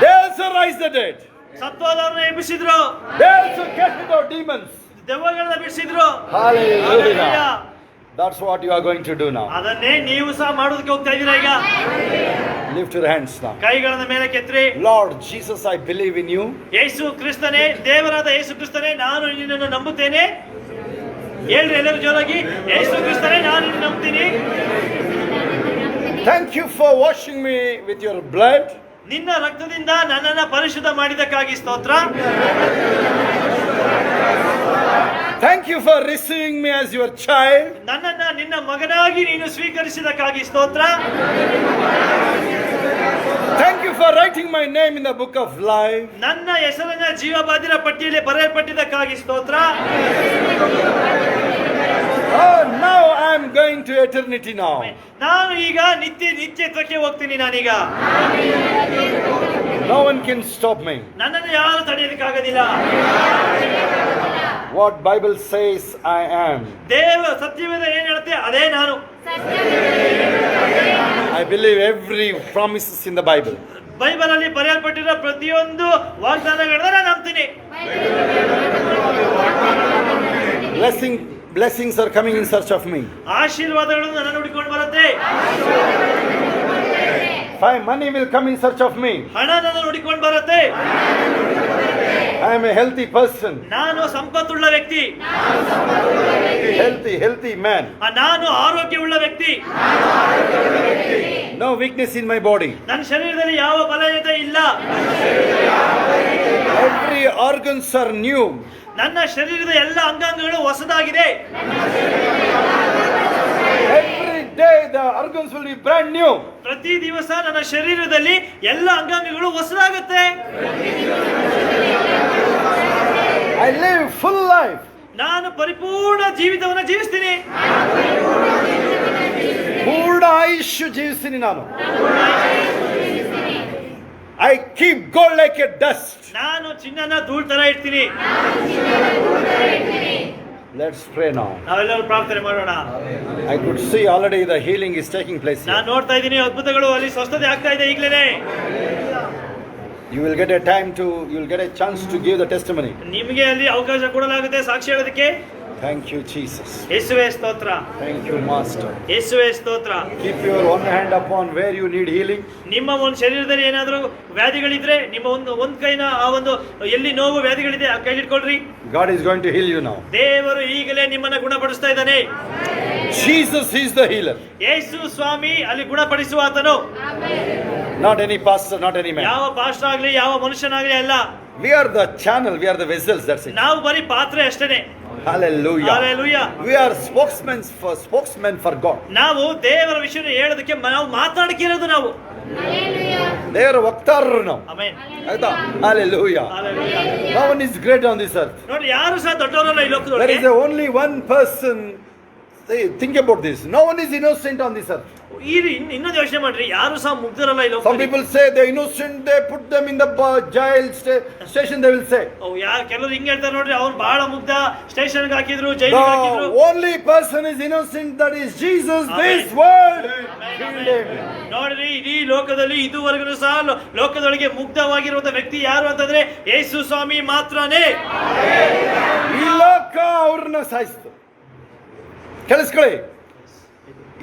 They also raised the dead. ಸತ್ತೋದವ್ರನ್ನ ಎಬ್ಬಿಸಿದ್ರು. They also cast out demons. ದೆವ್ವಗಳನ್ನ ಬಿಡಿಸಿದ್ರು. Hallelujah. That's what you are going to do now. ಅದನ್ನೇ ನೀವು ಸಹ ಮಾಡೋದಕ್ಕೆ ಹೋಗ್ತಾ ಇದ್ದೀರಾ ಈಗ. Lift your hands now. ಕೈಗಳನ್ನ ಮೇಲೆ ಕೆತ್ತಿ. Lord Jesus, I believe in you. ಯೇಸು ಕ್ರಿಸ್ತನೇ, ದೇವರಾದ ಯೇಸು ಕ್ರಿಸ್ತನೇ, ನಾನು ನಿನ್ನನ್ನು ನಂಬುತ್ತೇನೆ. ಹೇಳ್ರಿ ಎಲ್ಲರೂ ಜೋರಾಗಿ, ಯೇಸು ಕ್ರಿಸ್ತನೇ ನಾನು ನಂಬ್ತೀನಿ. Thank you for washing me with your blood. ನಿನ್ನ ರಕ್ತದಿಂದ ನನ್ನನ್ನ ಪರಿಶುದ್ಧ ಮಾಡಿದಕ್ಕಾಗಿ ಸ್ತೋತ್ರ. Thank you for receiving me as your child. ನನ್ನನ್ನ ನಿನ್ನ ಮಗನಾಗಿ ನೀನು ಸ್ವೀಕರಿಸಿದಕ್ಕಾಗಿ ಸ್ತೋತ್ರ. Thank you for writing my name in the book of life. ನನ್ನ ಹೆಸರನ್ನ ಜೀವಬಾಧಿರ ಪಟ್ಟಿಯಲ್ಲಿ ಬರೆಯಲ್ಪಟ್ಟಿದ್ದಕ್ಕಾಗಿ ಸ್ತೋತ್ರ. Oh, now I am going to eternity now. ನಾನು ಈಗ ನಿತ್ಯತ್ವಕ್ಕೆ ಹೋಗ್ತೀನಿ. ನಾನೀಗ No one can stop me. ನನ್ನನ್ನು ಯಾರು ತಡೆಯಲಿಕ್ಕಾಗೋದಿಲ್ಲ. What Bible says I am. ದೇವ ಸತ್ಯವೇದ ಏನ್ ಹೇಳುತ್ತೆ ಅದೇ ನಾನು. I believe every promises in the Bible. Bible ಅಲ್ಲಿ ಬರೆಯಲ್ಪಟ್ಟಿರೋ ಪ್ರತಿಯೊಂದು ವಾಗ್ದಾನಗಳನ್ನ ನಾನು ನಂಬ್ತೀನಿ. Blessings are coming in search of me. ಆಶೀರ್ವಾದಗಳು ನನ್ನನ್ನು ಹುಡುಕೊಂಡು ಬರುತ್ತೆ. Money will come in search of me. ಹಣ ನನ್ನನ್ನು ಹುಡುಕೊಂಡು ಬರುತ್ತೆ. I am a healthy person. ನಾನು ಸಂಪತ್ತುಳ್ಳ ವ್ಯಕ್ತಿ. Healthy man. ನಾನು ಆರೋಗ್ಯವುಳ್ಳ ವ್ಯಕ್ತಿ. No weakness in my body. ನನ್ನ ಶರೀರದಲ್ಲಿ ಯಾವ ಬಲಹೀನತೆ ಇಲ್ಲ. Every organs are new. ನನ್ನ ಶರೀರದ ಎಲ್ಲ ಅಂಗಾಂಗಗಳು ಹೊಸದಾಗಿದೆ. Every day the organs will be brand new. ಪ್ರತಿ ದಿವಸ ನನ್ನ ಶರೀರದಲ್ಲಿ ಎಲ್ಲ ಅಂಗಾಂಗಗಳು ಹೊಸದಾಗುತ್ತೆ. I live full life. ನಾನು ಪರಿಪೂರ್ಣ ಜೀವಿತವನ್ನು ಜೀವಿಸ್ತೀನಿ. ಪೂರ್ಣ ಆಯುಷ್ಯ ಜೀವಿಸ್ತೀನಿ ನಾನು. I keep gold like a dust. ನಾನು ಚಿನ್ನನ ಧೂಳ್ ತರ ಇಡ್ತೀನಿ. Let's pray now. ನಾವೆಲ್ಲರೂ ಪ್ರಾರ್ಥನೆ ಮಾಡೋಣ. I could see already the healing is taking place here. ನಾನು ನೋಡ್ತಾ ಇದ್ದೀನಿ ಅದ್ಭುತಗಳು ಅಲ್ಲಿ ಸ್ವಸ್ಥತೆ ಆಗ್ತಾ ಇದೆ ಈಗಲೇ. You will get a chance to give the testimony. ನಿಮಗೆ ಅಲ್ಲಿ ಅವಕಾಶ ಕೊಡಲಾಗುತ್ತೆ ಸಾಕ್ಷಿ ಹೇಳೋದಕ್ಕೆ. Thank you, Jesus. ಯೇಸುವೇ ಸ್ತೋತ್ರ. Thank you, Master. ಯೇಸುವೇ ಸ್ತೋತ್ರ. Keep your one hand upon where you need healing. ನಿಮ್ಮ ಒಂದು ಶರೀರದಲ್ಲಿ ಏನಾದರೂ ವ್ಯಾಧಿಗಳಿದ್ರೆ ನಿಮ್ಮ ಒಂದು ಕೈನ ಆ ಒಂದು ಎಲ್ಲಿ ನೋವು ವ್ಯಾಧಿಗಳಿದೆ ಆ ಕೈಲಿಟ್ಕೊಳ್ರಿ. God is going to heal you now. ದೇವರು ಈಗಲೇ ನಿಮ್ಮನ್ನ ಗುಣಪಡಿಸ್ತಾ ಇದ್ದಾನೆ. Jesus is the healer. ಯೇಸು ಸ್ವಾಮಿ ಅಲ್ಲಿ ಗುಣಪಡಿಸುವ ಆತನು. Not any pastor, not any man. ಯಾವ ಪಾಸ್ಟರ್ ಆಗ್ಲಿ ಯಾವ ಮನುಷ್ಯನಾಗ್ಲಿ ಅಲ್ಲ. We are the channel, we are the vessels, that's it. ನಾವು ಬರೀ ಪಾತ್ರೆ ಅಷ್ಟೇನೆ. Hallelujah. Hallelujah. We are spokesmen for God. ನಾವು ದೇವರ ವಿಷಯ ಹೇಳೋದಕ್ಕೆ ನಾವು ಮಾತಾಡಕ್ಕಿರೋದು ನಾವು. ದೇವರ ವಕ್ತಾರರು ನಾವು. ಆಮೆನ್. ಆಯ್ತಾ? Hallelujah. Hallelujah. No one is great on this earth. ನೋಡಿ ಯಾರು ಸಹ ದೊಡ್ಡವರಲ್ಲ ಈ There ಲೋಕದೊಳಗೆ. is only one person. Think about this. No one is innocent on this earth. ಇನ್ನೊಂದು ಯೋಚನೆ ಮಾಡ್ರಿ, ಯಾರು ಸಹ ಮುಗ್ಧರಲ್ಲ ಈ Some ಲೋಕದಲ್ಲಿ. people say they're innocent, they put them in the jail station, they will say. ಕೆಲವರು ಹಿಂಗೆ ಹೇಳ್ತಾರೆ ನೋಡ್ರಿ, ಅವ್ರು ಬಹಳ ಮುಗ್ಧ, ಸ್ಟೇಷನ್ಗೆ ಹಾಕಿದ್ರು, ಜೈಲಿಗೆ ಹಾಕಿದ್ರು. The only person is innocent, that is Jesus. This word healed him. ನೋಡ್ರಿ ಇಡೀ ಲೋಕದಲ್ಲಿ ಇದುವರೆಗೂ ಸಹ ಲೋಕದೊಳಗೆ ಮುಗ್ಧವಾಗಿರುವಂತ ವ್ಯಕ್ತಿ ಯಾರು ಅಂತಂದ್ರೆ ಯೇಸು ಸ್ವಾಮಿ ಮಾತ್ರನೇ. ಈ ಲೋಕ ಅವ್ರನ್ನ ಸಾಯಿಸ್ತು. ಕೇಳಿಸ್ಕೊಳ್ಳಿ,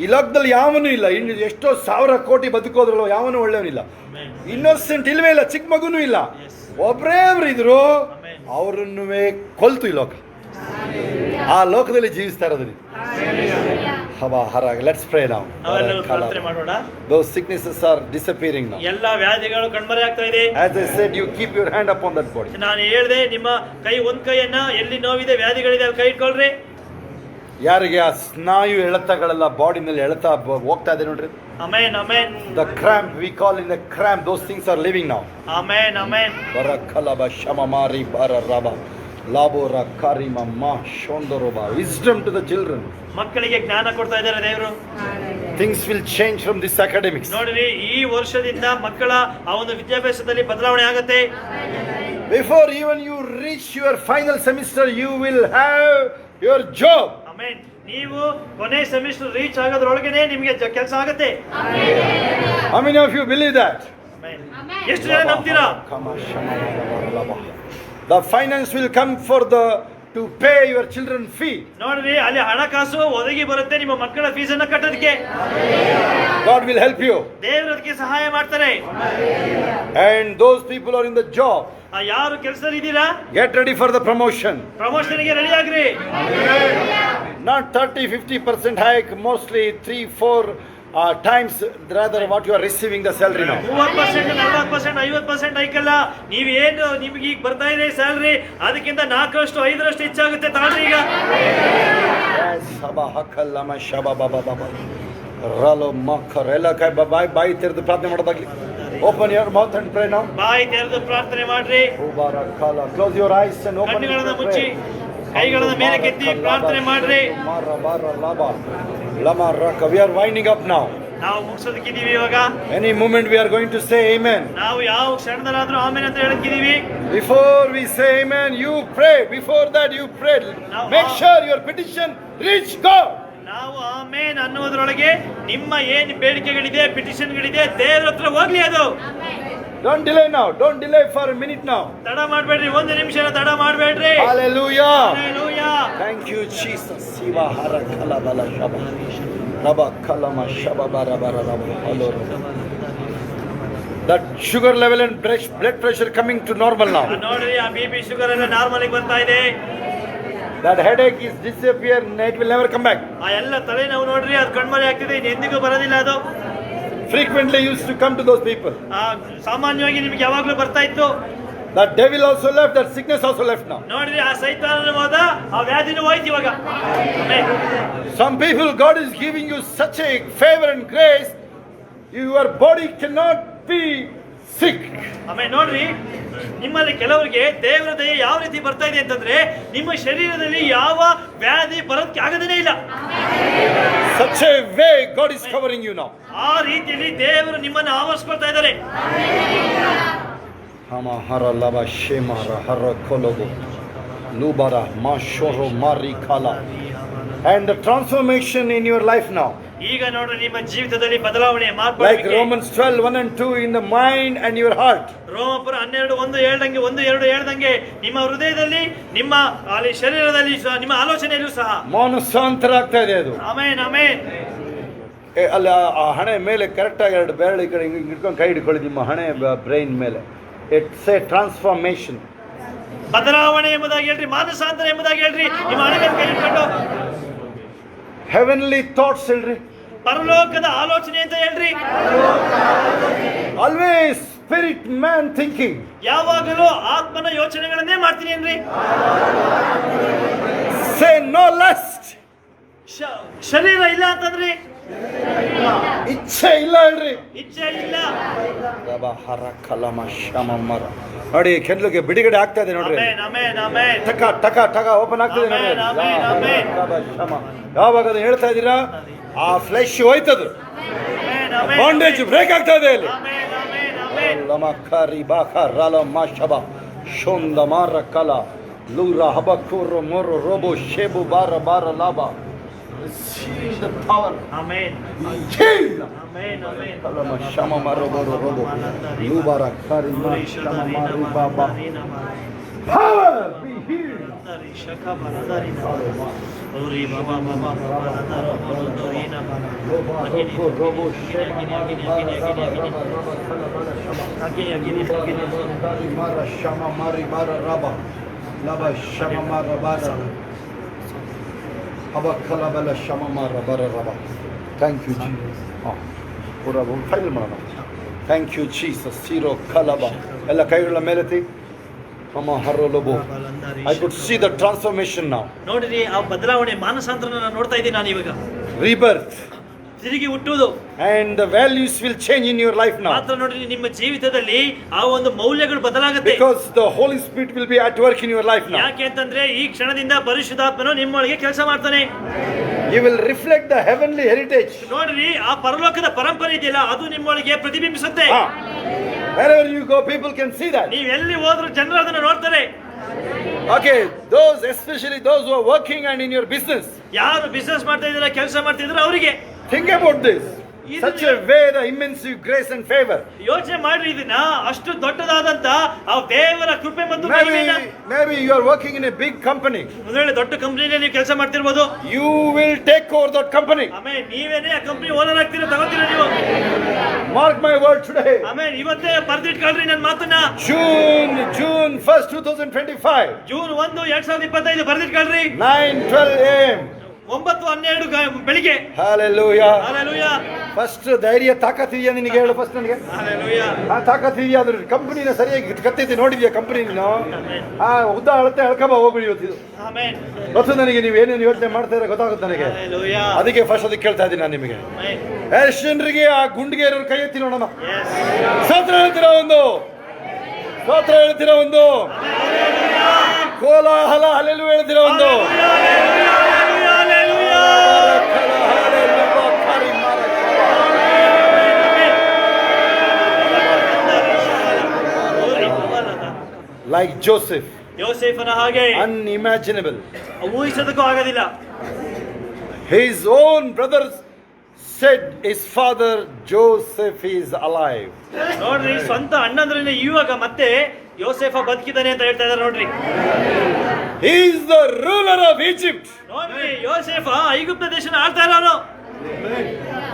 ಈ ಲೋಕದಲ್ಲಿ ಯಾವನೂ ಇಲ್ಲ. ಇನ್ನು ಎಷ್ಟೋ ಸಾವಿರ ಕೋಟಿ ಬದುಕೋದ್ರಲ್ಲ ಯಾವನೂ ಒಳ್ಳೆಯವನಿಲ್ಲ. ಇನ್ನೋಸೆಂಟ್ ಇಲ್ವೇ ಇಲ್ಲ, ಚಿಕ್ಕ ಮಗುನೂ ಇಲ್ಲ. ಒಬ್ಬರೇ ಇದ್ರು, ಅವರನ್ನು ಕೊಲ್ತು ಈ ಲೋಕ. ಆ ಲೋಕದಲ್ಲಿ ಜೀವಿಸ್ತಾ ಇರೋದ್ರಿ. Let's pray now. ಪ್ರಾರ್ಥನೆ ಮಾಡೋಣ. Those sicknesses are disappearing now. ಎಲ್ಲ ವ್ಯಾಧಿಗಳು ಕಣ್ಮರೆ ಆಗ್ತಾ ಇದೆ. As I said, you keep your hand upon that body. ನಾನು ಹೇಳಿದೆ, ನಿಮ್ಮ ಒಂದ್ ಕೈಯನ್ನ ಎಲ್ಲಿ ನೋವಿದೆ ವ್ಯಾಧಿಗಳಿದೆ ಅಲ್ಲಿ ಕೈ ಇಟ್ಕೊಳ್ರಿ. ಯಾರಿಗೆ ಆ ಸ್ನಾಯು ಎಳೆತಗಳೆಲ್ಲ ಬಾಡಿನಲ್ಲಿ ಎಳೆತ ಹೋಗ್ತಾ ಇದೆ ನೋಡ್ರಿ. Amen amen. The cramp, we call in the cramp, those things are living now. Amen amen. Barakalaba shamamari bararaba labora karimama shondoroba. Wisdom to the children. ಮಕ್ಕಳಿಗೆ ಜ್ಞಾನ ಕೊಡ್ತಾ ಇದ್ದಾರೆ ದೇವರು. Things will change from this academics. ನೋಡ್ರಿ ಈ ವರ್ಷದಿಂದ ಮಕ್ಕಳ ಆ ಒಂದು ವಿದ್ಯಾಭ್ಯಾಸದಲ್ಲಿ ಬದಲಾವಣೆ ಆಗುತ್ತೆ. Before even you reach your final semester, you will have your job. Amen. ನೀವು ಕೊನೆ ಸೆಮಿಸ್ಟರ್ ರೀಚ್ ಆಗೋದ್ರೊಳಗೇನೆ ನಿಮಗೆ ಕೆಲಸ ಆಗುತ್ತೆ. How many of you believe that? Amen. ಎಷ್ಟು ಜನ ನಂಬ್ತೀರಾ? The finance will come to pay your children fee. ನೋಡ್ರಿ ಅಲ್ಲಿ ಹಣಕಾಸು ಒದಗಿ ಬರುತ್ತೆ ನಿಮ್ಮ ಮಕ್ಕಳ ಫೀಸನ್ನ ಕಟ್ಟೋದಕ್ಕೆ. God will help you. ದೇವರು ಅದಕ್ಕೆ ಸಹಾಯ ಮಾಡ್ತಾರೆ. And those people are in the job. ಯಾರು ಕೆಲಸದಲ್ಲಿ ಇದ್ದೀರಾ, Get ready for the promotion. ಪ್ರಮೋಷನ್ಗೆ ರೆಡಿ ಆಗ್ರಿ. Not 30-50% hike, mostly 3-4 times rather what you are receiving the salary now. 30%, 40%, 50% ಹೈಕಲ್ಲ. ನೀವೇನು ನಿಮ್ಗೆ ಈಗ ಬರ್ತಾ ಇದೆ ಸ್ಯಾಲರಿ, ಅದಕ್ಕಿಂತ 4ರಷ್ಟು 5ರಷ್ಟು ಹೆಚ್ಚಾಗುತ್ತೆ ತಾಳ್ರಿ ಈಗ. Shaba hakallama shaba baba baba. Ralo makkar ella kai ಬಾಯಿ ತೆರೆದು ಪ್ರಾರ್ಥನೆ ಮಾಡೋದಾಗ್ಲಿ. Open your mouth and pray now. ಬಾಯಿ ತೆರೆದು ಪ್ರಾರ್ಥನೆ ಮಾಡ್ರಿ. Ubarakala. Close your eyes and open ಕಣ್ಣುಗಳನ್ನು your ಮುಚ್ಚಿ pray. ಕೈಗಳನ್ನು ಮೇಲೆ ಕೆತ್ತಿ ಪ್ರಾರ್ಥನೆ ಮಾಡ್ರಿ. We are winding up now. ನಾವು ಮುಗಿಸೋದಕ್ಕಿದೀವಿ ಇವಾಗ. Any moment we are going to say amen. ನಾವು ಯಾವ ಕ್ಷಣದಲ್ಲಾದ್ರೂ ಆಮೇಲೆ ಅಂತ ಹೇಳಕ್ಕಿದೀವಿ. Before we say amen, you pray. Before that you pray. Make sure your petition reach God. ನಾವು ಆಮೇನ್ ಅನ್ನೋದ್ರೊಳಗೆ ನಿಮ್ಮ ಏನು ಬೇಡಿಕೆಗಳಿದೆ, ಪಿಟಿಷನ್ಗಳಿದೆ, ದೇವರ ಹತ್ರ ಹೋಗ್ಲಿ ಅದು. Don't delay now. Don't delay for a minute now. ತಡ ಮಾಡಬೇಡ್ರಿ, 1 ನಿಮಿಷ ತಡ ಮಾಡಬೇಡ್ರಿ. Hallelujah. Hallelujah. Thank you, Jesus. Siva hara kala bala shaba. Raba kalama shaba bara bara raba. Hallelujah. That sugar level and blood pressure coming to normal now. ನೋಡ್ರಿ, ಆ BP sugar ಎಲ್ಲ normal ಆಗಿ ಬರ್ತಾ ಇದೆ. That headache is disappear. It will never come back. ಆ ಎಲ್ಲ ತಲೆನೋವು ನೋಡ್ರಿ, ಅದು ಕಣ್ಮರೆ ಆಗ್ತಿದೆ, ಇನ್ನು ಎಂದಿಗೂ ಬರೋದಿಲ್ಲ ಅದು. Frequently used to come to those people. ಸಾಮಾನ್ಯವಾಗಿ ನಿಮಗೆ ಯಾವಾಗ್ಲೂ ಬರ್ತಾ ಇತ್ತು. That devil also left. That sickness also left now. ನೋಡ್ರಿ, ಆ ಸೈತಾನನು ಹೋದ, ಆ ವ್ಯಾಧಿನೂ ಹೋಯ್ತು ಇವಾಗ. Some people, God is giving you such a favor and grace, your body cannot be sick. ಆಮೇಲೆ ನೋಡ್ರಿ, ನಿಮ್ಮಲ್ಲಿ ಕೆಲವರಿಗೆ ದೇವರ ದಯೆ ಯಾವ ರೀತಿ ಬರ್ತಾ ಇದೆ ಅಂತಂದ್ರೆ, ನಿಮ್ಮ ಶರೀರದಲ್ಲಿ ಯಾವ ವ್ಯಾಧಿ ಬರೋದಕ್ಕೆ ಆಗದೇನೆ ಇಲ್ಲ. Such a way God is covering you now. ಆ ರೀತಿಯಲ್ಲಿ ದೇವರು ನಿಮ್ಮನ್ನು ಆವರಿಸ್ಕೊಳ್ತಾ ಇದ್ದಾರೆ. Hama hara lava shemara hara kolobo lubara mashoro mari kala. And the transformation in your life now. ಈಗ ನೋಡ್ರಿ, ನಿಮ್ಮ ಜೀವಿತದಲ್ಲಿ ಬದಲಾವಣೆ Like ಮಾರ್ಪಡಿಕೆ. Romans 12:1-2 in the mind and your heart. ರೋಮಪುರ 12:1 ಹೇಳ್ದಂಗೆ 1:2 ಹೇಳ್ದಂಗೆ ನಿಮ್ಮ ಹೃದಯದಲ್ಲಿ, ನಿಮ್ಮ ಅಲ್ಲಿ ಶರೀರದಲ್ಲಿ, ನಿಮ್ಮ ಆಲೋಚನೆಯಲ್ಲೂ ಸಹ ಮಾನಸಾಂತರ ಆಗ್ತಾ ಇದೆ ಅದು. ಆಮೇನ್ ಆಮೇನ್. ಅಲ್ಲ, ಆ ಹಣೆ ಮೇಲೆ ಕರೆಕ್ಟ್ ಆಗಿ 2 ಬೆರಳು ಈ ಕಡೆ ಹಿಡ್ಕೊಂಡು ಕೈ ಹಿಡ್ಕೊಳ್ಳಿ ನಿಮ್ಮ ಹಣೆ ಬ್ರೈನ್ ಮೇಲೆ. It's A transformation. ಬದಲಾವಣೆ ಎಂಬುದಾಗಿ ಹೇಳ್ರಿ, ಮಾನಸಾಂತರ ಎಂಬುದಾಗಿ ಹೇಳ್ರಿ. ನಿಮ್ಮ ಹಣೆ ಮೇಲೆ ಕೈ ಇಟ್ಕೊಂಡು ಹೆವೆನ್ಲಿ ಥಾಟ್ಸ್ ಹೇಳ್ರಿ, ಪರಲೋಕದ ಆಲೋಚನೆ ಅಂತ ಹೇಳ್ರಿ. Always spirit man thinking. ಯಾವಾಗಲೂ ಆತ್ಮನ ಯೋಚನೆಗಳನ್ನೇ ಮಾಡ್ತೀನಿ ಏನ್ರಿ. Say no lust. ಶರೀರ ಇಲ್ಲ ಅಂತಂದ್ರಿ, ಇಚ್ಛೆ ಇಲ್ಲ ಹೇಳ್ರಿ. ಇಚ್ಛೆ ಇಲ್ಲ. ನೋಡಿ, ಕೆನ್ಲಿಗೆ ಬಿಡುಗಡೆ ಆಗ್ತಾ ಇದೆ ನೋಡ್ರಿ. Amen amen amen. ಟಕ ಟಕ ಟಕ ಓಪನ್ ಆಗ್ತದೆ ನೋಡ್ರಿ. ಆಮೆನ್ ಆಮೆನ್ ಯಾವಾಗ ಅದನ್ನ ಹೇಳ್ತಾ ಇದ್ದೀರಾ, ಆ ಫ್ಲೆಶ್ ಹೋಯ್ತದು, ಆಮೆನ್ ಆಮೆನ್. ಬಾಂಡೇಜ್ ಬ್ರೇಕ್ ಆಗ್ತಾ ಇದೆ ಅಲ್ಲಿ. Amen amen amen. ಲಮಕರಿ ಬಾಕ ರಾಲ ಮಾಶಬ ಶೊಂದ ಮಾರ ಕಲ ಲೂರ ಹಬಕೂರು ಮೊರು ರೋಬೋ ಶೇಬು ಬಾರ ಬಾರ ಲಾಭ. Receive the power. Amen Heal. Amen amen. Lama shama maro boro robo lubara kari ma shama mari baba. Power be healed. Ori baba baba baba nadaro boro dorina baba. Robo shema mara shama mari bara raba laba shama mara bara haba kala bala shama mara bara raba. Thank you, Jesus. ಪೂರ ಫೈಲ್ ಮಾಡೋಣ. Thank you Jesus. ಸೀರೋ ಕಲಬ ಎಲ್ಲ ಕೈಗಳ ಮೇಲೆತ್ತಿ. ಅಮ್ಮ ಹರೋಲೋಬೋ. I could see the transformation now. ನೋಡಿರಿ, ಆ ಬದಲಾವಣೆ, ಮಾನಸಾಂತರ ನೋಡ್ತಾ ಇದ್ದೀನಿ ನಾನು ಇವಾಗ. ರಿಬರ್ತ್. ತಿರುಗಿ ಹುಟ್ಟುವುದು. And the values will change in your life now. ಮಾತ್ರ ನೋಡ್ರಿ, ನಿಮ್ಮ ಜೀವಿತದಲ್ಲಿ ಆ ಒಂದು ಮೌಲ್ಯಗಳು ಬದಲಾಗುತ್ತೆ. Because the Holy Spirit will be at work in your life now. ಯಾಕೆ ಅಂತಂದ್ರೆ, ಈ ಕ್ಷಣದಿಂದ ಪರಿಶುದ್ಧಾತ್ಮನು ನಿಮ್ಮೊಳಗೆ ಕೆಲಸ ಮಾಡ್ತಾನೆ. You will reflect the heavenly heritage. ನೋಡ್ರಿ, ಆ ಪರಲೋಕದ ಪರಂಪರೆ ಇದೆಯಲ್ಲ, ಅದು ನಿಮ್ಮೊಳಗೆ ಪ್ರತಿಬಿಂಬಿಸುತ್ತೆ. Wherever you go, people can see that. ನೀವು ಎಲ್ಲಿ ಹೋದ್ರು ಜನರು ಅದನ್ನ ನೋಡ್ತಾರೆ. Okay, those, especially those who are working and in your business. ಯಾರು ಬಿಸ್ನೆಸ್ ಮಾಡ್ತಾ ಇದಾರೆ, ಕೆಲಸ ಮಾಡ್ತಾ ಇದಾರೆ, ಅವರಿಗೆ think about this. Such a way the immense grace and favor. ಯೋಚನೆ ಮಾಡ್ರಿ ಇದನ್ನ, ಅಷ್ಟು ದೊಡ್ಡದಾದಂತ ಆ ದೇವರ ಕೃಪೆ ಮತ್ತು ಮಹಿಮೆನ. Maybe you are working in a big company. ಒಂದು ವೇಳೆ ದೊಡ್ಡ ಕಂಪನಿಯಲ್ಲಿ ನೀವು ಕೆಲಸ ಮಾಡ್ತಿರ್ಬೋದು. You will take over that company. ಆಮೇಲೆ ನೀವೇನೇ ಆ ಕಂಪನಿ ಓನರ್ ಆಗ್ತೀರಾ, ತಗೋತೀರಾ ನೀವು. Mark my word today. ಆಮೇಲೆ ಇವತ್ತೇ ಬರ್ದಿಟ್ಕೊಳ್ರಿ ನನ್ನ ಮಾತನ್ನ. June 1st, 2025. ಜೂನ್ 1, 2025 ಬರ್ದಿಟ್ಕೊಳ್ರಿ. 9:12 a.m. 9:12 ಬೆಳಿಗ್ಗೆ. Hallelujah. Hallelujah. ಫಸ್ಟ್ ಧೈರ್ಯ ತಾಕತ್ತಿದೆಯಾ ನಿನಗೆ ಹೇಳು ಫಸ್ಟ್ ನನಗೆ. Hallelujah. ತಾಕತ್ತಿದೆಯಾ ಅದ್ರ ಕಂಪನಿನ ಸರಿಯಾಗಿ ಕತ್ತೈತಿ ನೋಡಿದ್ಯಾ ಕಂಪನಿ ನೀನು? ಉದ್ದ ಅಳತೆ ಅಳ್ಕಬ ಹೋಗ್ಬಿಡಿ ಇವತ್ತು. ಆಮೆನ್. ಗೊತ್ತು ನನಗೆ ನೀವು ಏನೇನು ಯೋಚನೆ ಮಾಡ್ತಾ ಇರೋ ಗೊತ್ತಾಗುತ್ತೆ ನನಗೆ. Hallelujah. ಅದಕ್ಕೆ ಫಸ್ಟ್ ಅದಕ್ಕೆ ಕೇಳ್ತಾ ಇದ್ದೀನಿ ನಾನು ನಿಮಗೆ. ಎಷ್ಟು ಜನರಿಗೆ ಆ ಗುಂಡಿಗೆ ಇರೋರು ಕೈ ಎತ್ತಿ ನೋಡೋಣ. ಸ್ತೋತ್ರ ಹೇಳ್ತೀರಾ ಒಂದು? ಸ್ತೋತ್ರ ಹೇಳ್ತೀರಾ ಒಂದು? ಕೋಲಾಹಲ ಹಲ್ಲೆಲೂಯಾ ಹೇಳ್ತೀರಾ ಒಂದು? Like Joseph, ಯೋಸೇಫನ ಹಾಗೆ unimaginable. ಊಹಿಸೋದಕ್ಕೂ ಆಗೋದಿಲ್ಲ. His own brothers said his father Joseph is alive. ನೋಡ್ರಿ, ಸ್ವಂತ ಅಣ್ಣಂದ್ರನ್ನ ಇವಾಗ ಮತ್ತೆ ಯೋಸೇಫ ಬದುಕಿದ್ದಾನೆ ಅಂತ ಹೇಳ್ತಾ ಇದ್ದಾರೆ ನೋಡ್ರಿ. He is the ruler of Egypt. ನೋಡ್ರಿ, ಯೋಸೇಫ ಐಗುಪ್ತ ದೇಶನ ಆಳ್ತಾ ಇರೋನು.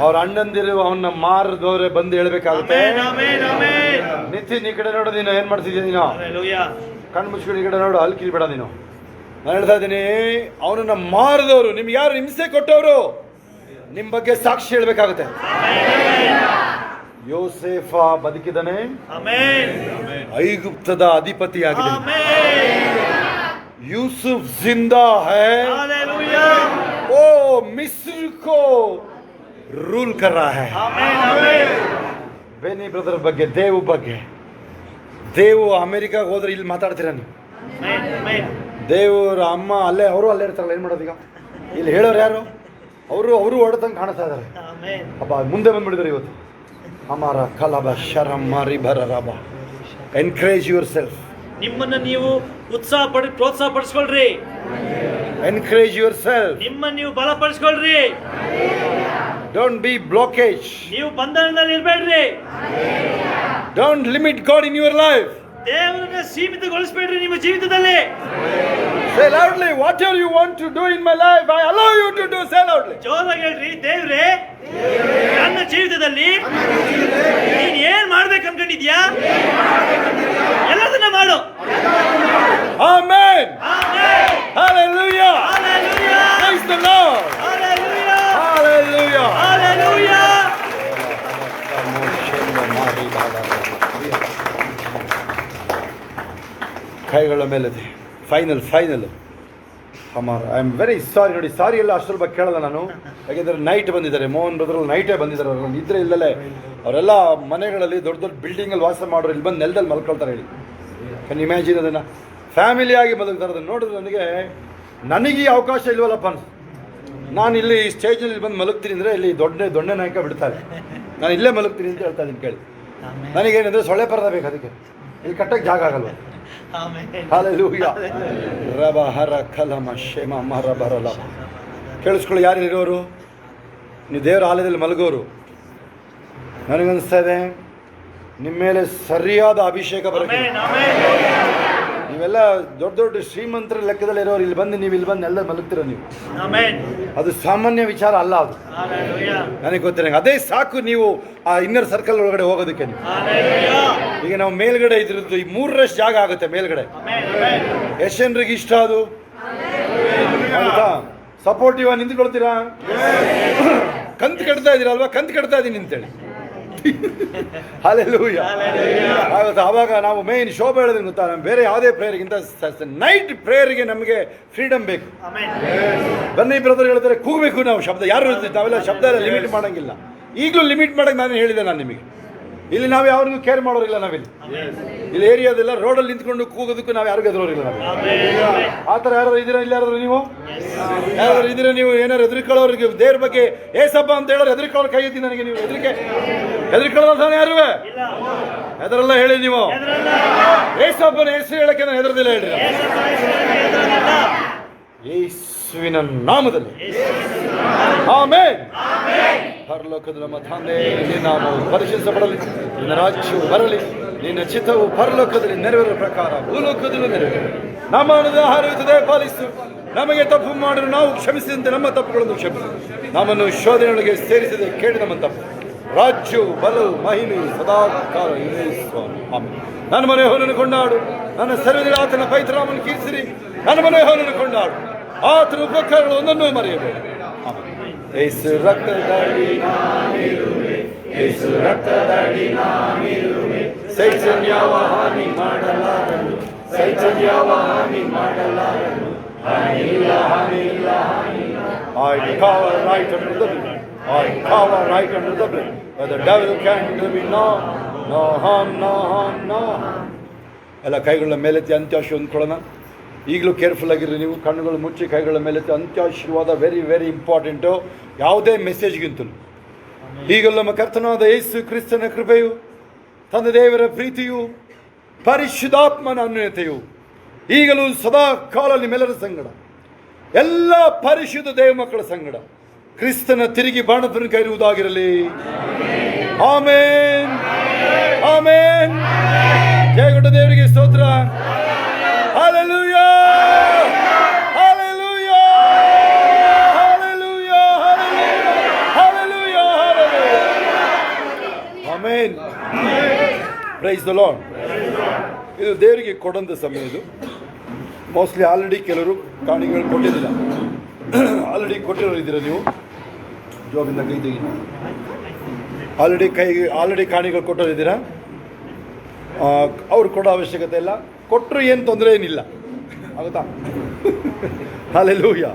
ಅವ್ರ ಅಣ್ಣಂದಿರು ಅವನ್ನ ಮಾರದವ್ರೆ ಬಂದು ಹೇಳ್ಬೇಕಾಗುತ್ತೆ. Amen, amen, amen. ನಿತಿನ್ ಈ ಕಡೆ ನೋಡು, ನೀನು ಏನ್ ಮಾಡ್ತಿದ್ಯಾ ನೀನು? ಹಲ್ಲೆಲೂಯಾ. ಕಣ್ಣು ಮುಚ್ಕೊಂಡು ಈ ಕಡೆ ನೋಡು, ಅಲ್ಲಿ ಕಿಲ್ಬೇಡ ನೀನು. ನಾನು ಹೇಳ್ತಾ ಇದ್ದೀನಿ, ಅವನನ್ನ ಮಾರದವರು, ನಿಮ್ಗೆ ಯಾರು ಹಿಂಸೆ ಕೊಟ್ಟವರು ನಿಮ್ ಬಗ್ಗೆ ಸಾಕ್ಷಿ ಹೇಳ್ಬೇಕಾಗುತ್ತೆ. ಯೋಸೇಫ ಬದುಕಿದಾನೆ. ಆಮೆನ್. ಐಗುಪ್ತದ ಅಧಿಪತಿಯಾಗಿದೆ. ಆಮೆನ್. ಯೂಸುಫ್ ಜಿಂದಾ ಹೈ. ಹಲ್ಲೆಲೂಯಾ. ओ मिस्र को रूल कर रहा है. Amen, amen. ಬೇನಿ ಬ್ರದರ್ ಬಗ್ಗೆ, ದೇವ್ ಬಗ್ಗೆ. ದೇವ್ ಅಮೆರಿಕಾಗೆ ಹೋದ್ರೆ ಇಲ್ಲಿ ಮಾತಾಡ್ತೀರಾ ನೀವು? Amen, amen. ದೇವ್ರ ಅಮ್ಮ ಅಲ್ಲೇ, ಅವರು ಅಲ್ಲೇ ಇರ್ತಾರಲ್ಲ, ಏನ್ ಮಾಡೋದು ಈಗ? ಇಲ್ಲಿ ಹೇಳೋರು ಯಾರು? ಅವರು ಹೊಡೆದಂಗೆ ಕಾಣಿಸ್ತಾ ಇದಾರೆ. ಆಮೆನ್. ಅಬ್ಬ ಮುಂದೆ ಬಂದ್ಬಿಡಿದಾರೆ ಇವತ್ತು. ಅಮಾರ ಕಲಬ ಶರಂ ಮಾರಿ ಬರಬ. Encourage your self. ನಿಮ್ಮನ್ನ ನೀವು ಪ್ರೋತ್ಸಾಹ ಪಡಿಸ್ಕೊಳ್ರಿ. Encourage your self. ನಿಮ್ಮನ್ನ ನೀವು ಬಲಪಡಿಸ್ಕೊಳ್ರಿ. Don't be blockage. ನೀವು ಬಂಧನದಲ್ಲಿ ಇರ್ಬೇಡ್ರಿ. Don't limit God in your life. ದೇವರನ್ನ ಸೀಮಿತಗೊಳಿಸಬೇಡ್ರಿ ನಿಮ್ಮ ಜೀವಿತದಲ್ಲಿ. Say loudly, whatever you want to do in my life, I allow you to do. Say loudly. ಜೋರಾಗಿ ಹೇಳ್ರಿ, ದೇವ್ರೇ ನನ್ನ ಜೀವಿತದಲ್ಲಿ ನೀನ್ ಏನ್ ಮಾಡ್ಬೇಕು ಅನ್ಕೊಂಡಿದ್ಯಾ ಎಲ್ಲದನ್ನ ಮಾಡು. Amen. Amen. Hallelujah. Hallelujah. Praise the Lord. Hallelujah. Hallelujah. Hallelujah. ಕೈಗಳ ಮೇಲಿದೆ. Final ಅಮಾರ. I am very sorry. ನೋಡಿ, ಸಾರಿ ಎಲ್ಲ ಅಷ್ಟರ ಬಗ್ಗೆ ಕೇಳಲ್ಲ ನಾನು. ಯಾಕೆಂದರೆ ನೈಟ್ ಬಂದಿದ್ದಾರೆ, ಮೋಹನ್ ಬ್ರದರ್ ನೈಟೇ ಬಂದಿದ್ದಾರೆ. ಅವ್ರು ನಿದ್ರೆ ಇಲ್ಲದೆ ಅವರೆಲ್ಲ ಮನೆಗಳಲ್ಲಿ ದೊಡ್ಡ ದೊಡ್ಡ ಬಿಲ್ಡಿಂಗಲ್ಲಿ ವಾಸ ಮಾಡೋರು ಇಲ್ಲಿ ಬಂದು ನೆಲದಲ್ಲಿ ಮಲ್ಕೊಳ್ತಾರೆ. ಹೇಳಿ, ಕ್ಯಾನ್ ಇಮ್ಯಾಜಿನ್ ಅದನ್ನು? ಫ್ಯಾಮಿಲಿಯಾಗಿ ಬದುಕ್ತಾರೆ. ಅದನ್ನು ನೋಡಿದ್ರೆ ನನಗೆ ಈ ಅವಕಾಶ ಇಲ್ವಲ್ಲಪ್ಪ ಅನ್ಸುತ್ತೆ. ನಾನು ಇಲ್ಲಿ ಸ್ಟೇಜಲ್ಲಿ ಬಂದು ಮಲಗ್ತೀನಿ ಅಂದರೆ ಇಲ್ಲಿ ದೊಡ್ಡ ನಾಯಕ ಬಿಡ್ತಾರೆ. ನಾನು ಇಲ್ಲೇ ಮಲಗ್ತೀನಿ ಅಂತ ಹೇಳ್ತಾ ಇದ್ದೀನಿ ಕೇಳಿ. ನನಗೇನಂದರೆ ಸೊಳ್ಳೆ ಪರದ ಬೇಕು, ಅದಕ್ಕೆ ಇಲ್ಲಿ ಕಟ್ಟಕ್ಕೆ ಜಾಗ ಆಗಲ್ವ. Hallelujah. ರಬ ಹರ ಕಲಮ ಶೇಮ ಮರ ಬರಲ. ಕೇಳಿಸ್ಕೊಳ್ಳಿ, ಯಾರು ಇರೋರು? ನೀವು ದೇವರ ಆಲಯದಲ್ಲಿ ಮಲಗೋರು. ನನಗನ್ನಿಸ್ತಾ ಇದೆ ನಿಮ್ಮ ಮೇಲೆ ಸರಿಯಾದ ಅಭಿಷೇಕ ಬರುತ್ತೆ. ನೀವೆಲ್ಲ ದೊಡ್ಡ ಶ್ರೀಮಂತರ ಲೆಕ್ಕದಲ್ಲಿ ಇರೋರು ಇಲ್ಲಿ ಬಂದು ನೀವು ಇಲ್ಲಿ ಬಂದು ಎಲ್ಲ ಮಲಗ್ತೀರ ನೀವು. ಅದು ಸಾಮಾನ್ಯ ವಿಚಾರ ಅಲ್ಲ. ಅದು ನನಗೆ ಗೊತ್ತಿರ ಅದೇ ಸಾಕು ನೀವು ಆ ಇನ್ನರ್ ಸರ್ಕಲ್ ಒಳಗಡೆ ಹೋಗೋದಕ್ಕೆ. ನೀವು ಈಗ ನಾವು ಮೇಲ್ಗಡೆ ಇದ್ರದ್ದು ಈ 3ರಷ್ಟು ಜಾಗ ಆಗುತ್ತೆ ಮೇಲ್ಗಡೆ. ಎಷ್ಟು ಜನರಿಗೆ ಇಷ್ಟ ಅದು? ಆಯ್ತಾ? ಸಪೋರ್ಟಿವ್ ಆಗಿ ನಿಂತ್ಕೊಳ್ತೀರಾ? ಕಂತು ಕಟ್ತಾ ಇದ್ದೀರಲ್ವಾ? ಕಂತು ಕಟ್ತಾ ಇದ್ದೀನಿ ಅಂತೇಳಿ. ಹಲ್ಲೆಲೂಯಾ. ಆವಾಗ ನಾವು ಮೇನ್ ಶೋಭೆ ಹೇಳೋದು ಗೊತ್ತಾ, ಬೇರೆ ಯಾವುದೇ ಪ್ರೇಯರ್ಗಿಂತ ನೈಟ್ ಪ್ರೇಯರ್ಗೆ ನಮಗೆ ಫ್ರೀಡಮ್ ಬೇಕು. ಬನ್ನಿ ಬ್ರದರ್ ಹೇಳ್ತಾರೆ, ಕೂಗಬೇಕು ನಾವು. ಶಬ್ದ ಯಾರು ನಾವೆಲ್ಲ ಶಬ್ದ ಎಲ್ಲ ಲಿಮಿಟ್ ಮಾಡೋಂಗಿಲ್ಲ. ಈಗಲೂ ಲಿಮಿಟ್ ಮಾಡೋಕೆ ನಾನು ಹೇಳಿದೆ. ನಾನು ನಿಮಗೆ ಇಲ್ಲಿ ನಾವು ಯಾರಿಗೂ ಕೇರ್ ಮಾಡೋರಿಲ್ಲ. ಇಲ್ಲಿ ಏರಿಯಾದೆಲ್ಲ ರೋಡಲ್ಲಿ ನಿಂತ್ಕೊಂಡು ಕೂಗೋದಕ್ಕೂ ನಾವು ಯಾರಿಗೂ ಎದುರೋರಿಲ್ಲ. ಆ ಥರ ಯಾರು ಇದ್ದೀರಾ? ಇಲ್ಲ ಯಾರಾದ್ರು ನೀವು ಯಾರಾದ್ರು ಇದ್ದೀರಾ? ನೀವು ಏನಾರು ಹೆದರಿಕೊಳ್ಳೋರಿಗೆ ದೇವ್ರ ಬಗ್ಗೆ ಏಸಪ್ಪ ಅಂತ ಹೇಳೋರು ಹೆದರಿಕೊಳ್ಳೋರು ಕೈ ಎತ್ತಿ. ನನಗೆ ನೀವು ಹೆದರಿಕೊಳ್ಳೋದು ಯಾರು ಹೆದರಲ್ಲ ಹೇಳಿ. ನೀವು ಏಸಪ್ಪನ ಹೆಸರು ಹೇಳಕ್ಕೆ ನಾನು ಹೆದರದಿಲ್ಲ ಹೇಳ್ರಿ. ಯೇಸುವಿನ ನಾಮದಲ್ಲಿ ಆಮೆನ್. ಪರಲೋಕದ ನಮ್ಮ ತಂದೆ, ನಿನ್ನ ನಾಮವು ಪರಿಶೀಲಿಸಪಡಲಿ, ನಿನ್ನ ರಾಜ್ಯವು ಬರಲಿ, ನಿನ್ನ ಚಿತ್ತವು ಪರಲೋಕದಲ್ಲಿ ನೆರವೇರುವ ಪ್ರಕಾರ ಭೂಲೋಕದಲ್ಲೂ ನೆರವೇರು. ನಮ್ಮ ಆಹಾರವಿದ್ದದೆ ಪಾಲಿಸು, ನಮಗೆ ತಪ್ಪು ಮಾಡಲು ನಾವು ಕ್ಷಮಿಸಿದಂತೆ ನಮ್ಮ ತಪ್ಪುಗಳನ್ನು ಕ್ಷಮಿಸು, ನಮ್ಮನ್ನು ಶೋಧನೆಯೊಳಗೆ ಸೇರಿಸದೆ ಕೇಳಿ ನಮ್ಮ ತಪ್ಪು. ರಾಜ್ಯವು ಬಲವು ಮಹಿಮೆಯು ಸದಾಕಾಲ ಇವೆ ಸ್ವಾಮಿ. ಆಮೆನ್. ನನ್ನ ಮನೆ ಹೋಲನ್ನು ಕೊಂಡಾಡು, ನನ್ನ ಸರ್ವದಿನ ಆತನ ಪವಿತ್ರನಾಮವನ್ನು ಕೀರ್ತಿಸಿರಿ. ನನ್ನ ಮನೆ ಹೋಲನ್ನು ಕೊಂಡಾಡು, ಆತನ ಉಪಕಾರಗಳು ಒಂದನ್ನು ಮರೆಯಬೇಡಿ. ಯೇಸು ರಕ್ತದಡಿ ನಾನಿರುವೆ, ಯೇಸು ರಕ್ತದಡಿ ನಾನಿರುವೆ, ಸೈತಾನ ಯಾವ ಹಾನಿ ಮಾಡಲಾರನು, ಸೈತಾನ ಯಾವ ಹಾನಿ ಮಾಡಲಾರನು, ಹಾನಿ ಇಲ್ಲ, ಹಾನಿ ಇಲ್ಲ, ಹಾನಿ ಇಲ್ಲ. I cover right under the blood, I cover right under the blood, where the devil can do me no harm, no harm, no harm. ಎಲ್ಲ ಕೈಗಳ ಮೇಲೆತ್ತಿ ಅಂತ್ಯಾಶೆ ಹೊಂದ್ಕೊಳ್ಳೋಣ. ಈಗಲೂ ಕೇರ್ಫುಲ್ ಆಗಿರ್ರಿ ನೀವು. ಕಣ್ಣುಗಳು ಮುಚ್ಚಿ ಕೈಗಳ ಮೇಲೆತ್ತಿ ಅಂತ್ಯಾಶೀರ್ವಾದ ವೆರಿ ವೆರಿ ಇಂಪಾರ್ಟೆಂಟು, ಯಾವುದೇ ಮೆಸೇಜ್ಗಿಂತಲೂ. ಈಗಲೂ ನಮ್ಮ ಕರ್ತನಾದ ಯೇಸು ಕ್ರಿಸ್ತನ ಕೃಪೆಯು, ತಂದೆ ದೇವರ ಪ್ರೀತಿಯು, ಪರಿಶುದ್ಧಾತ್ಮನ ಅನ್ಯೋನ್ಯತೆಯು ಈಗಲೂ ಸದಾ ಕಾಲ ನಿಮ್ಮೆಲ್ಲರ ಸಂಗಡ, ಎಲ್ಲ ಪರಿಶುದ್ಧ ದೇವ ಮಕ್ಕಳ ಸಂಗಡ ಕ್ರಿಸ್ತನ ತಿರುಗಿ ಬಾಣತನ ಕೈರುವುದಾಗಿರಲಿ. ಆಮೇನ್, ಆಮೇನ್. ಜಯಗೊಂಡ ದೇವರಿಗೆ ಸ್ತೋತ್ರ. Hallelujah! Hallelujah! Hallelujah! Hallelujah! Hallelujah! Amen. Praise the Lord. ಇದು ದೇವರಿಗೆ ಕೊಡಂತ ಸಮಯ. ಇದು ಮೋಸ್ಟ್ಲಿ ಆಲ್ರೆಡಿ ಕೆಲವರು ಕಾಣಿಗಳು ಕೊಟ್ಟಿದ್ದೀರ, ಆಲ್ರೆಡಿ ಕೊಟ್ಟಿರೋರು ಇದ್ದೀರ ನೀವು. ಜಾಬಿಂದ ಕೈ ತೆಗಿ. ಆಲ್ರೆಡಿ ಕಾಣಿಗಳು ಕೊಟ್ಟೋರಿದ್ದೀರಾ. ಅವ್ರು ಕೊಡೋ ಅವಶ್ಯಕತೆ ಇಲ್ಲ, ಕೊಟ್ಟರು ಏನು ತೊಂದರೆ ಏನಿಲ್ಲ, ಆಗುತ್ತಾ? ಹಲ್ಲೆಲೂಯಾ.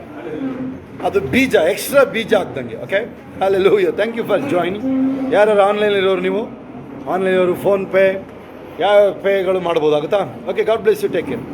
ಅದು ಬೀಜ, ಎಕ್ಸ್ಟ್ರಾ ಬೀಜ ಆಗ್ದಂಗೆ. Okay, hallelujah. Thank you for joining. ಯಾರು ಆನ್ಲೈನ್ ಇರೋರು ನೀವು, ಆನ್ಲೈನ್ ಇರೋರು ಫೋನ್ಪೇ ಯಾವ ಪೇಗಳು ಮಾಡ್ಬೋದು, ಆಗುತ್ತಾ? Okay, God bless you, take care.